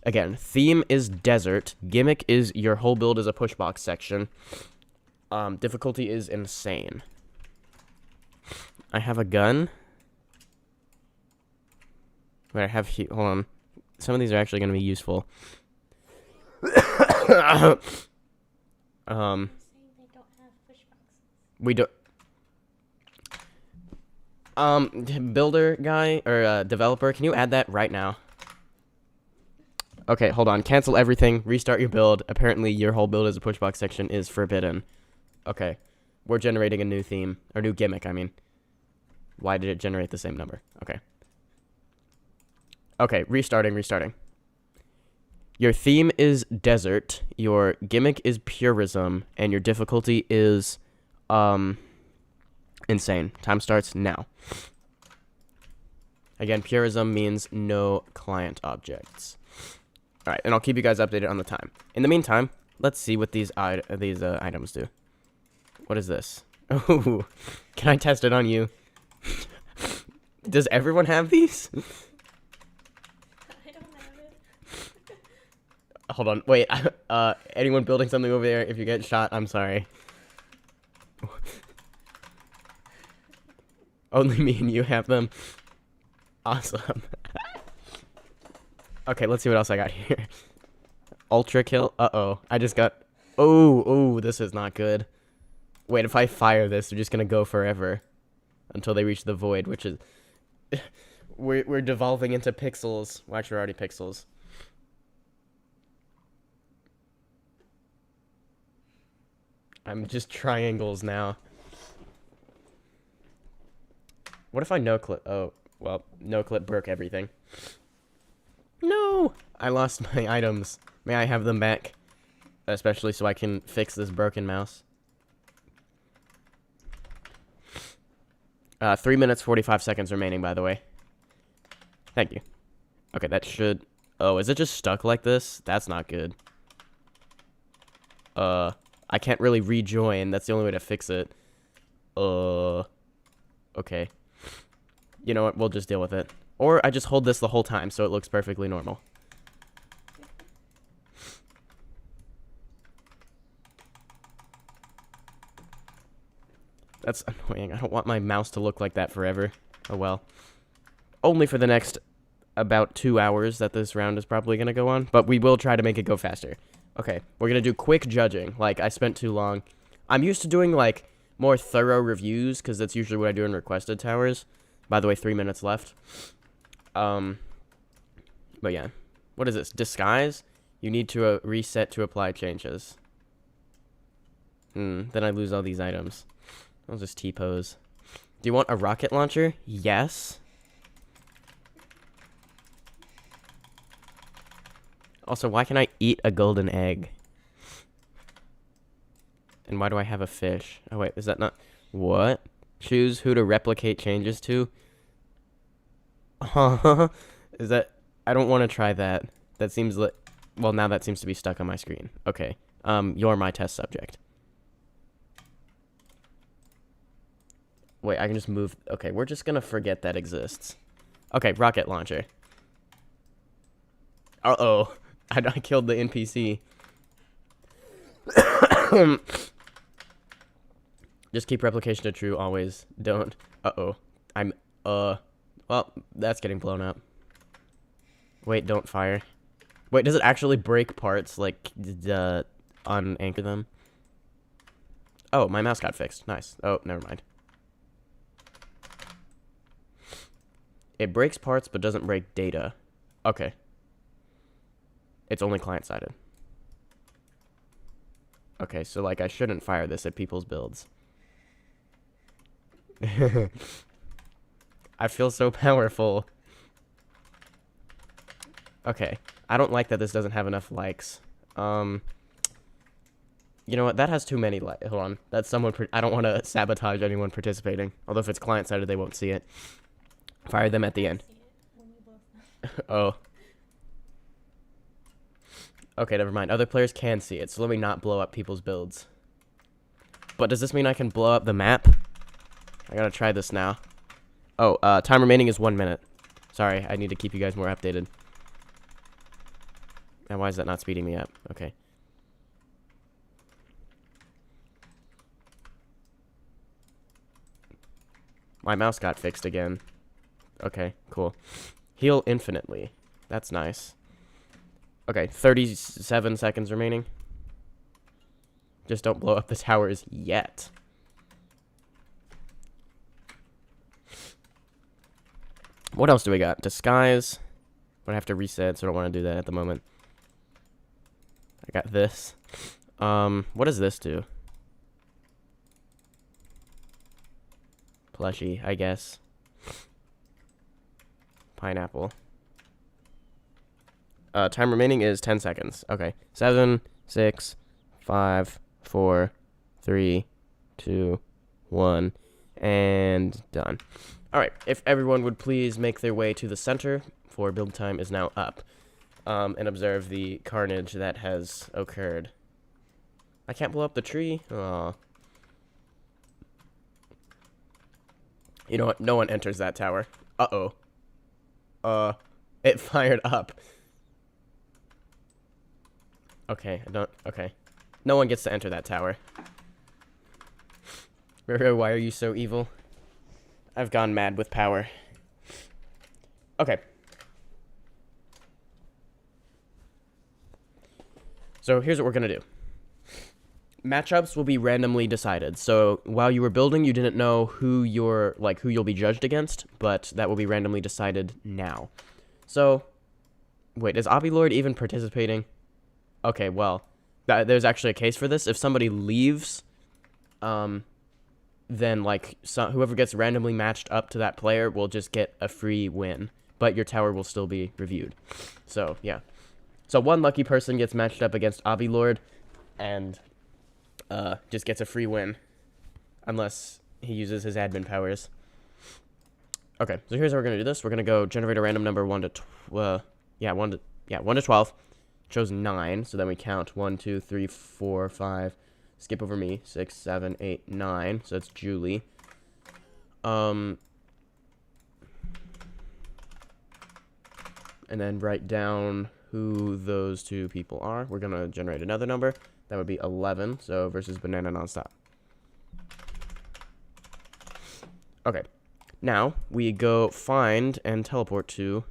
Again, theme is desert. Gimmick is your whole build is a pushbox section. Difficulty is insane. I have a gun. Wait, I have... Hold on. Some of these are actually going to be useful. We don't... Builder guy, or developer, can you add that right now? Okay, hold on. Cancel everything. Restart your build. Apparently, your whole build as a pushbox section is forbidden. Okay. We're generating a new theme. Or new gimmick, I mean. Why did it generate the same number? Okay. Okay, restarting. Your theme is desert. Your gimmick is purism. And your difficulty is, insane. Time starts now. Again, purism means no client objects. Alright, and I'll keep you guys updated on the time. In the meantime, let's see what these items do. What is this? Oh, can I test it on you? Does everyone have these? I don't have it. Hold on, wait. Anyone building something over there? If you get shot, I'm sorry. Only me and you have them. Awesome. Okay, let's see what else I got here. Ultra kill. Uh-oh. I just got... Oh, this is not good. Wait, if I fire this, they're just gonna go forever. Until they reach the void, which is... We're devolving into pixels. Well, actually, we're already pixels. I'm just triangles now. What if I no-clip? Oh, well, no-clip broke everything. No! I lost my items. May I have them back? Especially so I can fix this broken mouse. 3 minutes, 45 seconds remaining, by the way. Thank you. Okay, that should... Oh, is it just stuck like this? That's not good. I can't really rejoin. That's the only way to fix it. Okay. You know what? We'll just deal with it. Or I just hold this the whole time so it looks perfectly normal. That's annoying. I don't want my mouse to look like that forever. Oh well. Only for the next about 2 hours that this round is probably going to go on. But we will try to make it go faster. Okay, we're going to do quick judging. Like, I spent too long. I'm used to doing, like, more thorough reviews, because that's usually what I do in requested towers. By the way, 3 minutes left. But yeah. What is this? Disguise? You need to reset to apply changes. Then I lose all these items. I'll just T-pose. Do you want a rocket launcher? Yes. Also, why can I eat a golden egg? And why do I have a fish? Oh, wait, is that not... What? Choose who to replicate changes to? Is that... I don't want to try that. That seems like... Well, now that seems to be stuck on my screen. Okay. You're my test subject. Wait, I can just move... Okay, we're just gonna forget that exists. Okay, rocket launcher. Uh-oh. I killed the NPC. Just keep replication to true always. Don't. Uh-oh. Well, that's getting blown up. Wait, don't fire. Wait, does it actually break parts, like, unanchor them? Oh, my mouse got fixed. Nice. Oh, never mind. It breaks parts, but doesn't break data. Okay. It's only client-sided. Okay, so, like, I shouldn't fire this at people's builds. I feel so powerful. Okay. I don't like that this doesn't have enough likes. You know what? That has too many likes. Hold on. That's someone... I don't want to sabotage anyone participating. Although if it's client-sided, they won't see it. Fire them at the end. Oh. Okay, never mind. Other players can see it, so let me not blow up people's builds. But does this mean I can blow up the map? I gotta try this now. Oh, time remaining is 1 minute. Sorry, I need to keep you guys more updated. And why is that not speeding me up? Okay. My mouse got fixed again. Okay, cool. Heal infinitely. That's nice. Okay, 37 seconds remaining. Just don't blow up the towers yet. What else do we got? Disguise. But I have to reset, so I don't want to do that at the moment. I got this. What does this do? Plushie, I guess. Pineapple. Time remaining is 10 seconds. Okay. 7, 6, 5, 4, 3, 2, 1, and done. Alright, if everyone would please make their way to the center, for build time is now up, and observe the carnage that has occurred. I can't blow up the tree? Aw. You know what? No one enters that tower. Uh-oh. It fired up. Okay, okay. No one gets to enter that tower. Roro, why are you so evil? I've gone mad with power. Okay. So here's what we're gonna do. Matchups will be randomly decided. So while you were building, you didn't know who you'll be judged against, but that will be randomly decided now. So, wait, is Obby even participating? Okay, well, there's actually a case for this. If somebody leaves, then, like, whoever gets randomly matched up to that player will just get a free win. But your tower will still be reviewed. So, yeah. So, one lucky person gets matched up against Obby and just gets a free win. Unless he uses his admin powers. Okay, so here's how we're going to do this. We're going to go generate a random number 1 to 12. Chose 9, so then we count 1, 2, 3, 4, 5. Skip over me. 6, 7, 8, 9. So that's Julie. And then write down who those two people are. We're gonna generate another number. That would be 11. So versus Banana Nonstop. Okay. Now we go find and teleport to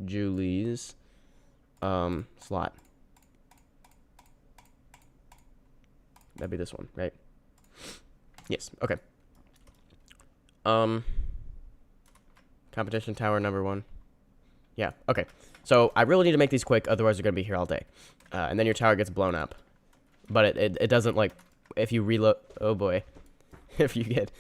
Julie's slot. That'd be this one, right? Yes, okay. Competition tower number 1. Yeah, okay. So I really need to make these quick, otherwise you're gonna be here all day. And then your tower gets blown up. But it doesn't, like, if you reload, oh boy. If you get,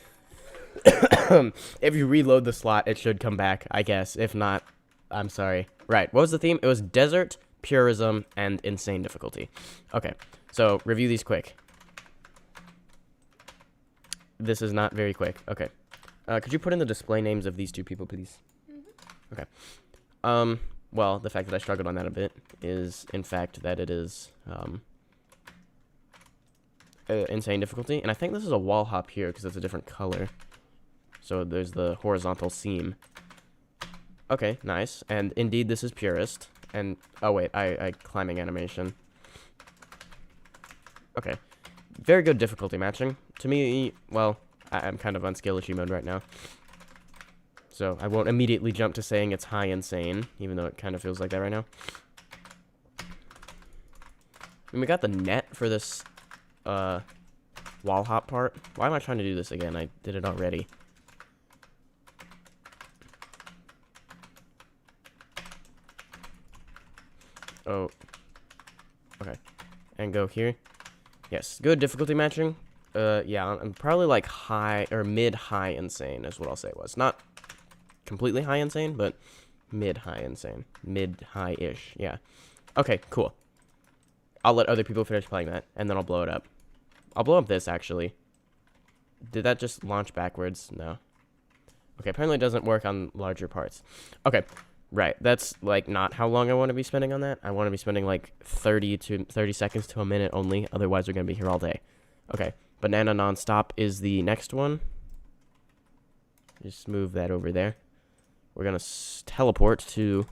if you reload the slot, it should come back, I guess. If not, I'm sorry. Right, what was the theme? It was desert, purism, and insane difficulty. Okay, so review these quick. This is not very quick. Okay. Could you put in the display names of these two people, please? Mm-hmm. Okay. Well, the fact that I struggled on that a bit is, in fact, that it is, insane difficulty. And I think this is a wall hop here because it's a different color. So there's the horizontal seam. Okay, nice. And indeed, this is purist. And, oh wait, I climbing animation. Okay. Very good difficulty matching. To me, well, I'm kind of on skill issue mode right now. So I won't immediately jump to saying it's high insane, even though it kind of feels like that right now. And we got the net for this wall hop part. Why am I trying to do this again? I did it already. Oh. Okay. And go here. Yes. Good difficulty matching. Yeah, I'm probably like high or mid-high insane is what I'll say it was. Not completely high insane, but mid-high insane. Mid-high-ish. Yeah. Okay, cool. I'll let other people finish playing that, and then I'll blow it up. I'll blow up this, actually. Did that just launch backwards? No. Okay, apparently it doesn't work on larger parts. Okay, right. That's, like, not how long I want to be spending on that. I want to be spending, like, 30 seconds to a minute only. Otherwise, we're going to be here all day. Okay, banana nonstop is the next one. Just move that over there. We're going to teleport to...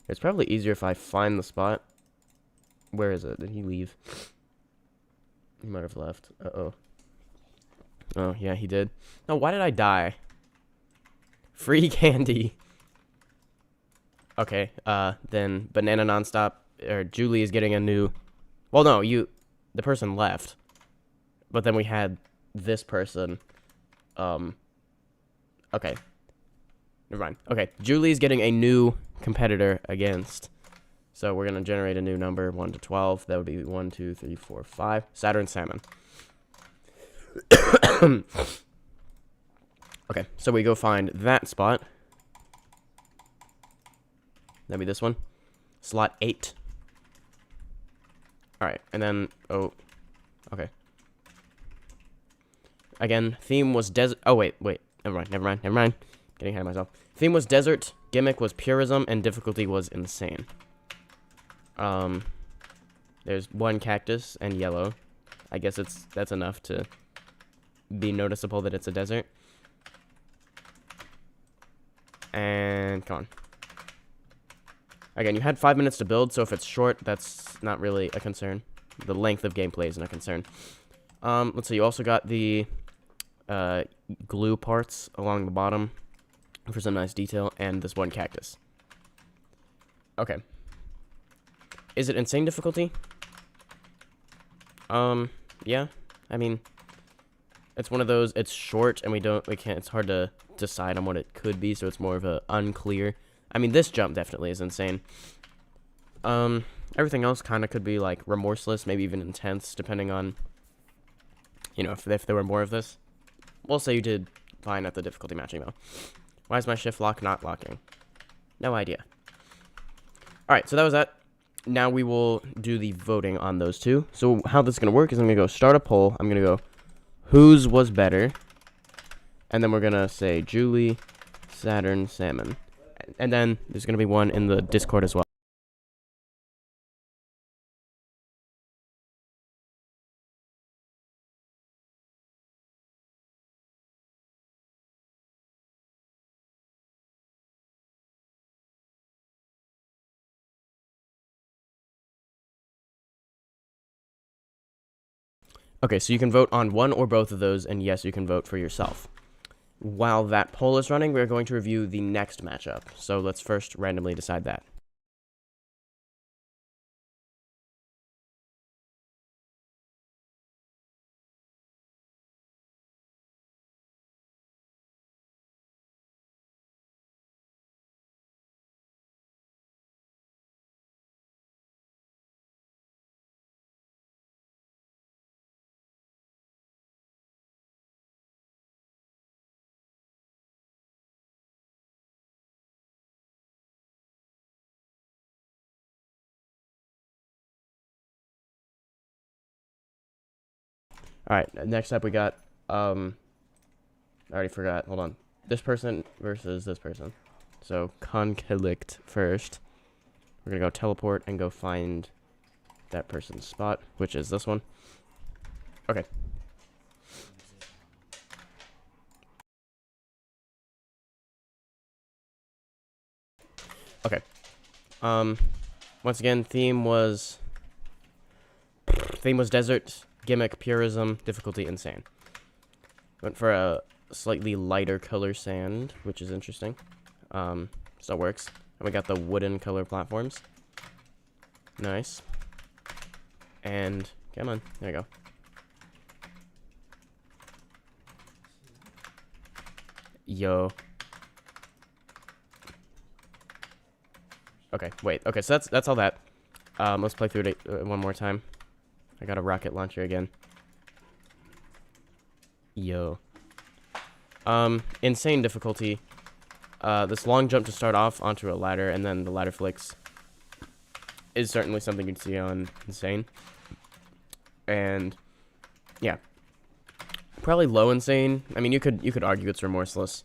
It's probably easier if I find the spot. Where is it? Did he leave? He might have left. Uh-oh. Oh, yeah, he did. No, why did I die? Free candy. Okay, then banana nonstop, or Julie is getting a new... Well, no, the person left. But then we had this person. Okay. Never mind. Okay, Julie's getting a new competitor against. So we're going to generate a new number, 1 to 12. That would be 1, 2, 3, 4, 5. Saturn Salmon. Okay, so we go find that spot. That'd be this one. Slot 8. Alright, and then... Oh. Okay. Again, theme was desert... Oh, wait. Never mind. Getting ahead of myself. Theme was desert, gimmick was purism, and difficulty was insane. There's one cactus and yellow. I guess that's enough to be noticeable that it's a desert. And come on. Again, you had 5 minutes to build, so if it's short, that's not really a concern. The length of gameplay isn't a concern. Let's see, you also got the glue parts along the bottom for some nice detail, and this one cactus. Okay. Is it insane difficulty? Yeah. I mean, it's one of those, it's short, and it's hard to decide on what it could be, so it's more of a unclear. I mean, this jump definitely is insane. Everything else kind of could be, like, remorseless, maybe even intense, depending on, you know, if there were more of this. We'll say you did fine at the difficulty matching, though. Why is my shift lock not locking? No idea. Alright, so that was that. Now we will do the voting on those two. So how this is going to work is I'm going to go start a poll. I'm going to go, whose was better? And then we're going to say Julie, Saturn, Salmon. And then there's going to be one in the Discord as well. Okay, so you can vote on one or both of those, and yes, you can vote for yourself. While that poll is running, we're going to review the next matchup. So let's first randomly decide that. Alright, next up we got, I already forgot, hold on. This person versus this person. So, Conflict first. We're gonna go teleport and go find that person's spot, which is this one. Okay. Okay. Once again, theme was desert, gimmick, purism, difficulty, insane. Went for a slightly lighter color sand, which is interesting. Still works. And we got the wooden color platforms. Nice. And come on, there you go. Yo. Okay, wait. Okay, so that's all that. Let's play through it one more time. I got a rocket launcher again. Yo. Insane difficulty. This long jump to start off onto a ladder, and then the ladder flicks is certainly something you'd see on Insane. And yeah, probably low Insane. I mean, you could argue it's remorseless.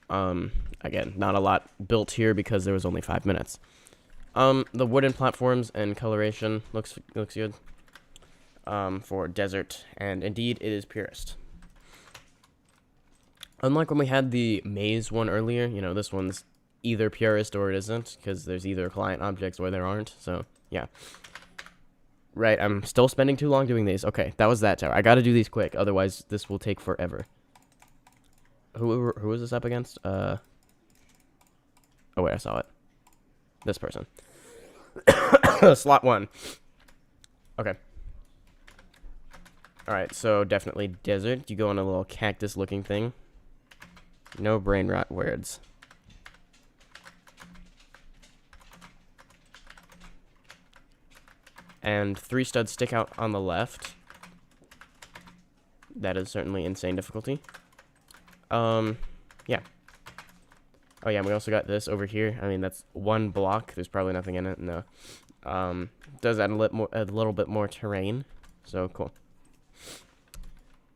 Again, not a lot built here because there was only 5 minutes. The wooden platforms and coloration looks good. For desert, and indeed it is purest. Unlike when we had the maze one earlier, you know, this one's either purist or it isn't, because there's either client objects or there aren't, so, yeah. Right, I'm still spending too long doing these. Okay, that was that tower. I gotta do these quick, otherwise this will take forever. Who is this up against? Oh wait, I saw it. This person. Slot 1. Okay. Alright, so definitely desert. You go on a little cactus-looking thing. No brain rot words. And 3 studs stick out on the left. That is certainly insane difficulty. Yeah. Oh yeah, we also got this over here. I mean, that's 1 block. There's probably nothing in it. No. Does add a little bit more terrain. So cool.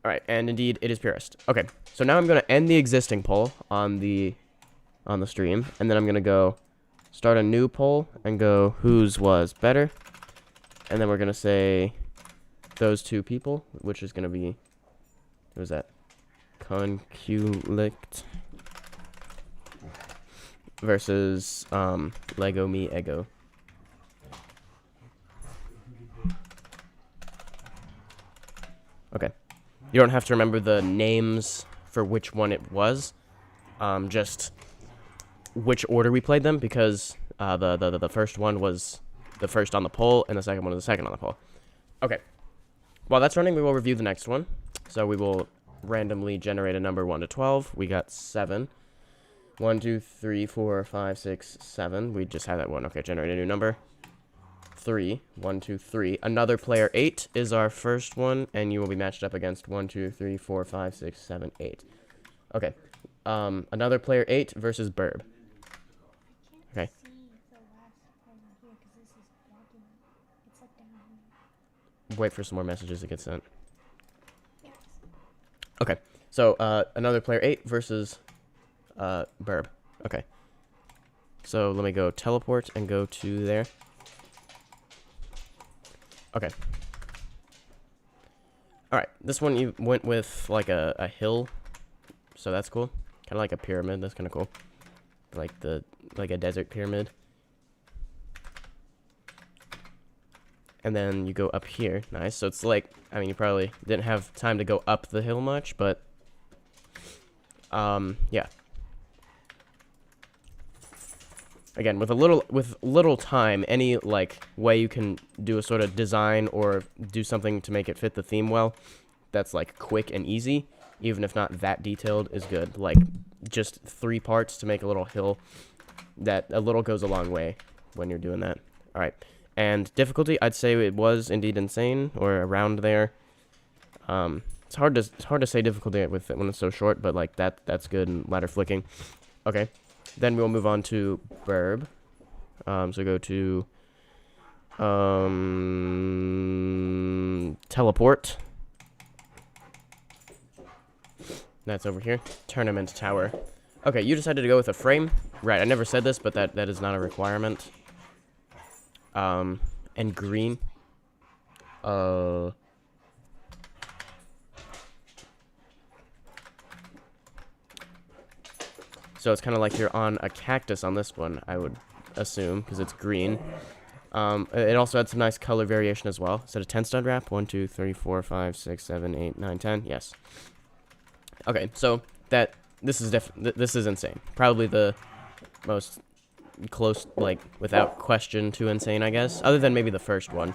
Alright, and indeed, it is purest. Okay, so now I'm going to end the existing poll on the stream, and then I'm going to go start a new poll and go whose was better, and then we're going to say those 2 people, which is going to be, what was that, Conculict versus Lego Me Ego. Okay. You don't have to remember the names for which one it was, just which order we played them, because the first one was the first on the poll, and the second one was the second on the poll. Okay. While that's running, we will review the next one. So we will randomly generate a number 1 to 12. We got 7. 1, 2, 3, 4, 5, 6, 7. We just had that one. Okay, generate a new number. 3. 1, 2, 3. Another player 8 is our first one, and you will be matched up against 1, 2, 3, 4, 5, 6, 7, 8. Okay. Another player 8 versus Burb. Okay. Wait for some more messages to get sent. Okay. So, another player 8 versus Burb. Okay. So, let me go teleport and go to there. Okay. Alright, this one you went with, like, a hill, so that's cool. Kind of like a pyramid, that's kind of cool. Like a desert pyramid. And then you go up here, nice. So it's like, I mean, you probably didn't have time to go up the hill much, but, yeah. Again, with little time, any, like, way you can do a sort of design or do something to make it fit the theme well, that's, like, quick and easy, even if not that detailed, is good. Like, just 3 parts to make a little hill, that a little goes a long way when you're doing that. Alright, and difficulty, I'd say it was indeed insane, or around there. It's hard to say difficulty with it when it's so short, but, like, that's good, and ladder flicking. Okay. Then we'll move on to Burb. So go to teleport. That's over here. Tournament tower. Okay, you decided to go with a frame. Right, I never said this, but that is not a requirement. And green. So it's kind of like you're on a cactus on this one, I would assume, because it's green. It also had some nice color variation as well. Is it a 10 stud wrap? 1, 2, 3, 4, 5, 6, 7, 8, 9, 10. Yes. Okay, so this is insane. Probably the most close, like, without question too insane, I guess. Other than maybe the first one.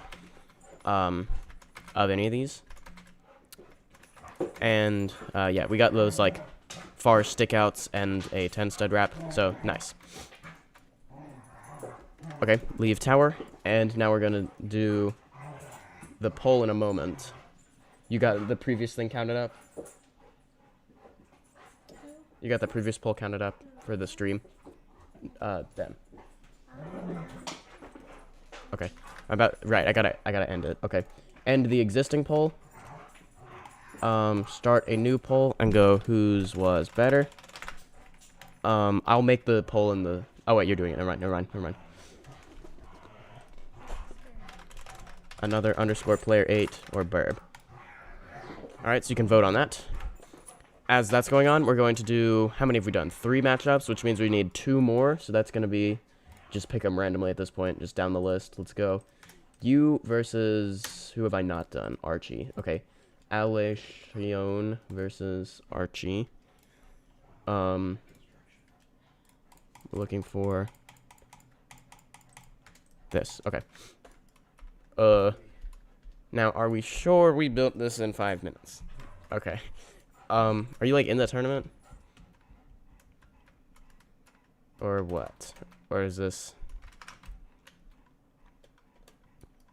Of any of these. And, yeah, we got those, like, far stickouts and a 10 stud wrap. So, nice. Okay, leave tower. And now we're gonna do the poll in a moment. You got the previous thing counted up? You got the previous poll counted up for the stream? Them. Okay. Right, I gotta end it. Okay. End the existing poll. Start a new poll and go whose was better. I'll make the poll in the... Oh, wait, you're doing it. Never mind. Another underscore player 8 or burb. Alright, so you can vote on that. As that's going on, we're going to do... How many have we done? 3 matchups, which means we need 2 more. So that's going to be... Just pick them randomly at this point. Just down the list. Let's go. You versus... Who have I not done? Archie. Okay. Aleshion versus Archie. We're looking for... This. Okay. Now, are we sure we built this in 5 minutes? Okay. Are you, like, in the tournament? Or what? Or is this...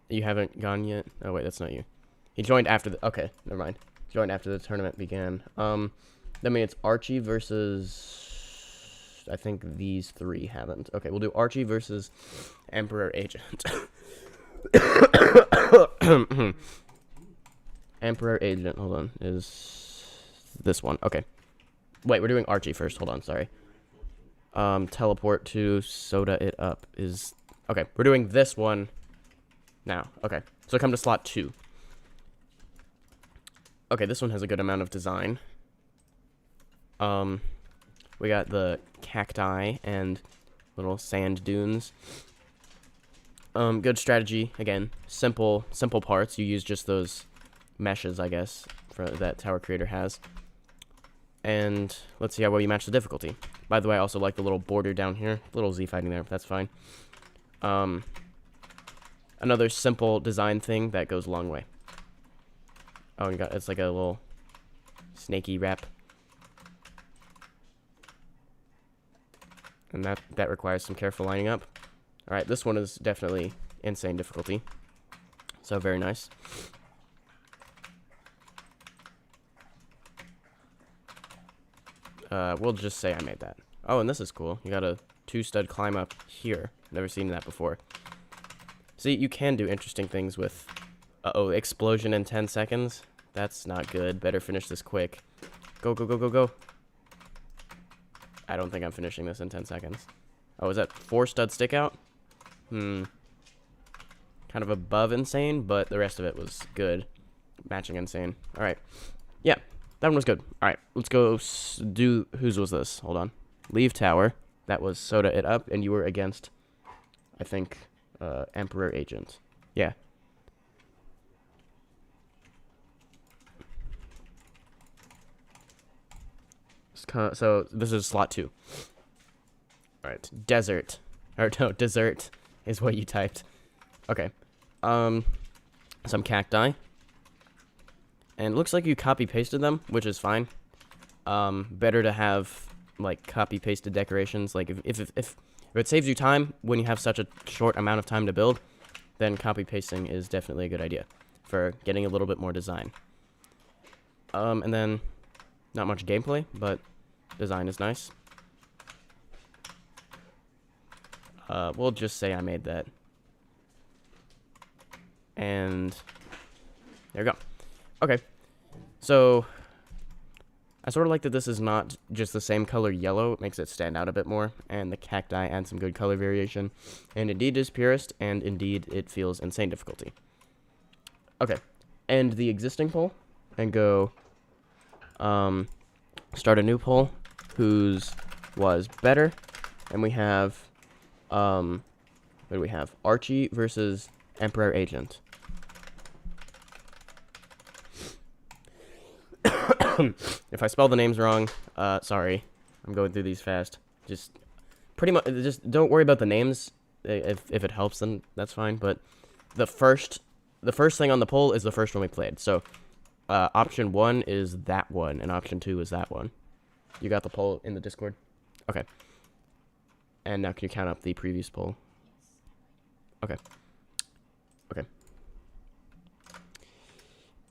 You haven't gone yet? Oh, wait, that's not you. He joined after the... Okay, never mind. Joined after the tournament began. That means it's Archie versus... I think these 3 haven't. Okay, we'll do Archie versus Emperor Agent. Emperor Agent, hold on, is this one. Okay. Wait, we're doing Archie first. Hold on, sorry. Teleport to soda it up is... Okay, we're doing this one now. Okay, so come to slot 2. Okay, this one has a good amount of design. We got the cacti and little sand dunes. Good strategy. Again, simple parts. You use just those meshes, I guess, that Tower Creator has. And let's see how well you match the difficulty. By the way, I also like the little border down here. Little Z fighting there, that's fine. Another simple design thing that goes a long way. Oh, it's like a little snaky wrap. And that requires some careful lining up. Alright, this one is definitely insane difficulty. So, very nice. We'll just say I made that. Oh, and this is cool. You got a 2-stud climb up here. Never seen that before. See, you can do interesting things with... Uh-oh, explosion in 10 seconds. That's not good. Better finish this quick. Go, go, go, go, go. I don't think I'm finishing this in 10 seconds. Oh, is that 4-stud stick out? Kind of above insane, but the rest of it was good. Matching insane. Alright. Yeah, that one was good. Alright, let's go do... Whose was this? Hold on. Leave tower. That was soda it up, and you were against, I think, Emperor Agent. Yeah. So, this is slot 2. Alright, desert. Or, no, dessert is what you typed. Okay. Some cacti. And it looks like you copy-pasted them, which is fine. Better to have, like, copy-pasted decorations. Like, if it saves you time when you have such a short amount of time to build, then copy-pasting is definitely a good idea for getting a little bit more design. And then, not much gameplay, but design is nice. We'll just say I made that. And there we go. Okay. So, I sort of like that this is not just the same color yellow. It makes it stand out a bit more. And the cacti add some good color variation. And indeed it is purest, and indeed it feels insane difficulty. Okay. End the existing poll, and go, start a new poll. Whose was better? And we have, what do we have? Archie versus Emperor Agent. If I spell the names wrong, sorry. I'm going through these fast. Just pretty much just don't worry about the names. If it helps, then that's fine. But the first thing on the poll is the first one we played. So option 1 is that one, and option 2 is that one. You got the poll in the Discord? Okay. And now can you count up the previous poll? Okay. Okay.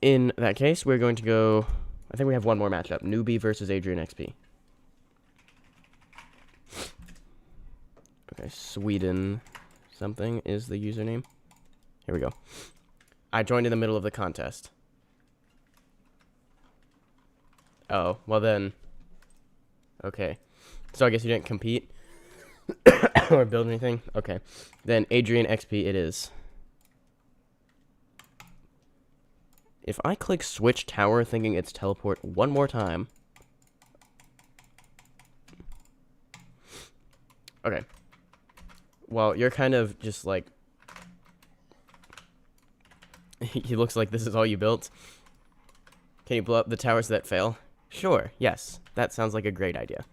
In that case, we're going to go... I think we have one more matchup. Newbie versus Adrian XP. Okay, Sweden something is the username. Here we go. I joined in the middle of the contest. Oh, well then... Okay. So I guess you didn't compete? Or build anything? Okay. Then Adrian XP it is. If I click switch tower thinking it's teleport one more time. Okay. Well, you're kind of just like... He looks like this is all you built. Can you blow up the towers that fail? Sure, yes. That sounds like a great idea.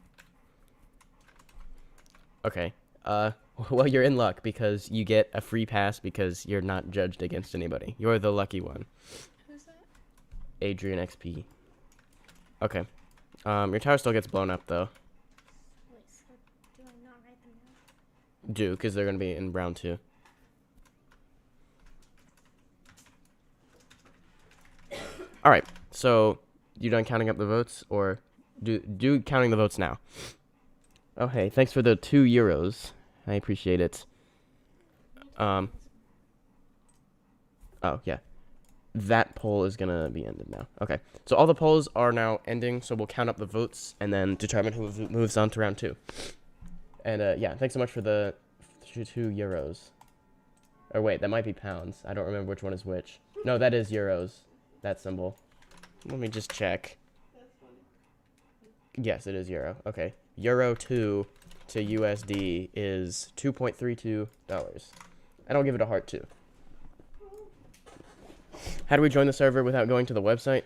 Okay. Well, you're in luck because you get a free pass because you're not judged against anybody. You're the lucky one. Who's that? Adrian XP. Okay. Your tower still gets blown up, though. Wait, so do I not write them down? Do, because they're going to be in round 2. Alright, so you done counting up the votes, or do counting the votes now? Oh, hey, thanks for the €2. I appreciate it. Oh, yeah. That poll is going to be ended now. Okay, so all the polls are now ending, so we'll count up the votes and then determine who moves on to round 2. And, yeah, thanks so much for the €2. Or wait, that might be pounds. I don't remember which one is which. No, that is euros. That symbol. Let me just check. Yes, it is euro. Okay. Euro 2 to USD is $2.32. And I'll give it a heart, too. How do we join the server without going to the website?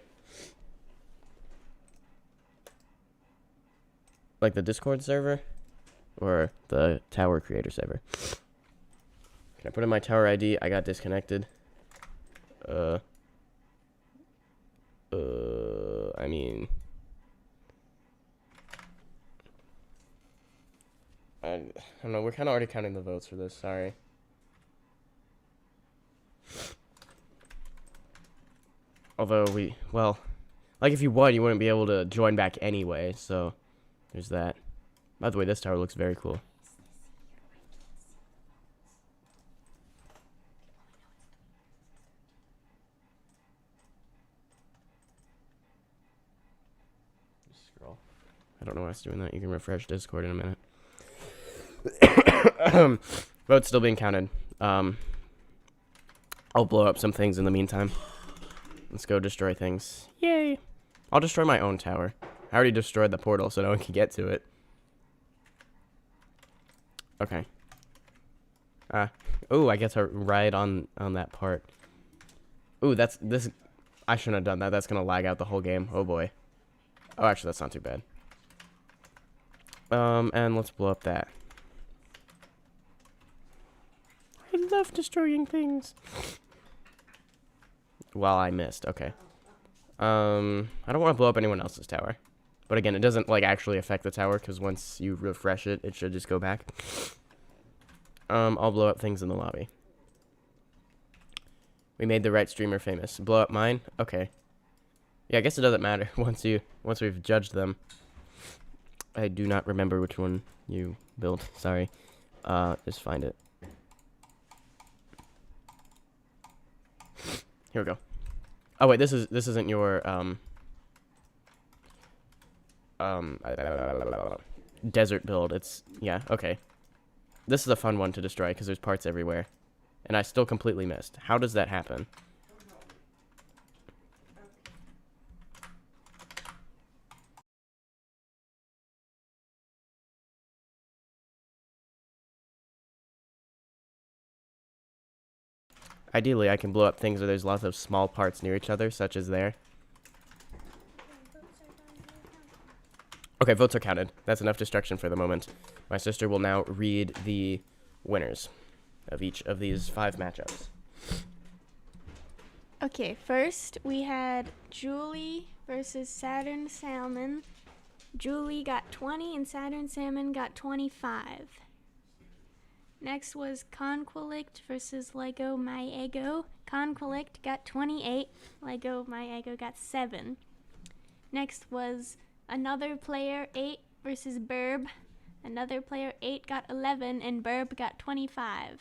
Like the Discord server? Or the tower creator server? Can I put in my tower ID? I got disconnected. I mean... I don't know, we're kind of already counting the votes for this, sorry. Although well, like if you won, you wouldn't be able to join back anyway, so there's that. By the way, this tower looks very cool. Just scroll. I don't know why I was doing that. You can refresh Discord in a minute. Votes still being counted. I'll blow up some things in the meantime. Let's go destroy things. Yay! I'll destroy my own tower. I already destroyed the portal so no one can get to it. Okay. Oh, I get to ride on that part. Ooh, this. I shouldn't have done that. That's gonna lag out the whole game. Oh boy. Oh, actually, that's not too bad. And let's blow up that. I love destroying things. Well, I missed. Okay. I don't want to blow up anyone else's tower. But again, it doesn't, like, actually affect the tower, because once you refresh it, it should just go back. I'll blow up things in the lobby. We made the right streamer famous. Blow up mine? Okay. Yeah, I guess it doesn't matter once we've judged them. I do not remember which one you built. Sorry. Just find it. Here we go. Oh wait, this isn't your desert build. It's yeah, okay. This is a fun one to destroy because there's parts everywhere. And I still completely missed. How does that happen? Ideally, I can blow up things where there's lots of small parts near each other, such as there. Okay, votes are counted. That's enough distraction for the moment. My sister will now read the winners of each of these 5 matchups. Okay, first we had Julie versus Saturn Salmon. Julie got 20 and Saturn Salmon got 25. Next was Conquilict versus Lego My Ego. Conquilict got 28, Lego My Ego got 7. Next was Another Player 8 versus Burb. Another Player 8 got 11 and Burb got 25.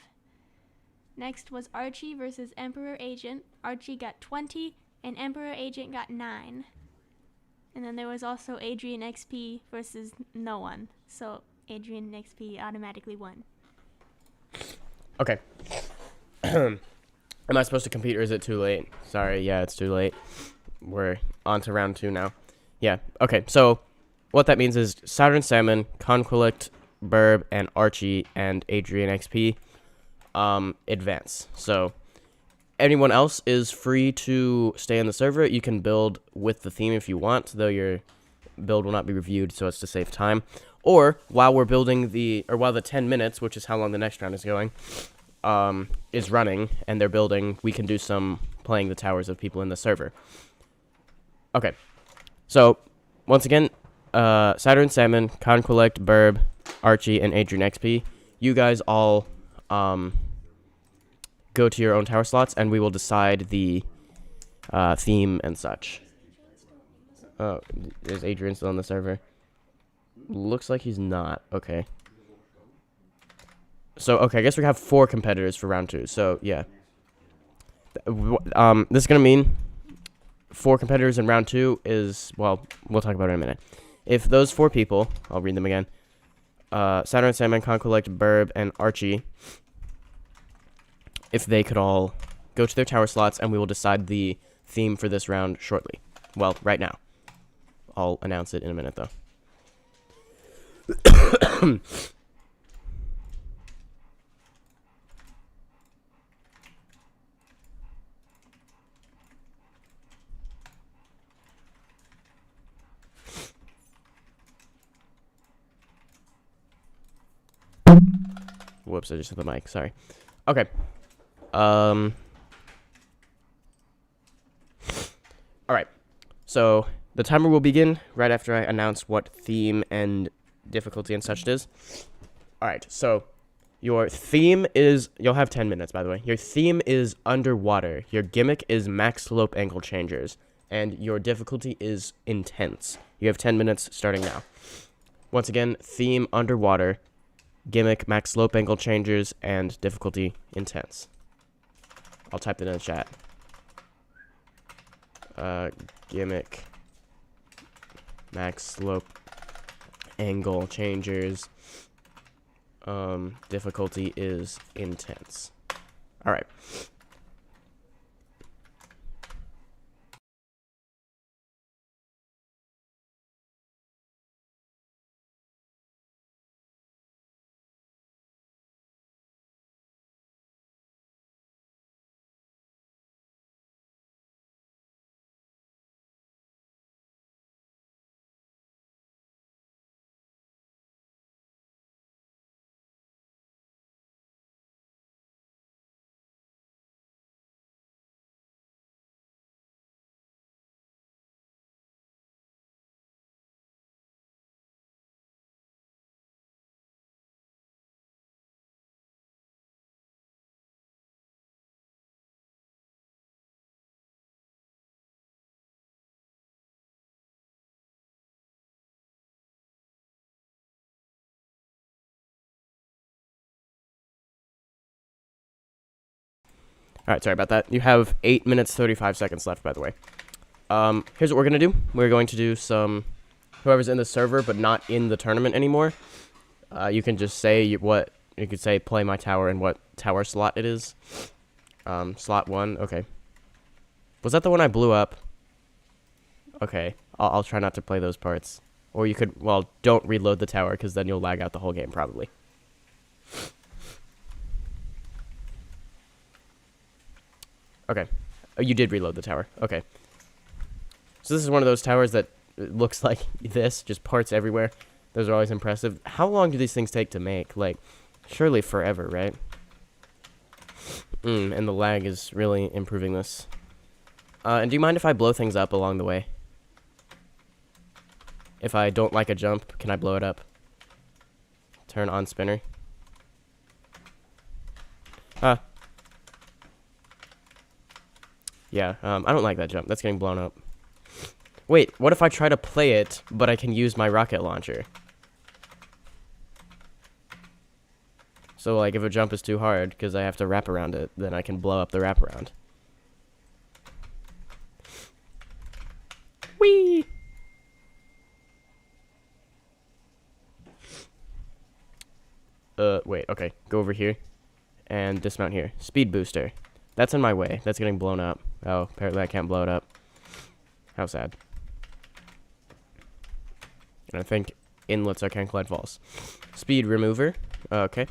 Next was Archie versus Emperor Agent. Archie got 20 and Emperor Agent got 9. And then there was also Adrian XP versus no one. So Adrian XP automatically won. Okay. Am I supposed to compete or is it too late? Sorry, yeah, it's too late. We're on to round 2 now. Yeah, okay, so what that means is Saturn Salmon, Conquilict, Burb, and Archie, and Adrian XP advance. So anyone else is free to stay on the server. You can build with the theme if you want, though your build will not be reviewed so as to save time. Or while we're building while the 10 minutes, which is how long the next round is going, is running and they're building, we can do some playing the towers of people in the server. Okay. So, once again, Saturn Salmon, Conquilict, Burb, Archie, and Adrian XP, you guys all go to your own tower slots, and we will decide the theme and such. Oh, is Adrian still on the server? Looks like he's not. Okay. So, okay, I guess we have 4 competitors for round 2. So, yeah. This is going to mean 4 competitors in round 2 is, well, we'll talk about it in a minute. If those 4 people, I'll read them again, Saturn, Salmon, Conquilict, Burb, and Archie, if they could all go to their tower slots, and we will decide the theme for this round shortly. Well, right now. I'll announce it in a minute, though. Whoops, I just hit the mic. Sorry. Okay. All right. So the timer will begin right after I announce what theme and difficulty and such it is. All right. So your theme is, you'll have 10 minutes, by the way. Your theme is underwater. Your gimmick is max slope angle changers. And your difficulty is intense. You have 10 minutes starting now. Once again, theme underwater. Gimmick, max slope angle changers, and difficulty intense. I'll type that in the chat. Gimmick, max slope angle changers. Difficulty is intense. All right. All right, sorry about that. You have 8 minutes, 35 seconds left, by the way. Here's what we're going to do. We're going to do some, whoever's in the server but not in the tournament anymore, you can just say what, you could say play my tower and what tower slot it is. Slot 1, okay. Was that the one I blew up? Okay, I'll try not to play those parts. Or you could, well, don't reload the tower, because then you'll lag out the whole game, probably. Okay. Oh, you did reload the tower. Okay. So this is one of those towers that it looks like this, just parts everywhere. Those are always impressive. How long do these things take to make? Like, surely forever, right? And the lag is really improving this. And do you mind if I blow things up along the way? If I don't like a jump, can I blow it up? Turn on spinner. Yeah, I don't like that jump. That's getting blown up. Wait, what if I try to play it, but I can use my rocket launcher? So, like, if a jump is too hard, because I have to wrap around it, then I can blow up the wraparound. Whee! Wait, okay. Go over here. And dismount here. Speed booster. That's in my way. That's getting blown up. Oh, apparently I can't blow it up. How sad. And I think inlets are can collide falls. Speed remover. Okay.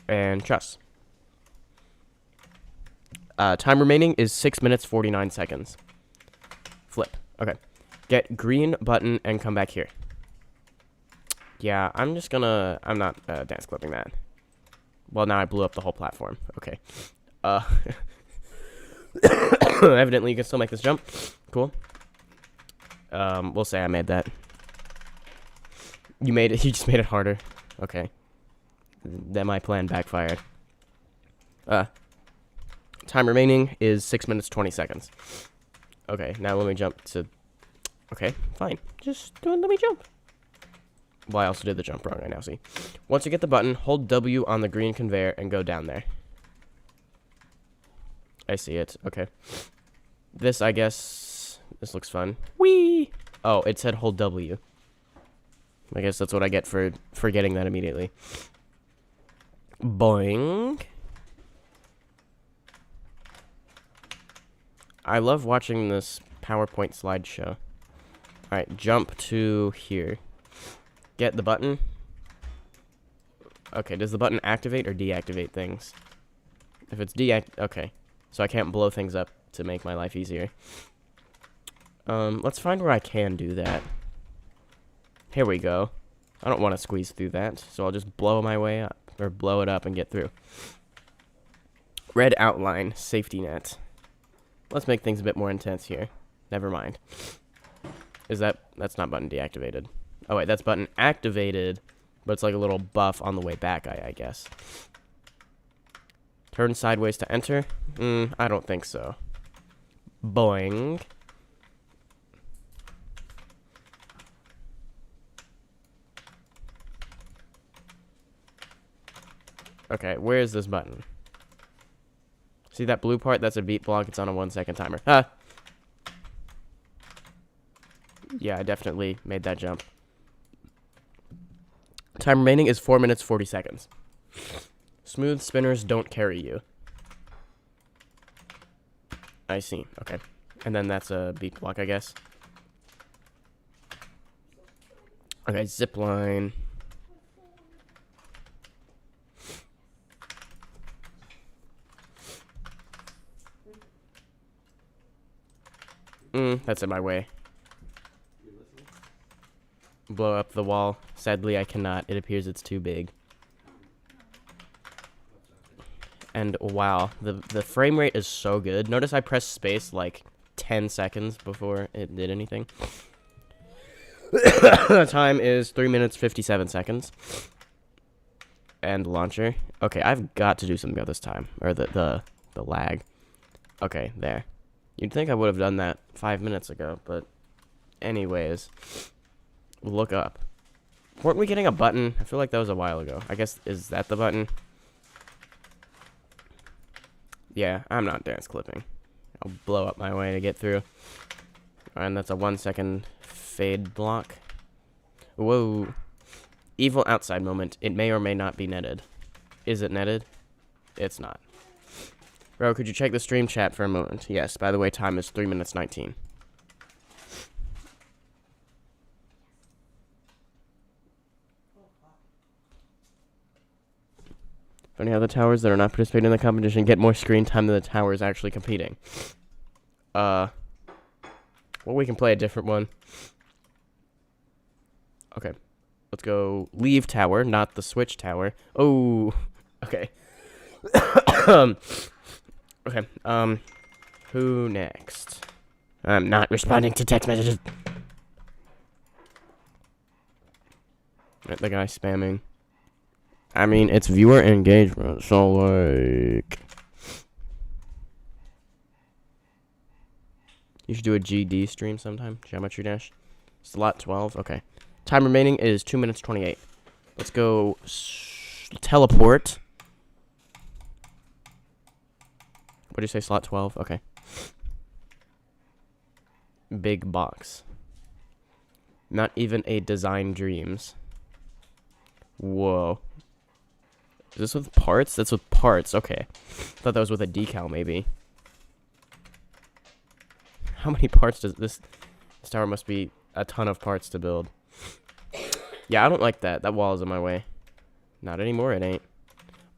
And truss. Time remaining is 6 minutes 49 seconds. Flip. Okay. Get green button and come back here. Yeah, I'm not dance clipping that. Well, now I blew up the whole platform. Okay. Evidently you can still make this jump. Cool. We'll say I made that. You made it. You just made it harder. Okay. Then my plan backfired. Time remaining is 6 minutes 20 seconds. Okay, now let me jump to... Okay, fine. Just let me jump. Well, I also did the jump wrong, I now see. Once you get the button, hold W on the green conveyor and go down there. I see it. Okay. This, I guess... This looks fun. Whee! Oh, it said hold W. I guess that's what I get for forgetting that immediately. Boing. I love watching this PowerPoint slideshow. Alright, jump to here. Get the button. Okay, does the button activate or deactivate things? If it's okay. So I can't blow things up to make my life easier. Let's find where I can do that. Here we go. I don't want to squeeze through that, so I'll just blow my way up. Or blow it up and get through. Red outline, safety net. Let's make things a bit more intense here. Never mind. That's not button deactivated. Oh wait, that's button activated, but it's like a little buff on the way back, I guess. Turn sideways to enter? I don't think so. Boing. Okay, where is this button? See that blue part? That's a beat block. It's on a 1 second timer. Ah! Yeah, I definitely made that jump. Time remaining is 4 minutes 40 seconds. Smooth spinners don't carry you. I see. Okay. And then that's a beat block, I guess. Okay, zip line. That's in my way. Blow up the wall. Sadly, I cannot. It appears it's too big. And wow, the frame rate is so good. Notice I pressed space like 10 seconds before it did anything. The time is 3 minutes 57 seconds. And launcher. Okay, I've got to do something about this time. Or the lag. Okay, there. You'd think I would have done that 5 minutes ago, but anyways, look up. Weren't we getting a button? I feel like that was a while ago. I guess, is that the button? Yeah, I'm not dance clipping. I'll blow up my way to get through. And that's a 1 second fade block. Whoa. Evil outside moment. It may or may not be netted. Is it netted? It's not. Bro, could you check the stream chat for a moment? Yes, by the way, time is 3 minutes 19. Funny how the towers that are not participating in the competition get more screen time than the towers actually competing. Well, we can play a different one. Okay. Let's go leave tower, not the switch tower. Oh, okay. Okay, who next? I'm not responding to text messages. The guy spamming. I mean, it's viewer engagement, so like... You should do a GD stream sometime. Geometry Dash. Slot 12. Okay. Time remaining is 2 minutes 28. Let's go teleport. What did you say? Slot 12? Okay. Big box. Not even a design dreams. Whoa. Is this with parts? That's with parts. Okay. Thought that was with a decal, maybe. How many parts does this tower must be a ton of parts to build. Yeah, I don't like that. That wall is in my way. Not anymore, it ain't.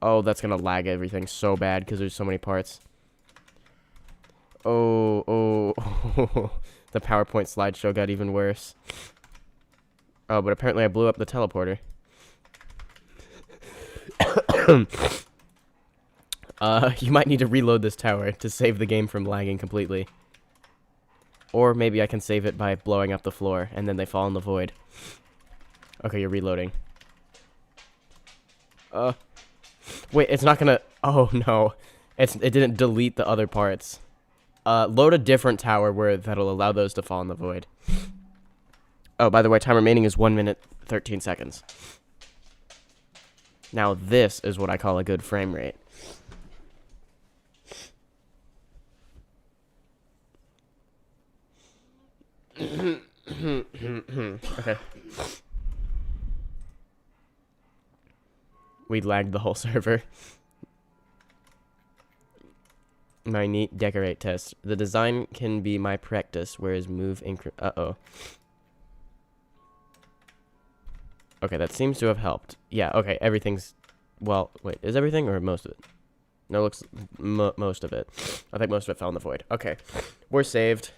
Oh, that's gonna lag everything so bad because there's so many parts. Oh. The PowerPoint slideshow got even worse. Oh, but apparently I blew up the teleporter. You might need to reload this tower to save the game from lagging completely. Or maybe I can save it by blowing up the floor, and then they fall in the void. Okay, you're reloading. Wait, it's not gonna... Oh, no. It didn't delete the other parts. Load a different tower where that'll allow those to fall in the void. Oh, by the way, time remaining is 1 minute, 13 seconds. Now this is what I call a good frame rate. Okay. We lagged the whole server. My neat decorate test. The design can be my practice, whereas move uh-oh. Okay, that seems to have helped. Yeah, okay, everything's... Well, wait, is everything or most of it? No, it looks most of it. I think most of it fell in the void. Okay, we're saved.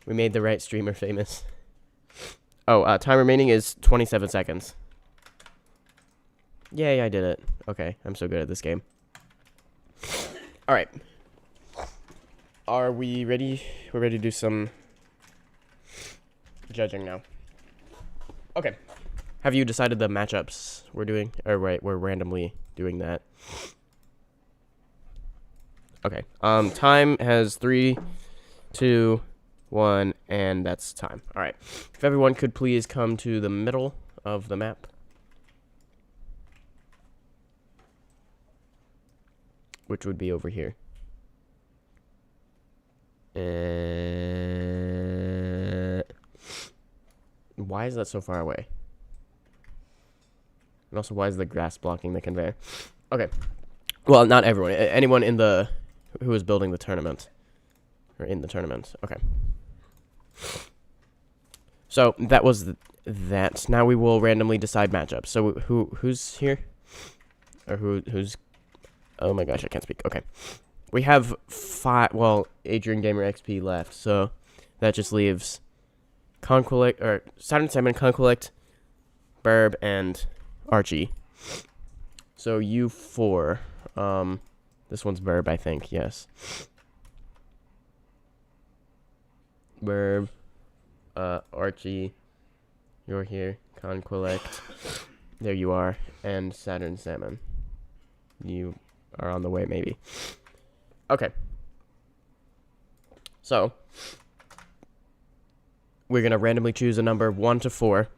We made the right streamer famous. Oh, time remaining is 27 seconds. Yay, I did it. Okay, I'm so good at this game. Alright. Are we ready? We're ready to do some judging now. Okay. Have you decided the matchups we're doing? Or right, we're randomly doing that. Okay. Time has 3, 2, 1, and that's time. Alright. If everyone could please come to the middle of the map. Which would be over here. Why is that so far away? And also, why is the grass blocking the conveyor? Okay. Well, not everyone. Anyone in the... who is building the tournament. Or in the tournament. Okay. So, that was that. Now we will randomly decide matchups. So, who's here? Or who's... Oh my gosh, I can't speak. Okay. We have 5... Well, Adrian Gamer XP left. So, that just leaves... Conquilect... Or, Saturn Simon, Conquilect, Burb, and... Archie. So you 4. This one's Burb, I think. Yes. Burb. Archie. You're here. Conquilect. There you are. And Saturn Salmon. You are on the way, maybe. Okay. So. We're going to randomly choose a number 1 to 4.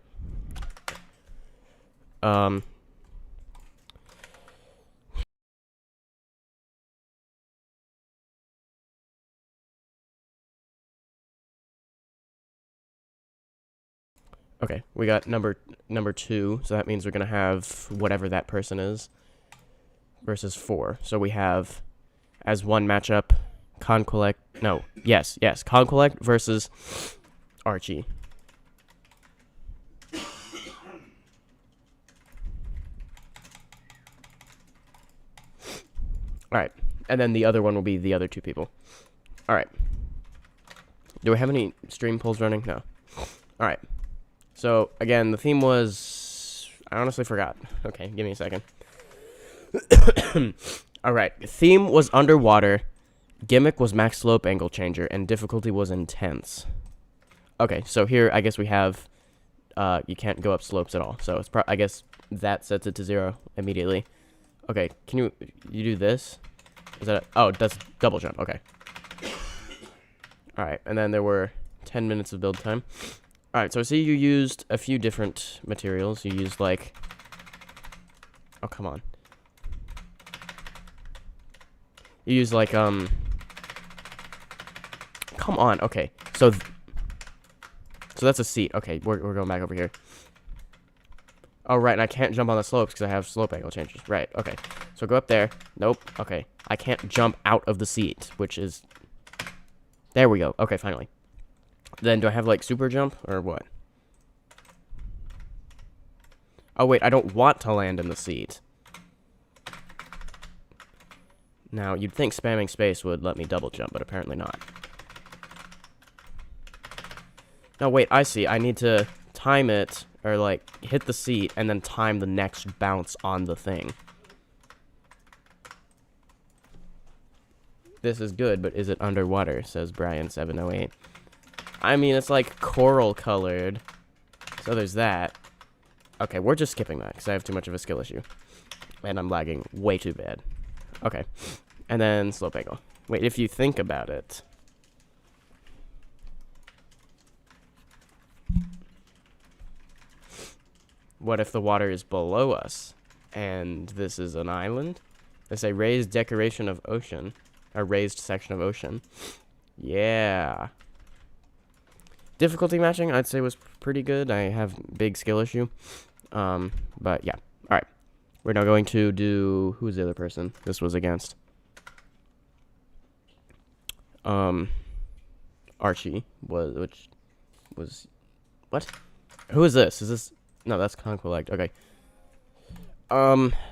Okay, we got number 2, so that means we're gonna have whatever that person is versus 4. So we have as one matchup Conquilect. No, yes, Conquilect versus Archie. Alright, and then the other one will be the other 2 people. Alright. Do we have any stream polls running? No. All right. So again, the theme was, I honestly forgot. Okay, give me a second. All right. Theme was underwater. Gimmick was max slope angle changer, and difficulty was intense. Okay, so here I guess we have, you can't go up slopes at all. So it's I guess that sets it to 0 immediately. Okay, can you do this? Is that oh, that's double jump. Okay. All right, and then there were 10 minutes of build time. All right, so I see you used a few different materials. You used like, oh come on. You used like come on. Okay, so that's a seat. Okay, we're going back over here. Oh, right, and I can't jump on the slopes because I have slope angle changes. Right, okay. So go up there. Nope, okay. I can't jump out of the seat, which is... There we go. Okay, finally. Then do I have, like, super jump or what? Oh, wait, I don't want to land in the seat. Now, you'd think spamming space would let me double jump, but apparently not. No, wait, I see. I need to time it, or, like, hit the seat, and then time the next bounce on the thing. This is good, but is it underwater, says Brian708. I mean, it's, like, coral-colored. So there's that. Okay, we're just skipping that, because I have too much of a skill issue. And I'm lagging way too bad. Okay. And then slope angle. Wait, if you think about it... What if the water is below us, and this is an island? It's a raised decoration of ocean, a raised section of ocean. Yeah. Difficulty matching, I'd say, was pretty good. I have big skill issue. But yeah. All right. We're now going to do... Who's the other person this was against? Archie was... Which was... What? Who is this? Is this... No, that's Conquelect. Okay.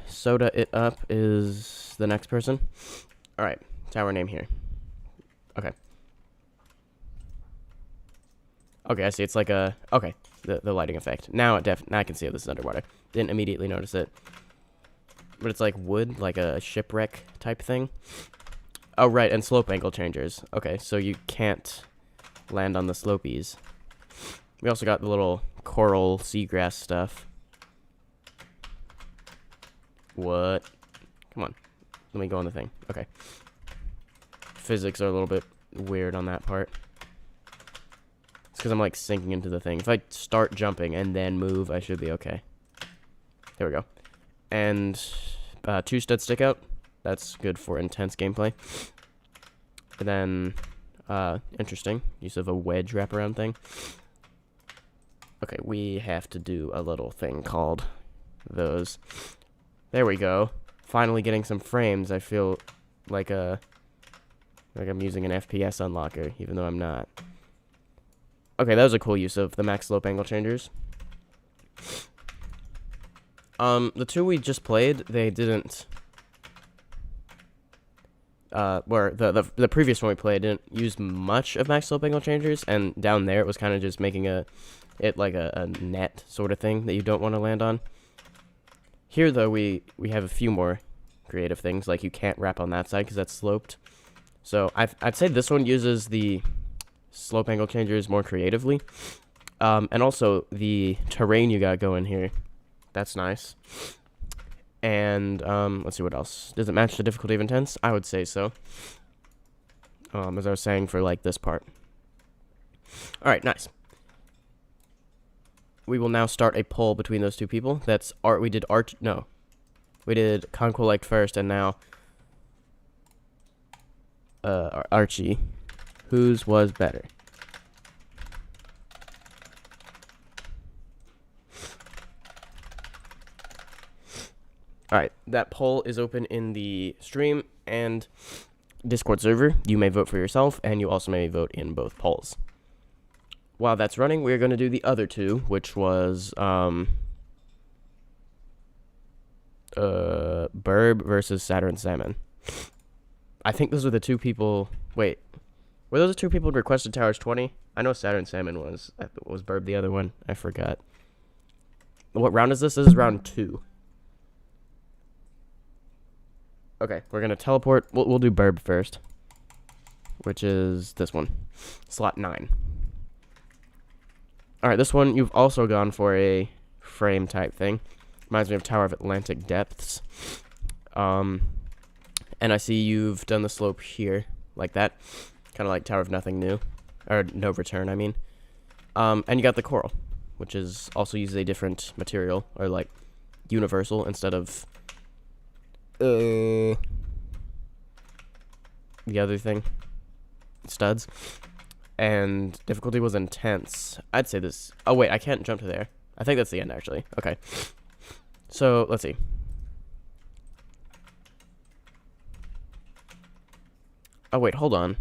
Soda It Up is the next person. All right. Tower name here. Okay. Okay, I see. It's like a... Okay. The lighting effect. Now I can see how this is underwater. Didn't immediately notice it. But it's like wood, like a shipwreck type thing. Oh, right. And slope angle changers. Okay, so you can't land on the slopies. We also got the little coral seagrass stuff. What? Come on. Let me go on the thing. Okay. Physics are a little bit weird on that part. It's because I'm like sinking into the thing. If I start jumping and then move, I should be okay. There we go. And 2 stud stick out. That's good for intense gameplay. And then, interesting. Use of a wedge wraparound thing. Okay, we have to do a little thing called those. There we go. Finally getting some frames. I feel like I'm using an FPS unlocker, even though I'm not. Okay, that was a cool use of the max slope angle changers. The 2 we just played, they didn't... where the previous one we played didn't use much of max slope angle changers, and down there it was kind of just making like a net sort of thing that you don't want to land on. Here, though, we have a few more creative things, like you can't wrap on that side because that's sloped. So I'd say this one uses the slope angle changers more creatively. And also the terrain you got going here. That's nice. And let's see what else. Does it match the difficulty of intense? I would say so. As I was saying for like this part. All right, nice. We will now start a poll between those 2 people. That's art. We did Conquelect first, and now Archie. Whose was better? Alright, that poll is open in the stream and Discord server. You may vote for yourself, and you also may vote in both polls. While that's running, we're going to do the other 2, which was Burb versus Saturn Salmon. I think those are the 2 people... Wait. Were those the two people who requested Towers 20? I know Saturn Salmon was. Was Burb the other one? I forgot. What round is this? This is round 2. Okay, we're going to teleport. We'll do Burb first, which is this one. Slot 9. Alright, this one, you've also gone for a frame type thing. Reminds me of Tower of Atlantic Depths. And I see you've done the slope here, like that. Kind of like Tower of Nothing New. Or No Return, I mean. And you got the coral, which is also uses a different material, or like universal instead of the other thing. Studs. And difficulty was intense. I'd say this. Oh, wait, I can't jump to there. I think that's the end, actually. Okay. So, let's see. Oh, wait, hold on.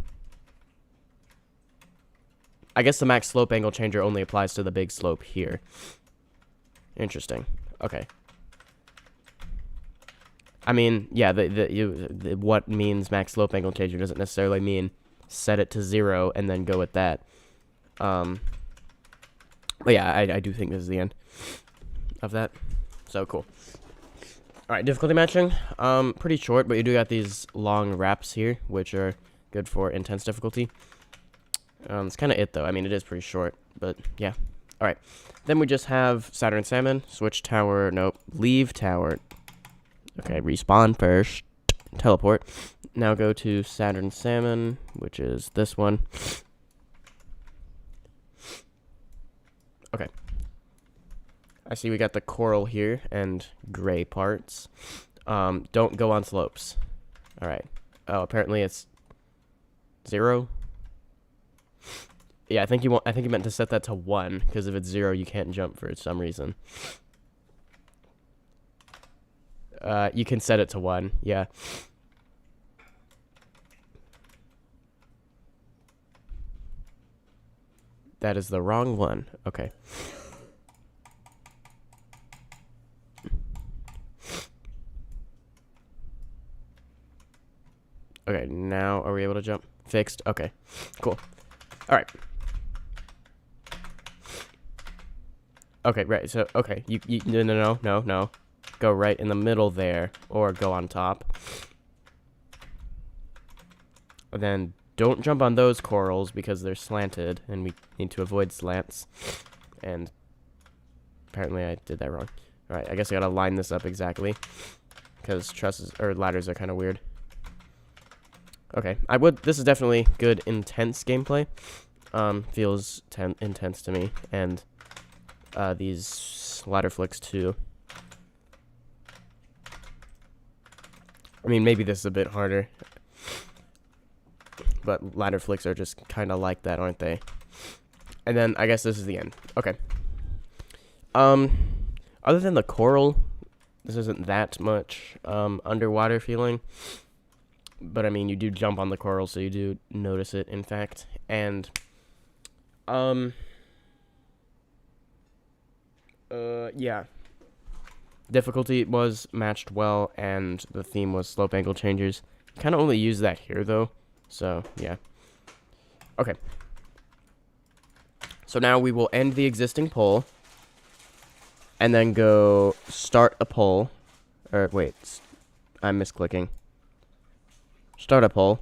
I guess the max slope angle changer only applies to the big slope here. Interesting. Okay. I mean, yeah, what means max slope angle changer doesn't necessarily mean set it to 0 and then go with that. But yeah, I do think this is the end of that. So cool. Alright, difficulty matching. Pretty short, but you do got these long wraps here, which are good for intense difficulty. It's kind of it, though. I mean, it is pretty short, but yeah. Alright. Then we just have Saturn Salmon, switch tower, nope, leave tower. Okay, respawn first, teleport. Now go to Saturn Salmon, which is this one. Okay. I see we got the coral here and gray parts. Don't go on slopes. Alright. Oh, apparently it's 0. Yeah, I think you meant to set that to 1, because if it's 0, you can't jump for some reason. You can set it to 1, yeah. That is the wrong one. Okay. Okay, now are we able to jump? Fixed. Okay, cool. All right. Okay, right. So, okay, you no. Go right in the middle there, or go on top. And then don't jump on those corals because they're slanted, and we need to avoid slants. And apparently I did that wrong. All right, I guess I gotta line this up exactly because trusses or ladders are kind of weird. Okay, this is definitely good, intense gameplay. Feels intense to me, and these ladder flicks too. I mean, maybe this is a bit harder, but ladder flicks are just kind of like that, aren't they? And then I guess this is the end. Okay. Other than the coral, this isn't that much underwater feeling. But I mean, you do jump on the coral, so you do notice it, in fact. And yeah. Difficulty was matched well, and the theme was slope angle changers. Kind of only use that here, though. So, yeah. Okay. So now we will end the existing poll. And then go start a poll. Or, wait. I'm misclicking. Start a poll.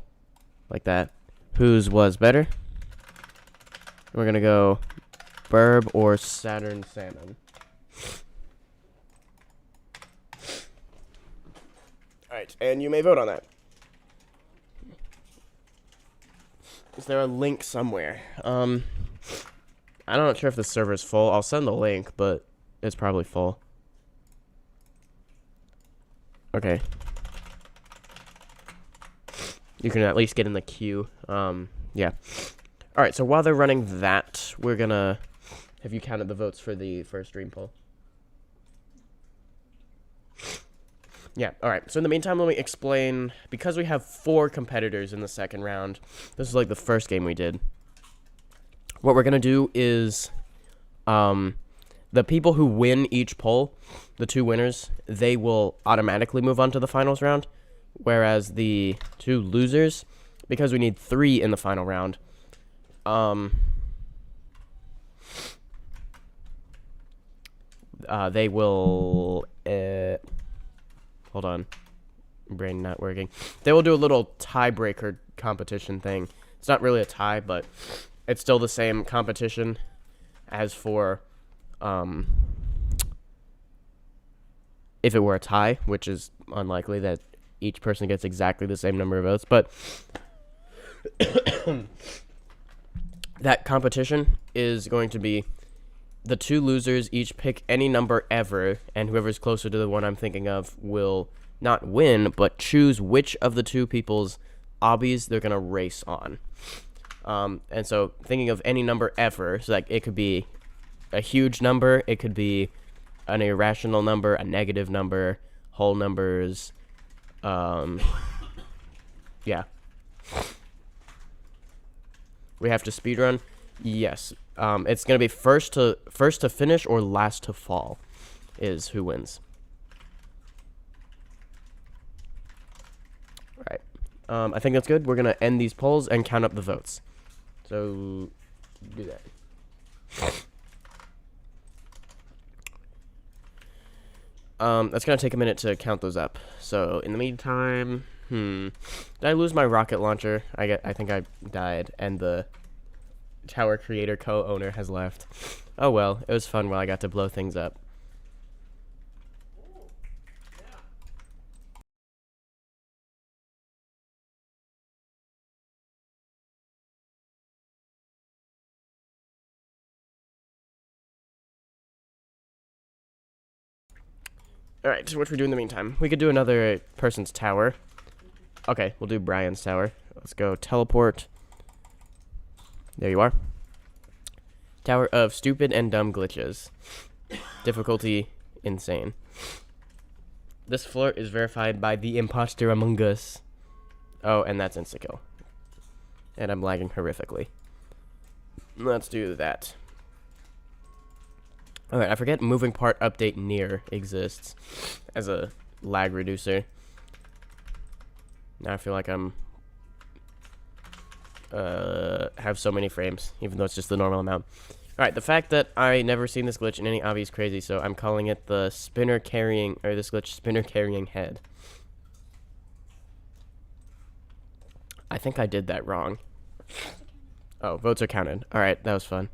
Like that. Whose was better? And we're going to go Burb or Saturn Salmon. Alright, and you may vote on that. Is there a link somewhere? I'm not sure if the server's full. I'll send the link, but it's probably full. Okay. You can at least get in the queue. Yeah. Alright, so while they're running that, we're gonna... Have you counted the votes for the first dream poll? Yeah, alright. So in the meantime, let me explain... Because we have 4 competitors in the second round, this is like the first game we did. What we're gonna do is... the people who win each poll, the 2 winners, they will automatically move on to the finals round. Whereas the 2 losers... because we need 3 in the final round, they will, hold on, brain not working. They will do a little tiebreaker competition thing. It's not really a tie, but it's still the same competition as for, if it were a tie, which is unlikely that each person gets exactly the same number of votes, but that competition is going to be the 2 losers each pick any number ever, and whoever's closer to the one I'm thinking of will not win, but choose which of the 2 people's obbies they're going to race on. And so thinking of any number ever, so like it could be a huge number, it could be an irrational number, a negative number, whole numbers, yeah. We have to speedrun? Yes. It's going to be first to finish or last to fall is who wins. All right. I think that's good. We're going to end these polls and count up the votes. So, do that. That's going to take a minute to count those up. So, in the meantime, did I lose my rocket launcher? I think I died, and the tower creator co-owner has left. Oh well, it was fun while I got to blow things up. Alright, so what should we do in the meantime? We could do another person's tower. Okay, we'll do Brian's tower. Let's go teleport. There you are. Tower of stupid and dumb glitches. Difficulty insane. This floor is verified by the imposter among us. Oh, and that's insta-kill. And I'm lagging horrifically. Let's do that. Alright, I forget moving part update near exists as a lag reducer. Now I feel like I'm have so many frames, even though it's just the normal amount. Alright, the fact that I never seen this glitch in any obby is crazy, so I'm calling it the spinner carrying, or this glitch spinner carrying head. I think I did that wrong. Oh, votes are counted. Alright, that was fun.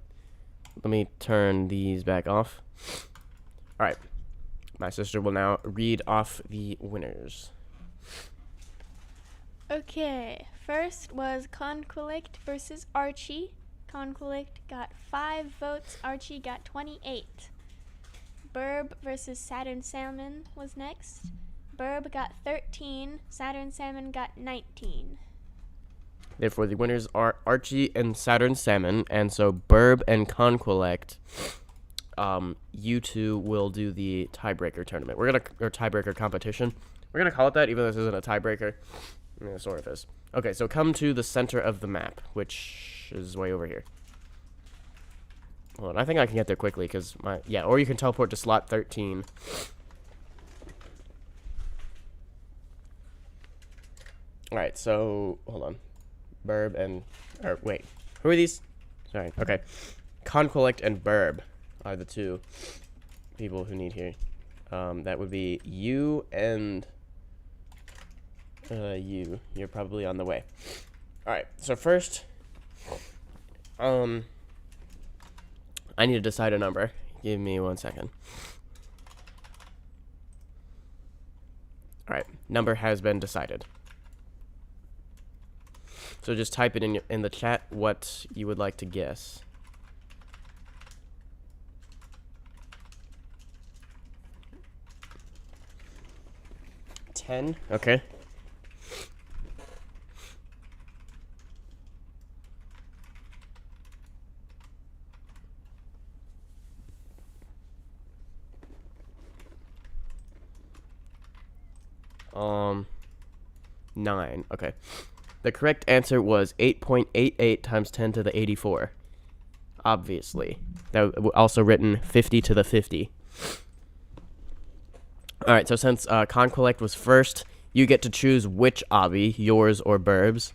Let me turn these back off. Alright. My sister will now read off the winners. Okay, first was Conquilict versus Archie. Conquilict got 5 votes, Archie got 28. Burb versus Saturn Salmon was next. Burb got 13, Saturn Salmon got 19. Therefore, the winners are Archie and Saturn Salmon, and so Burb and Conquilect, you two will do the tiebreaker tournament. Or tiebreaker competition. We're gonna call it that, even though this isn't a tiebreaker. I mean, it sort of is. Okay, so come to the center of the map, which is way over here. Hold on, I think I can get there quickly, because yeah, or you can teleport to slot 13. Alright, so, hold on. Burb and, or wait, who are these? Sorry, okay. Conquilect and Burb are the 2 people who need here. That would be you and you. You're probably on the way. Alright, so first, I need to decide a number. Give me 1 second. Alright, number has been decided. So just type it in the chat what you would like to guess. $10, okay. $9, okay. The correct answer was 8.88 times 10 to the 84. Obviously. That also written 50 to the 50. Alright, so since Conquilect was first, you get to choose which obby, yours or Burb's.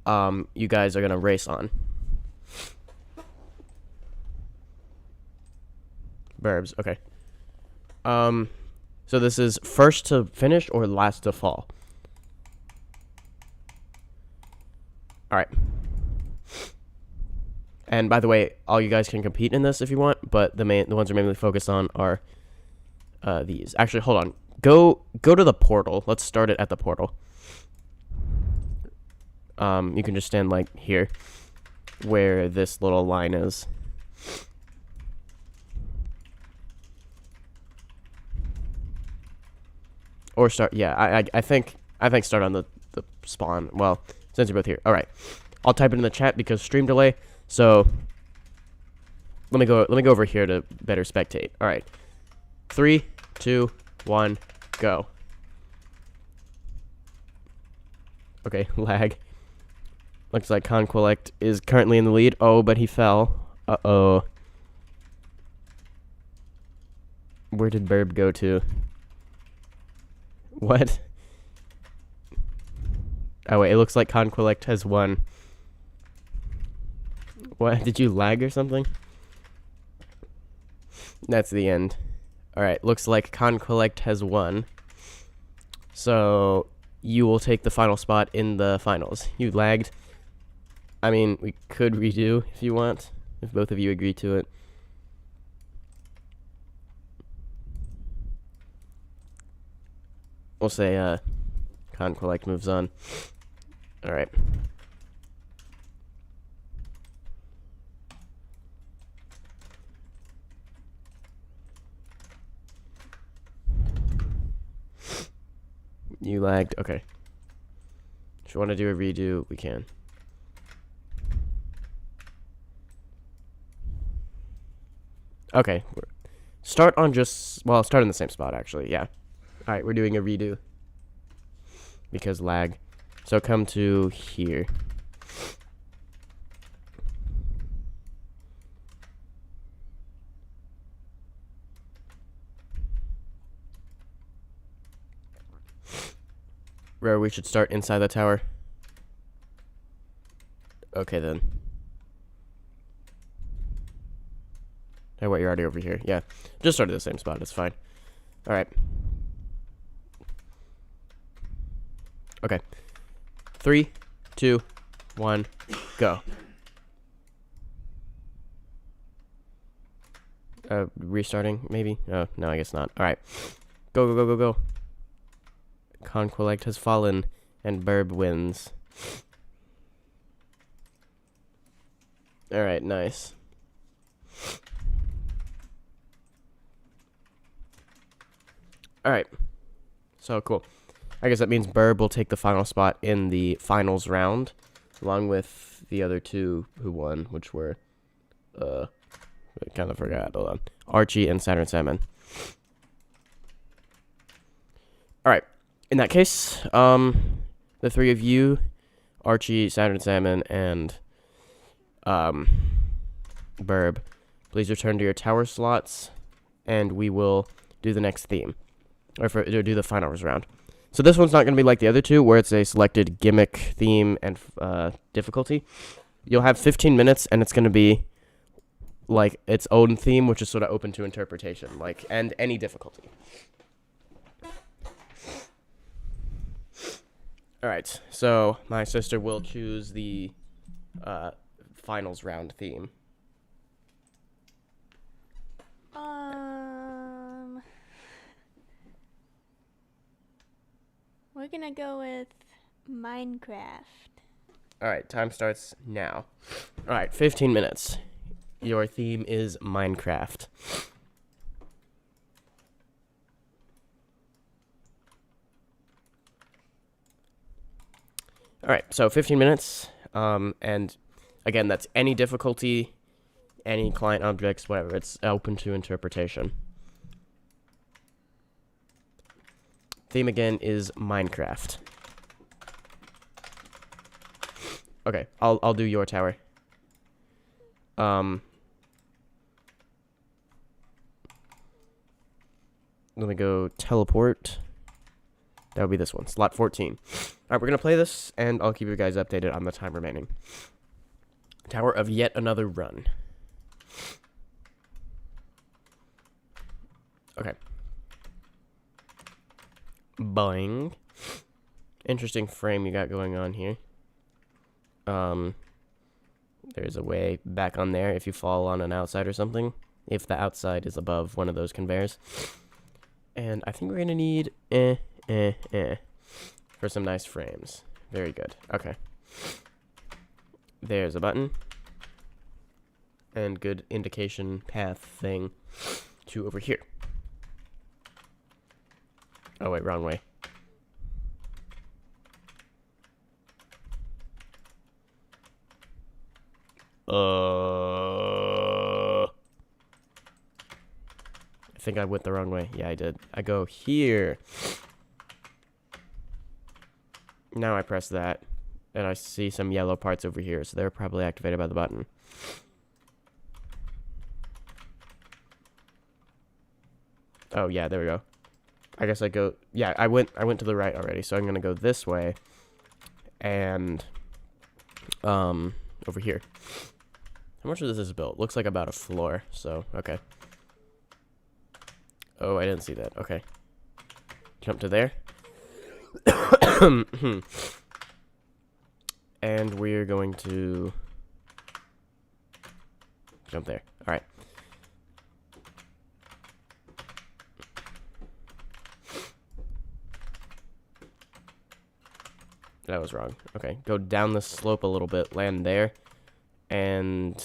you guys are gonna race on. Burbs, okay. So this is first to finish or last to fall? Alright. And by the way, all you guys can compete in this if you want, but the ones we're mainly focused on are these. Actually, hold on. Go to the portal. Let's start it at the portal. You can just stand like here, where this little line is. Or start, yeah, I think start on the spawn. Well, since you're both here. Alright. I'll type it in the chat because stream delay. So let me go over here to better spectate. Alright. 3, 2, 1, go. Okay, lag. Looks like Conquelect is currently in the lead. Oh, but he fell. Uh-oh. Where did Burb go to? What? Oh, wait, it looks like Conquelect has won. What? Did you lag or something? That's the end. Alright, looks like Conquelect has won. So, you will take the final spot in the finals. You lagged. I mean, we could redo if you want, if both of you agree to it. We'll say, Conquelect moves on. Alright. You lagged. Okay. If you want to do a redo, we can. Okay. Start on just... Well, start in the same spot, actually. Yeah. Alright, we're doing a redo. Because lag. So come to here. Where we should start inside the tower. Okay, then. Hey, wait, you're already over here. Yeah. Just start at the same spot. It's fine. Alright. Okay. 3, 2, 1, go. Restarting, maybe? Oh, no, I guess not. Alright. Go, go, go, go, go. Conquelect has fallen, and Burb wins. Alright, nice. Alright. So, cool. I guess that means Burb will take the final spot in the finals round, along with the other two who won, which were, I kind of forgot. Hold on. Archie and Saturn Salmon. Alright. In that case, the three of you, Archie, Saturn Salmon, and Burb, please return to your tower slots, and we will do the next theme, or do the finals round. So this one's not going to be like the other two, where it's a selected gimmick, theme, and difficulty. You'll have 15 minutes, and it's going to be like its own theme, which is sort of open to interpretation, like, and any difficulty. Alright, so my sister will choose the finals round theme. We're gonna go with Minecraft. Alright, time starts now. Alright, 15 minutes. Your theme is Minecraft. Alright, so 15 minutes, and again, that's any difficulty, any client objects, whatever. It's open to interpretation. Theme again is Minecraft. Okay, I'll do your tower. Let me go teleport. That would be this one, slot 14. All right, we're going to play this, and I'll keep you guys updated on the time remaining. Tower of yet another run. Okay. Boing. Interesting frame you got going on here. There's a way back on there if you fall on an outside or something. If the outside is above one of those conveyors. And I think we're going to need for some nice frames. Very good. Okay. There's a button. And good indication path thing to over here. Oh, wait, wrong way. I think I went the wrong way. Yeah, I did. I go here. Now I press that. And I see some yellow parts over here, so they're probably activated by the button. Oh, yeah, there we go. I guess I go... Yeah, I went to the right already, so I'm going to go this way. And... over here. How much of this is built? Looks like about a floor, so, okay. Oh, I didn't see that. Okay. Jump to there. And we're going to... jump there. Alright. That was wrong. Okay, go down the slope a little bit, land there, and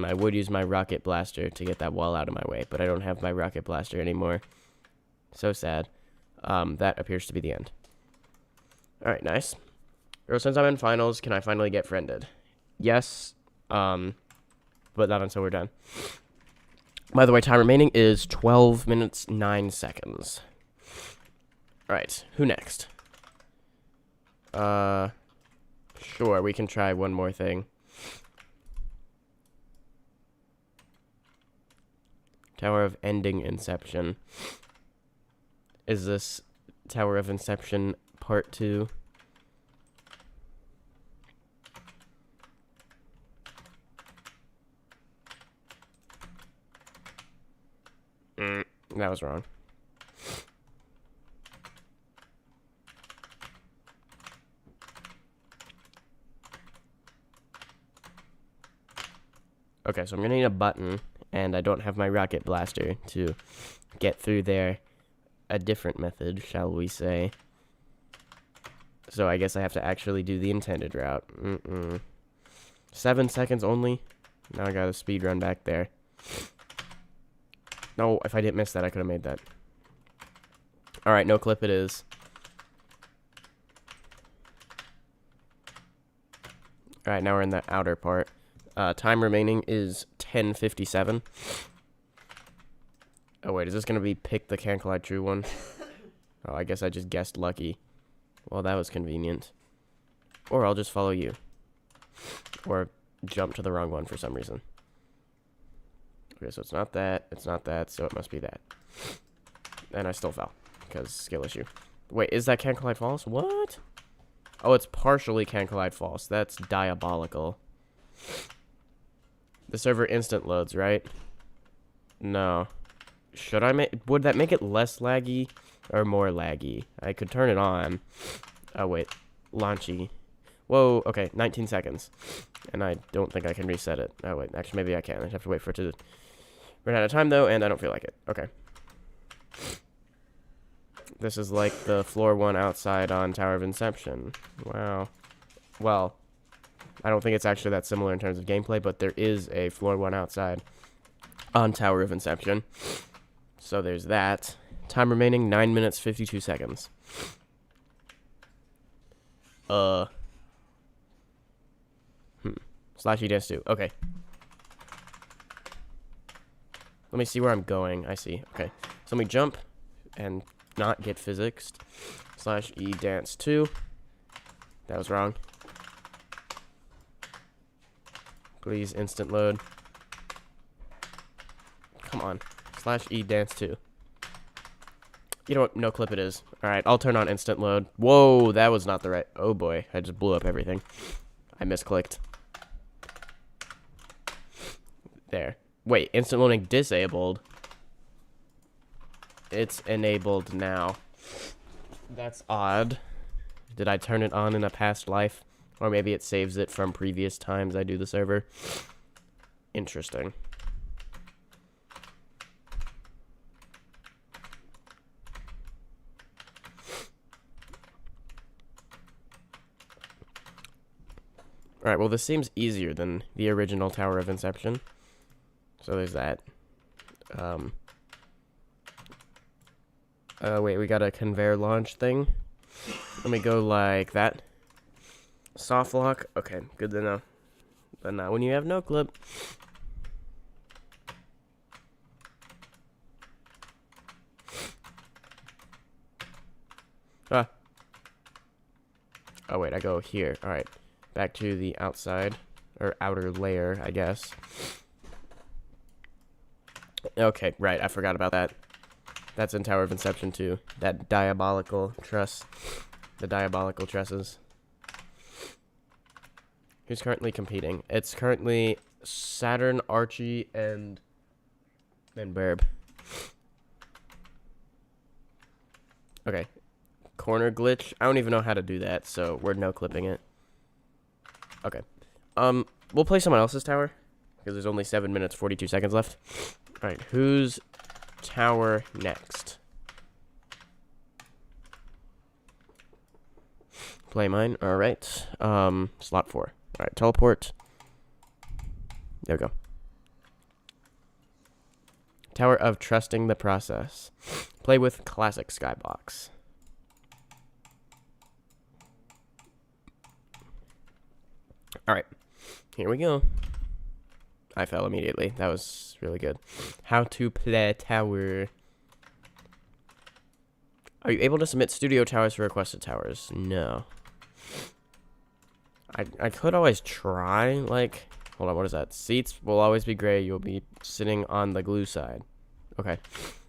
I would use my rocket blaster to get that wall out of my way, but I don't have my rocket blaster anymore. So sad. That appears to be the end. Alright, nice. Or since I'm in finals, can I finally get friended? Yes, but not until we're done. By the way, time remaining is 12 minutes, 9 seconds. Alright, who next? Sure, we can try one more thing. Tower of Ending Inception. Is this Tower of Inception Part 2? That was wrong. Okay, so I'm gonna need a button, and I don't have my rocket blaster to get through there. A different method, shall we say. So I guess I have to actually do the intended route. 7 seconds only. Now I got a speed run back there. No, if I didn't miss that, I could have made that. Alright, no clip it is. Alright, now we're in the outer part. Time remaining is 10:57. Oh, wait, is this going to be pick the Can't Collide True one? Oh, I guess I just guessed lucky. Well, that was convenient. Or I'll just follow you. Or jump to the wrong one for some reason. Okay, so it's not that, so it must be that. And I still fell, because skill issue. Wait, is that Can't Collide False? What? Oh, it's partially Can't Collide False. That's diabolical. The server instant loads, right? No. Should I make... Would that make it less laggy or more laggy? I could turn it on. Oh, wait. Launchy. Whoa, okay, 19 seconds. And I don't think I can reset it. Oh, wait, actually, maybe I can. I have to wait for it to run out of time, though, and I don't feel like it. Okay. This is like the floor one outside on Tower of Inception. Wow. Well, I don't think it's actually that similar in terms of gameplay, but there is a floor one outside on Tower of Inception. So there's that. Time remaining, 9 minutes, 52 seconds. Slash E dash 2. Okay. Let me see where I'm going. I see. Okay. So let me jump and not get physicsed. Slash E dance 2. That was wrong. Please instant load. Come on. Slash E dance 2. You know what? No clip it is. Alright, I'll turn on instant load. Whoa, that was not the right... Oh boy, I just blew up everything. I misclicked. There. Wait, instant loading disabled. It's enabled now. That's odd. Did I turn it on in a past life? Or maybe it saves it from previous times I do the server. Interesting. Alright, well this seems easier than the original Tower of Inception. So there's that. Wait, we got a conveyor launch thing. Let me go like that. Soft lock. Okay, good to know. But not when you have no clip. Ah. Oh wait, I go here. Alright. Back to the outside. Or outer layer, I guess. Okay, right, I forgot about that. That's in Tower of Inception too. That diabolical truss. The diabolical trusses. Who's currently competing? It's currently Saturn, Archie, and Burb. Okay. Corner glitch. I don't even know how to do that, so we're no clipping it. Okay. We'll play someone else's tower, because there's only 7 minutes, 42 seconds left. Alright, whose tower next? Play mine. Alright. Slot 4. Alright, teleport. There we go. Tower of Trusting the Process. Play with classic skybox. Alright, here we go. I fell immediately. That was really good. How to play tower. Are you able to submit studio towers for requested towers? No. I could always try, like... Hold on, what is that? Seats will always be gray. You'll be sitting on the glue side. Okay.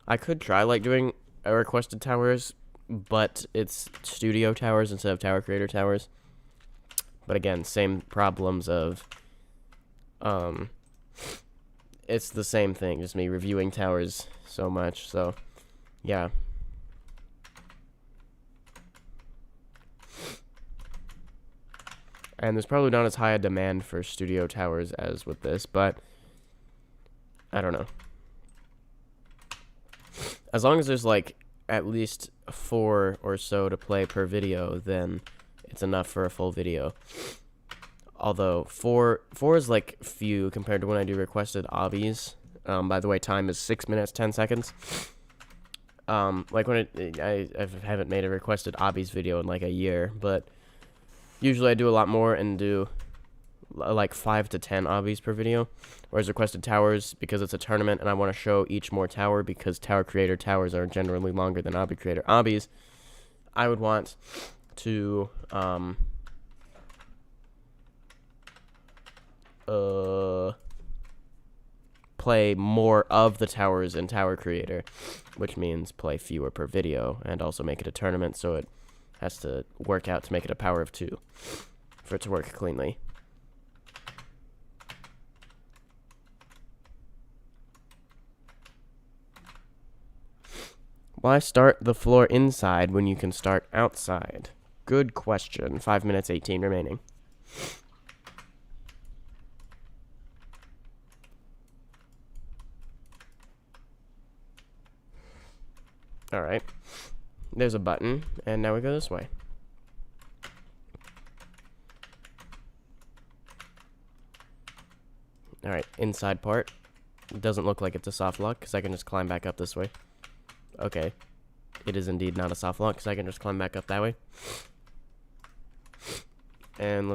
I could try, like, doing requested towers, but it's studio towers instead of tower creator towers. But again, same problems of... It's the same thing, just me reviewing towers so much, so... Yeah. And there's probably not as high a demand for studio towers as with this, but I don't know. As long as there's like at least 4 or so to play per video, then it's enough for a full video. Although 4 is like few compared to when I do requested obbies. By the way, time is 6 minutes 10 seconds. Like when I haven't made a requested obbies video in like a year, but usually I do a lot more and do like 5 to 10 obbies per video. Whereas requested towers, because it's a tournament and I want to show each more tower, because tower creator towers are generally longer than obby creator obbies, I would want to play more of the towers in tower creator, which means play fewer per video and also make it a tournament, so it has to work out to make it a power of 2 for it to work cleanly. Why start the floor inside when you can start outside? Good question. 5 minutes 18 remaining. Alright. There's a button, and now we go this way. Alright, inside part. It doesn't look like it's a soft lock, because I can just climb back up this way. Okay. It is indeed not a soft lock, because I can just climb back up that way. And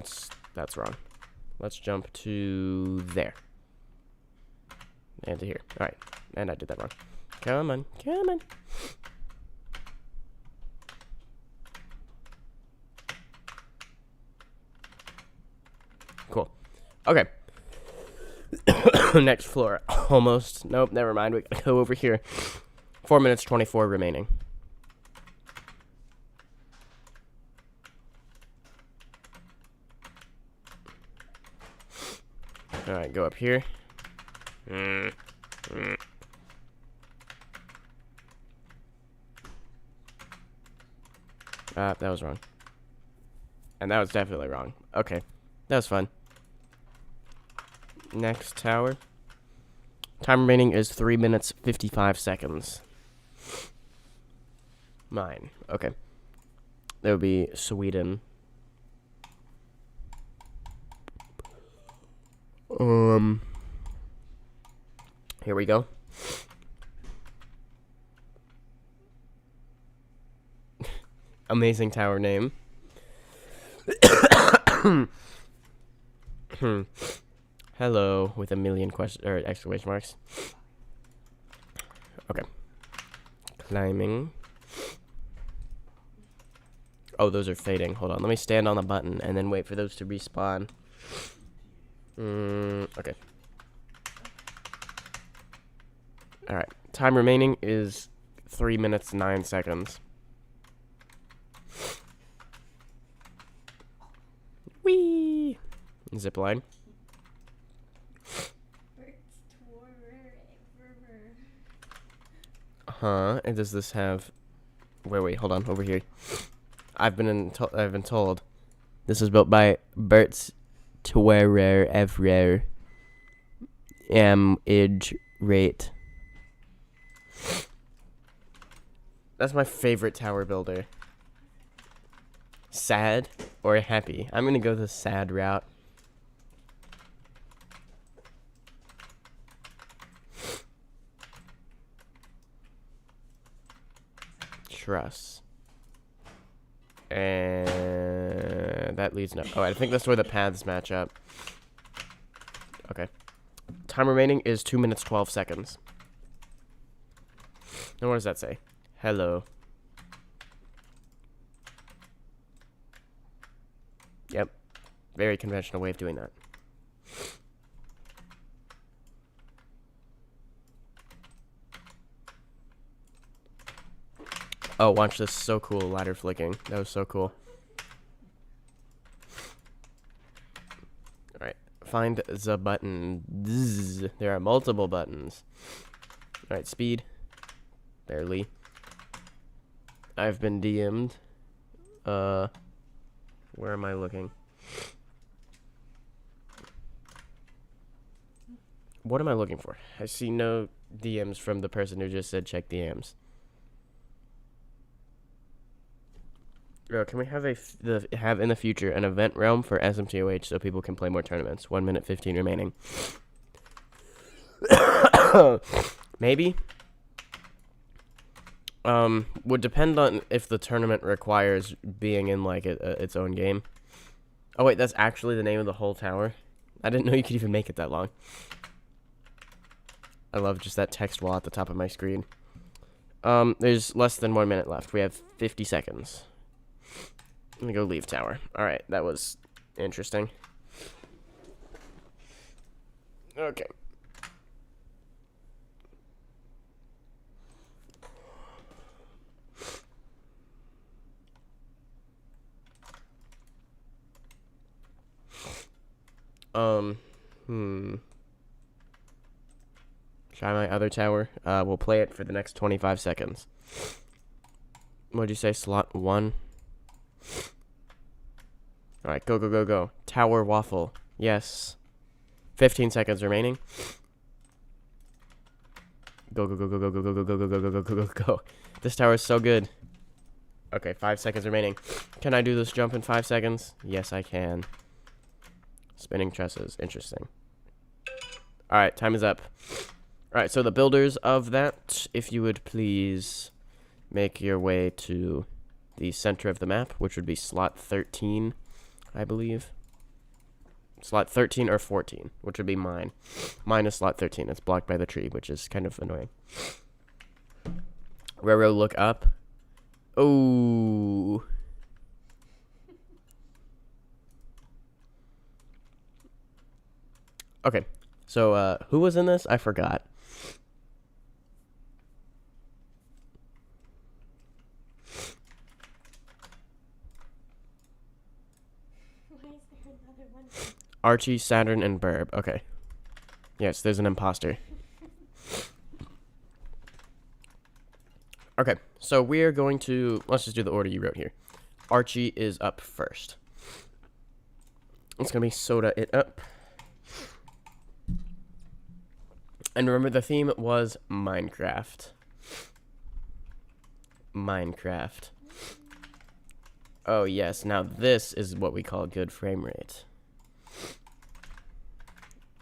that's wrong. Let's jump to there. And to here. Alright, and I did that wrong. Come on, come on. Cool. Okay. Next floor. Almost. Nope, never mind. We gotta go over here. 4 minutes 24 remaining. Alright, go up here. That was wrong. And that was definitely wrong. Okay. That was fun. Next tower. Time remaining is 3 minutes 55 seconds. Mine. Okay. That would be Sweden. Here we go. Amazing tower name. Hello with a million exclamation marks. Okay. Climbing. Oh, those are fading. Hold on. Let me stand on the button and then wait for those to respawn. Okay. Alright. Time remaining is 3 minutes 9 seconds. Whee! Zip line. And does this have... Wait, hold on. Over here. I've been told this was built by Bert's Twerer Evrer Age Rate. That's my favorite tower builder. Sad or happy? I'm gonna go the sad route. Truss. And that leads no. Oh, I think that's where the paths match up. Okay. Time remaining is 2 minutes 12 seconds. And what does that say? Hello. Yep. Very conventional way of doing that. Oh, watch this. So cool. Ladder flicking. That was so cool. Alright. Find the button. There are multiple buttons. Alright, speed. Barely. I've been DM'd. Where am I looking? What am I looking for? I see no DMs from the person who just said check DMs. Can we have in the future an event realm for SMTOH so people can play more tournaments? 1 minute 15 remaining. Maybe. Would depend on if the tournament requires being in like its own game. Oh wait, that's actually the name of the whole tower. I didn't know you could even make it that long. I love just that text wall at the top of my screen. There's less than 1 minute left. We have 50 seconds. Let me go leave tower. Alright, that was interesting. Okay. Try my other tower. We'll play it for the next 25 seconds. What'd you say? Slot 1? Alright, go, go, go, go. Tower waffle. Yes. 15 seconds remaining. Go, go, go, go, go, go, go, go, go, go, go, go, go, go, go, go. This tower is so good. Okay, 5 seconds remaining. Can I do this jump in 5 seconds? Yes, I can. Spinning trusses. Interesting. Alright, time is up. Alright, so the builders of that, if you would please make your way to the center of the map, which would be slot 13, I believe. Slot 13 or 14, which would be mine. Mine is slot 13. It's blocked by the tree, which is kind of annoying. Roro, look up. Oh. Okay, so who was in this? I forgot. Archie, Saturn, and Burb. Okay. Yes, there's an imposter. Okay, so we're going to... Let's just do the order you wrote here. Archie is up first. It's going to be Soda It Up. And remember, the theme was Minecraft. Minecraft. Oh, yes. Now, this is what we call good frame rate.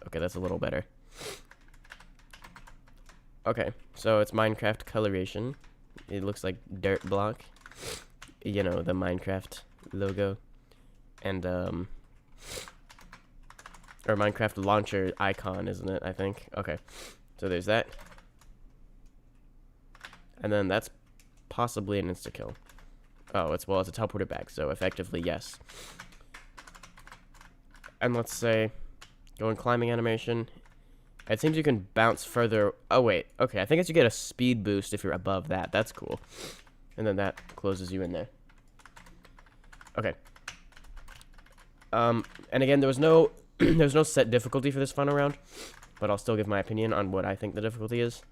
Okay, that's a little better. Okay, so it's Minecraft coloration. It looks like dirt block. You know, the Minecraft logo. And, or Minecraft launcher icon, isn't it? I think. Okay, so there's that. And then that's possibly an insta-kill. Oh, it's a teleporter bag, so effectively, yes. And let's say, go in climbing animation. It seems you can bounce further. Oh, wait. Okay, I think it's you get a speed boost if you're above that. That's cool. And then that closes you in there. Okay. And again, there was no set difficulty for this final round, but I'll still give my opinion on what I think the difficulty is.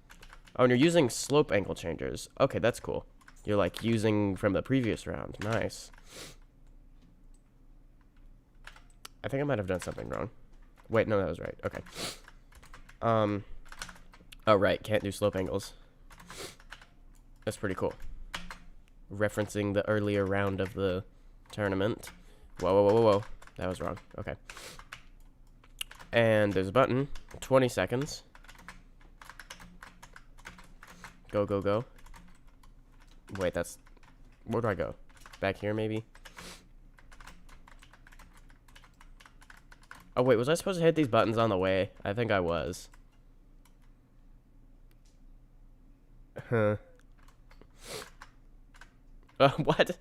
Oh, and you're using slope angle changers. Okay, that's cool. You're like using from the previous round. Nice. I think I might have done something wrong. Wait, no, that was right. Okay. Oh, right. Can't do slope angles. That's pretty cool. Referencing the earlier round of the tournament. Whoa, whoa, whoa, whoa, whoa. That was wrong. Okay. And there's a button. 20 seconds. Go, go, go. Wait, that's... Where do I go? Back here, maybe? Oh, wait, was I supposed to hit these buttons on the way? I think I was. Huh. What?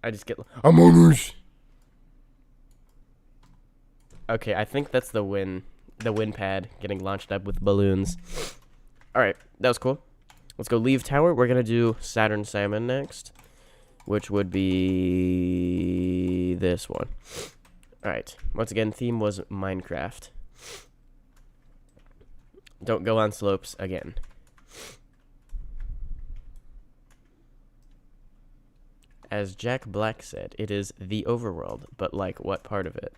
I just get... Among Us! Okay, I think that's the win pad getting launched up with balloons. Alright, that was cool. Let's go leave tower. We're going to do Saturn Salmon next, which would be this one. Alright, once again, theme was Minecraft. Don't go on slopes again. As Jack Black said, it is the overworld, but like what part of it?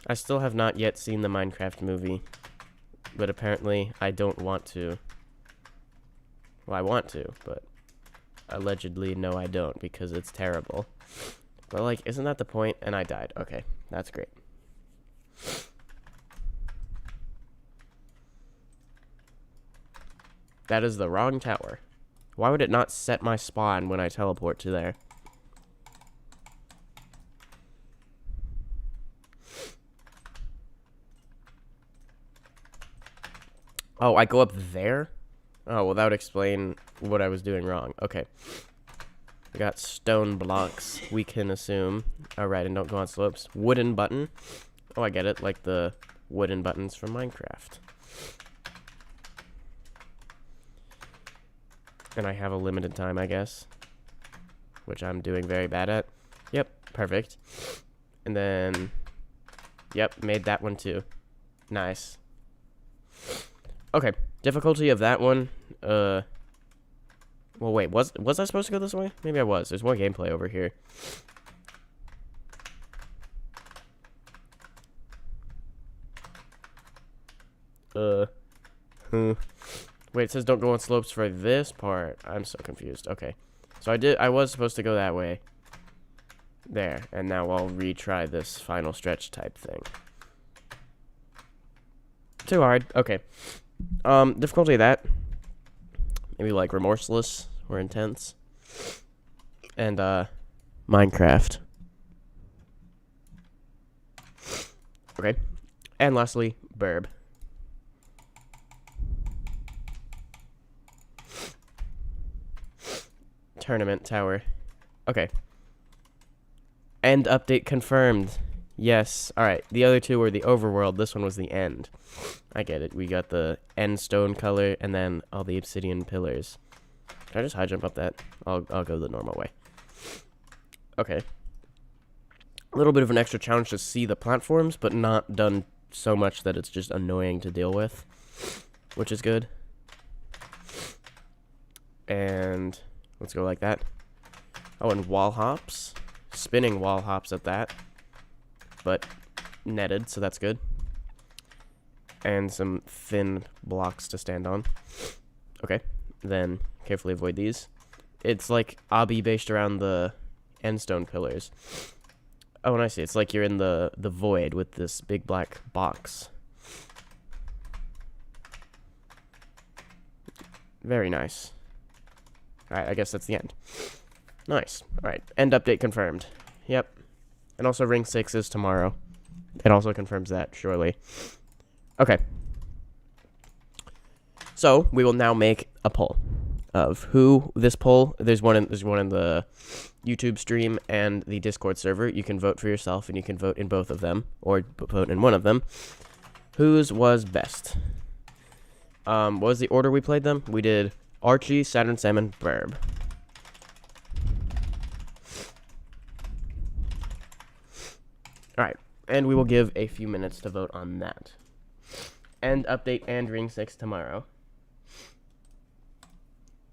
I still have not yet seen the Minecraft movie, but apparently I don't want to. Well, I want to, but allegedly, no, I don't, because it's terrible. But, like, isn't that the point? And I died. Okay, that's great. That is the wrong tower. Why would it not set my spawn when I teleport to there? Oh, I go up there? Oh, well, that would explain what I was doing wrong. Okay. We got stone blocks, we can assume. Alright, and don't go on slopes. Wooden button. Oh, I get it. Like the wooden buttons from Minecraft. And I have a limited time, I guess. Which I'm doing very bad at. Yep, perfect. And then... Yep, made that one too. Nice. Okay, difficulty of that one, well, wait, was I supposed to go this way? Maybe I was. There's more gameplay over here. Wait, it says don't go on slopes for this part. I'm so confused. Okay, so I was supposed to go that way. There, and now I'll retry this final stretch type thing. Too hard. Okay. Difficulty of that. Maybe like remorseless or intense. And, Minecraft. Okay. And lastly, Burb. Tournament tower. Okay. End update confirmed. Yes. Alright. The other two were the overworld. This one was the end. I get it. We got the end stone color and then all the obsidian pillars. Can I just high jump up that? I'll go the normal way. Okay. A little bit of an extra challenge to see the platforms, but not done so much that it's just annoying to deal with, which is good. And let's go like that. Oh, and wall hops. Spinning wall hops at that. But netted, so that's good. And some thin blocks to stand on. Okay, then carefully avoid these. It's like obby based around the endstone pillars. Oh, and I see. It's like you're in the void with this big black box. Very nice. Alright, I guess that's the end. Nice. Alright, end update confirmed. Yep. And also Ring 6 is tomorrow. It also confirms that, surely. Okay. So, we will now make a poll of who this poll. There's one in the YouTube stream and the Discord server. You can vote for yourself, and you can vote in both of them, or vote in one of them. Whose was best? What was the order we played them? We did Archie, Saturn, Salmon, Burb. Alright, and we will give a few minutes to vote on that. End update and Ring 6 tomorrow.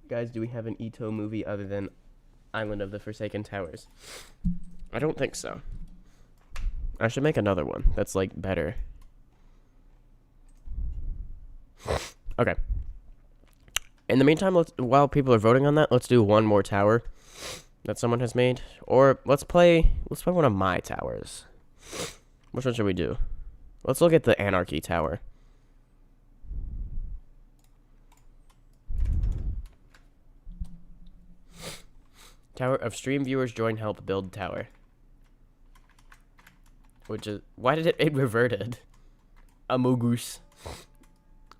Guys, do we have an Ito movie other than Island of the Forsaken Towers? I don't think so. I should make another one that's, like, better. Okay. In the meantime, while people are voting on that, let's do one more tower that someone has made. Or let's play one of my towers. Which one should we do? Let's look at the Anarchy Tower. Tower of stream viewers join help build tower. Which is, why did it reverted? Amogus.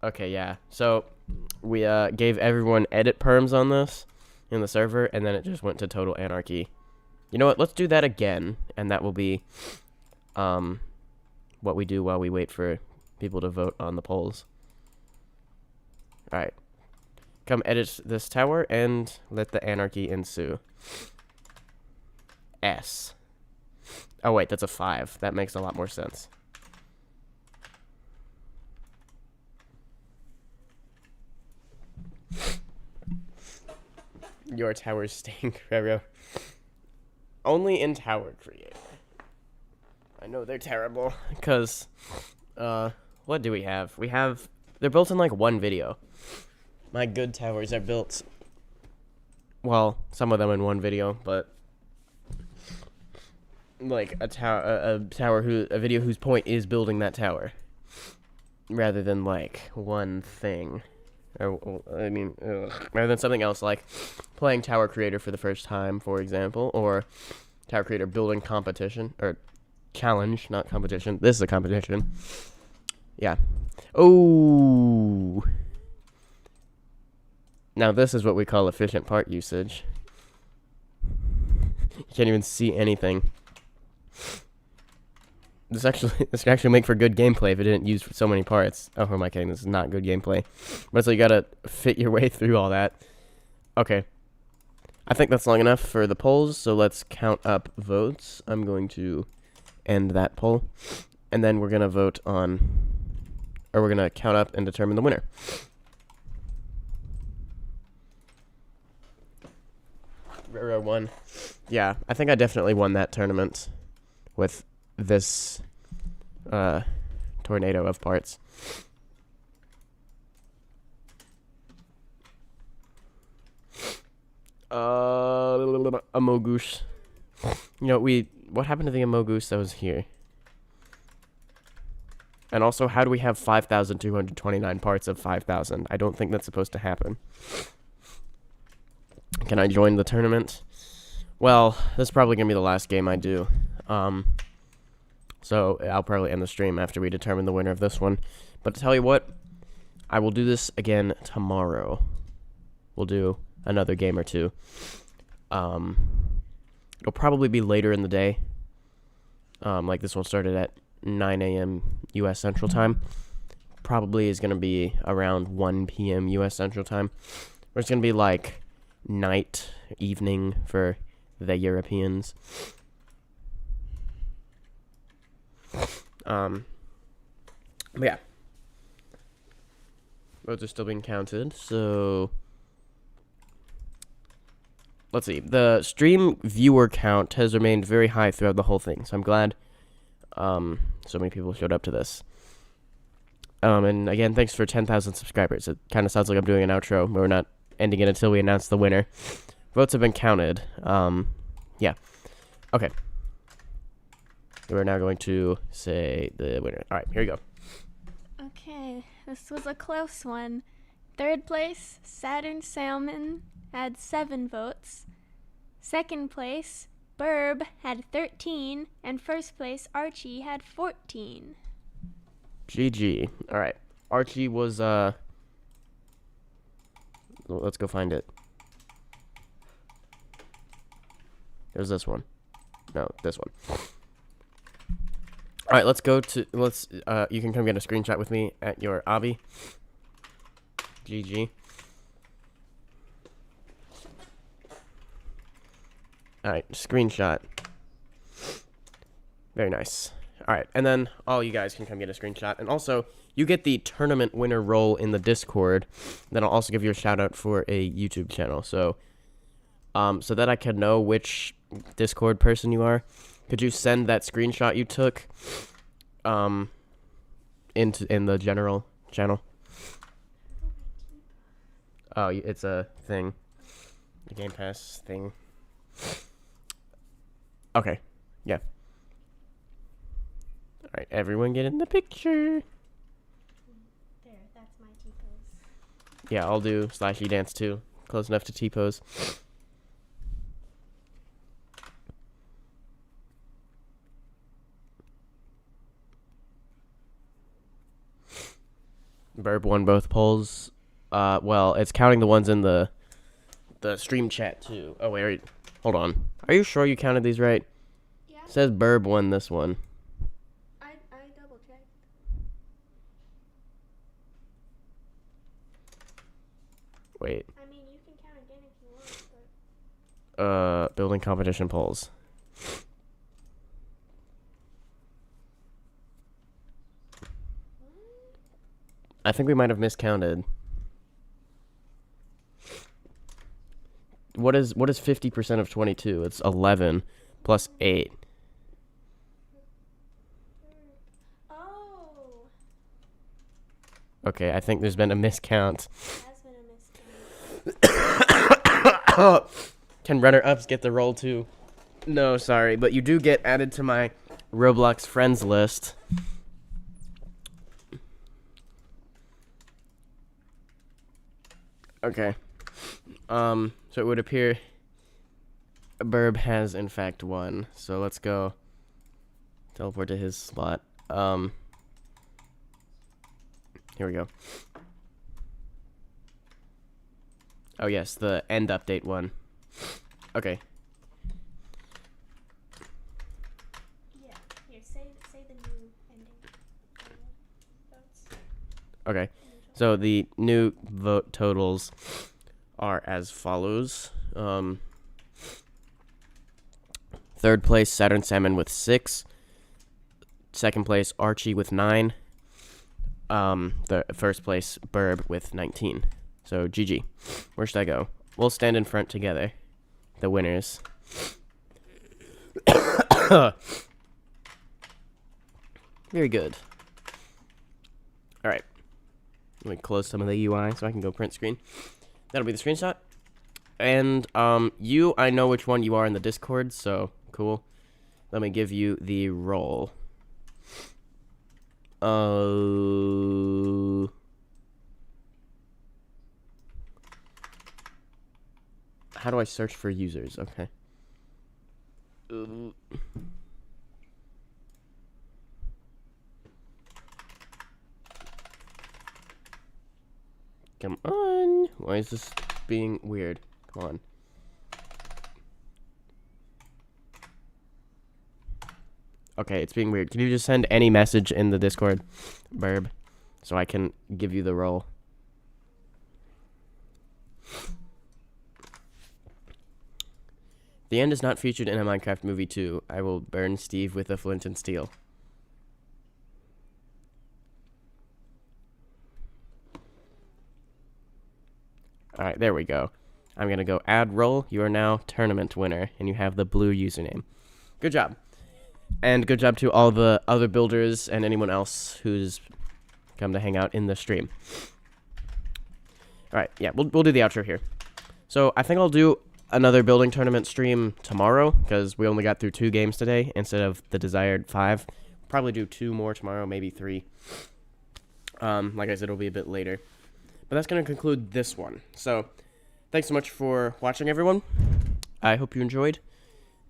Okay, yeah. So we gave everyone edit perms on this in the server, and then it just went to total anarchy. You know what? Let's do that again, and that will be what we do while we wait for people to vote on the polls. All right. Come edit this tower and let the anarchy ensue. S. Oh, wait, that's a 5. That makes a lot more sense. Your tower's staying, Roro. Only in Tower Creator. I know they're terrible, because, what do we have? They're built in, like, one video. My good towers are built, well, some of them in one video, but like a video whose point is building that tower, rather than like one thing, or I mean, rather than something else like playing Tower Creator for the first time, for example, or Tower Creator building competition or challenge, not competition. This is a competition. Yeah. Oh. Now this is what we call efficient part usage. You can't even see anything. This could actually make for good gameplay if it didn't use so many parts. Oh, who am I kidding? This is not good gameplay. But so you gotta fit your way through all that. Okay. I think that's long enough for the polls, so let's count up votes. I'm going to end that poll. And then we're gonna vote on, or we're gonna count up and determine the winner. Roro won. Yeah, I think I definitely won that tournament with this tornado of parts. Amogus. You know, what happened to the Amogus that was here? And also, how do we have 5,229 parts of 5,000? I don't think that's supposed to happen. Can I join the tournament? Well, this is probably going to be the last game I do. So I'll probably end the stream after we determine the winner of this one. But to tell you what, I will do this again tomorrow. We'll do another game or two. It'll probably be later in the day. Like this one started at 9 a.m. U.S. Central Time. Probably is going to be around 1 p.m. U.S. Central Time. Or it's going to be like night, evening for the Europeans. But yeah. Votes are still being counted, so let's see. The stream viewer count has remained very high throughout the whole thing, so I'm glad so many people showed up to this. And again, thanks for 10,000 subscribers. It kind of sounds like I'm doing an outro, but we're not ending it until we announce the winner. Votes have been counted. Yeah. Okay. We're now going to say the winner. All right, here we go. Okay, this was a close one. Third place, Saturn Salmon had 7 votes. Second place, Burb had 13. And first place, Archie had 14. GG. All right. Archie was, let's go find it. There's this one. No, this one. All right, let's go to, you can come get a screenshot with me at your obby. GG. All right, screenshot. Very nice. All right, and then all you guys can come get a screenshot. And also, you get the tournament winner role in the Discord. Then I'll also give you a shout out for a YouTube channel. So that I can know which Discord person you are, could you send that screenshot you took in the general channel? Oh, it's a thing. The Game Pass thing. Okay. Yeah. All right, everyone get in the picture. There, that's my T-pose. Yeah, I'll do /E dance too. Close enough to T-pose. Burb won both polls. Well, it's counting the ones in the stream chat too. Oh wait, hold on. Are you sure you counted these right? Yeah. It says Burb won this one. I double checked. Wait. I mean, you can count again if you want, but Building competition polls. I think we might have miscounted. What is 50% of 22? It's 11 plus 8. oh, Okay, I think there's been a miscount. has been a miscount. Can runner-ups get the roll too? No, sorry, but you do get added to my Roblox friends list. Okay. So it would appear Burb has in fact won. So let's go teleport to his slot. Here we go. Oh yes, the end update one. Okay. Yeah, here, say the new ending. Votes. Okay. So the new vote totals are as follows. Third place, Saturn Salmon with 6. Second place, Archie with 9. The first place, Burb with 19. So GG. Where should I go? We'll stand in front together. The winners. Very good. All right. Let me close some of the UI so I can go print screen. That'll be the screenshot. And I know which one you are in the Discord, so cool. Let me give you the role. How do I search for users? Okay. Come on. Why is this being weird? Come on. Okay, it's being weird. Can you just send any message in the Discord, Burb, so I can give you the role? The end is not featured in a Minecraft movie too. I will burn Steve with a flint and steel. All right, there we go. I'm going to go add role. You are now tournament winner, and you have the blue username. Good job. And good job to all the other builders and anyone else who's come to hang out in the stream. All right, yeah, we'll do the outro here. So I think I'll do another building tournament stream tomorrow, because we only got through 2 games today instead of the desired 5. Probably do 2 more tomorrow, maybe 3. Like I said, it'll be a bit later. But that's going to conclude this one. So thanks so much for watching, everyone. I hope you enjoyed.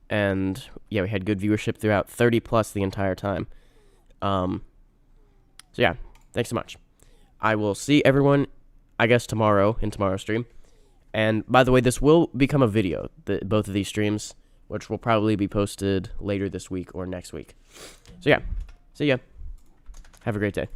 And yeah, we had good viewership throughout, 30 plus the entire time. So yeah, thanks so much. I will see everyone, I guess, tomorrow in tomorrow's stream. And by the way, this will become a video, both of these streams, which will probably be posted later this week or next week. So yeah, see ya. Have a great day.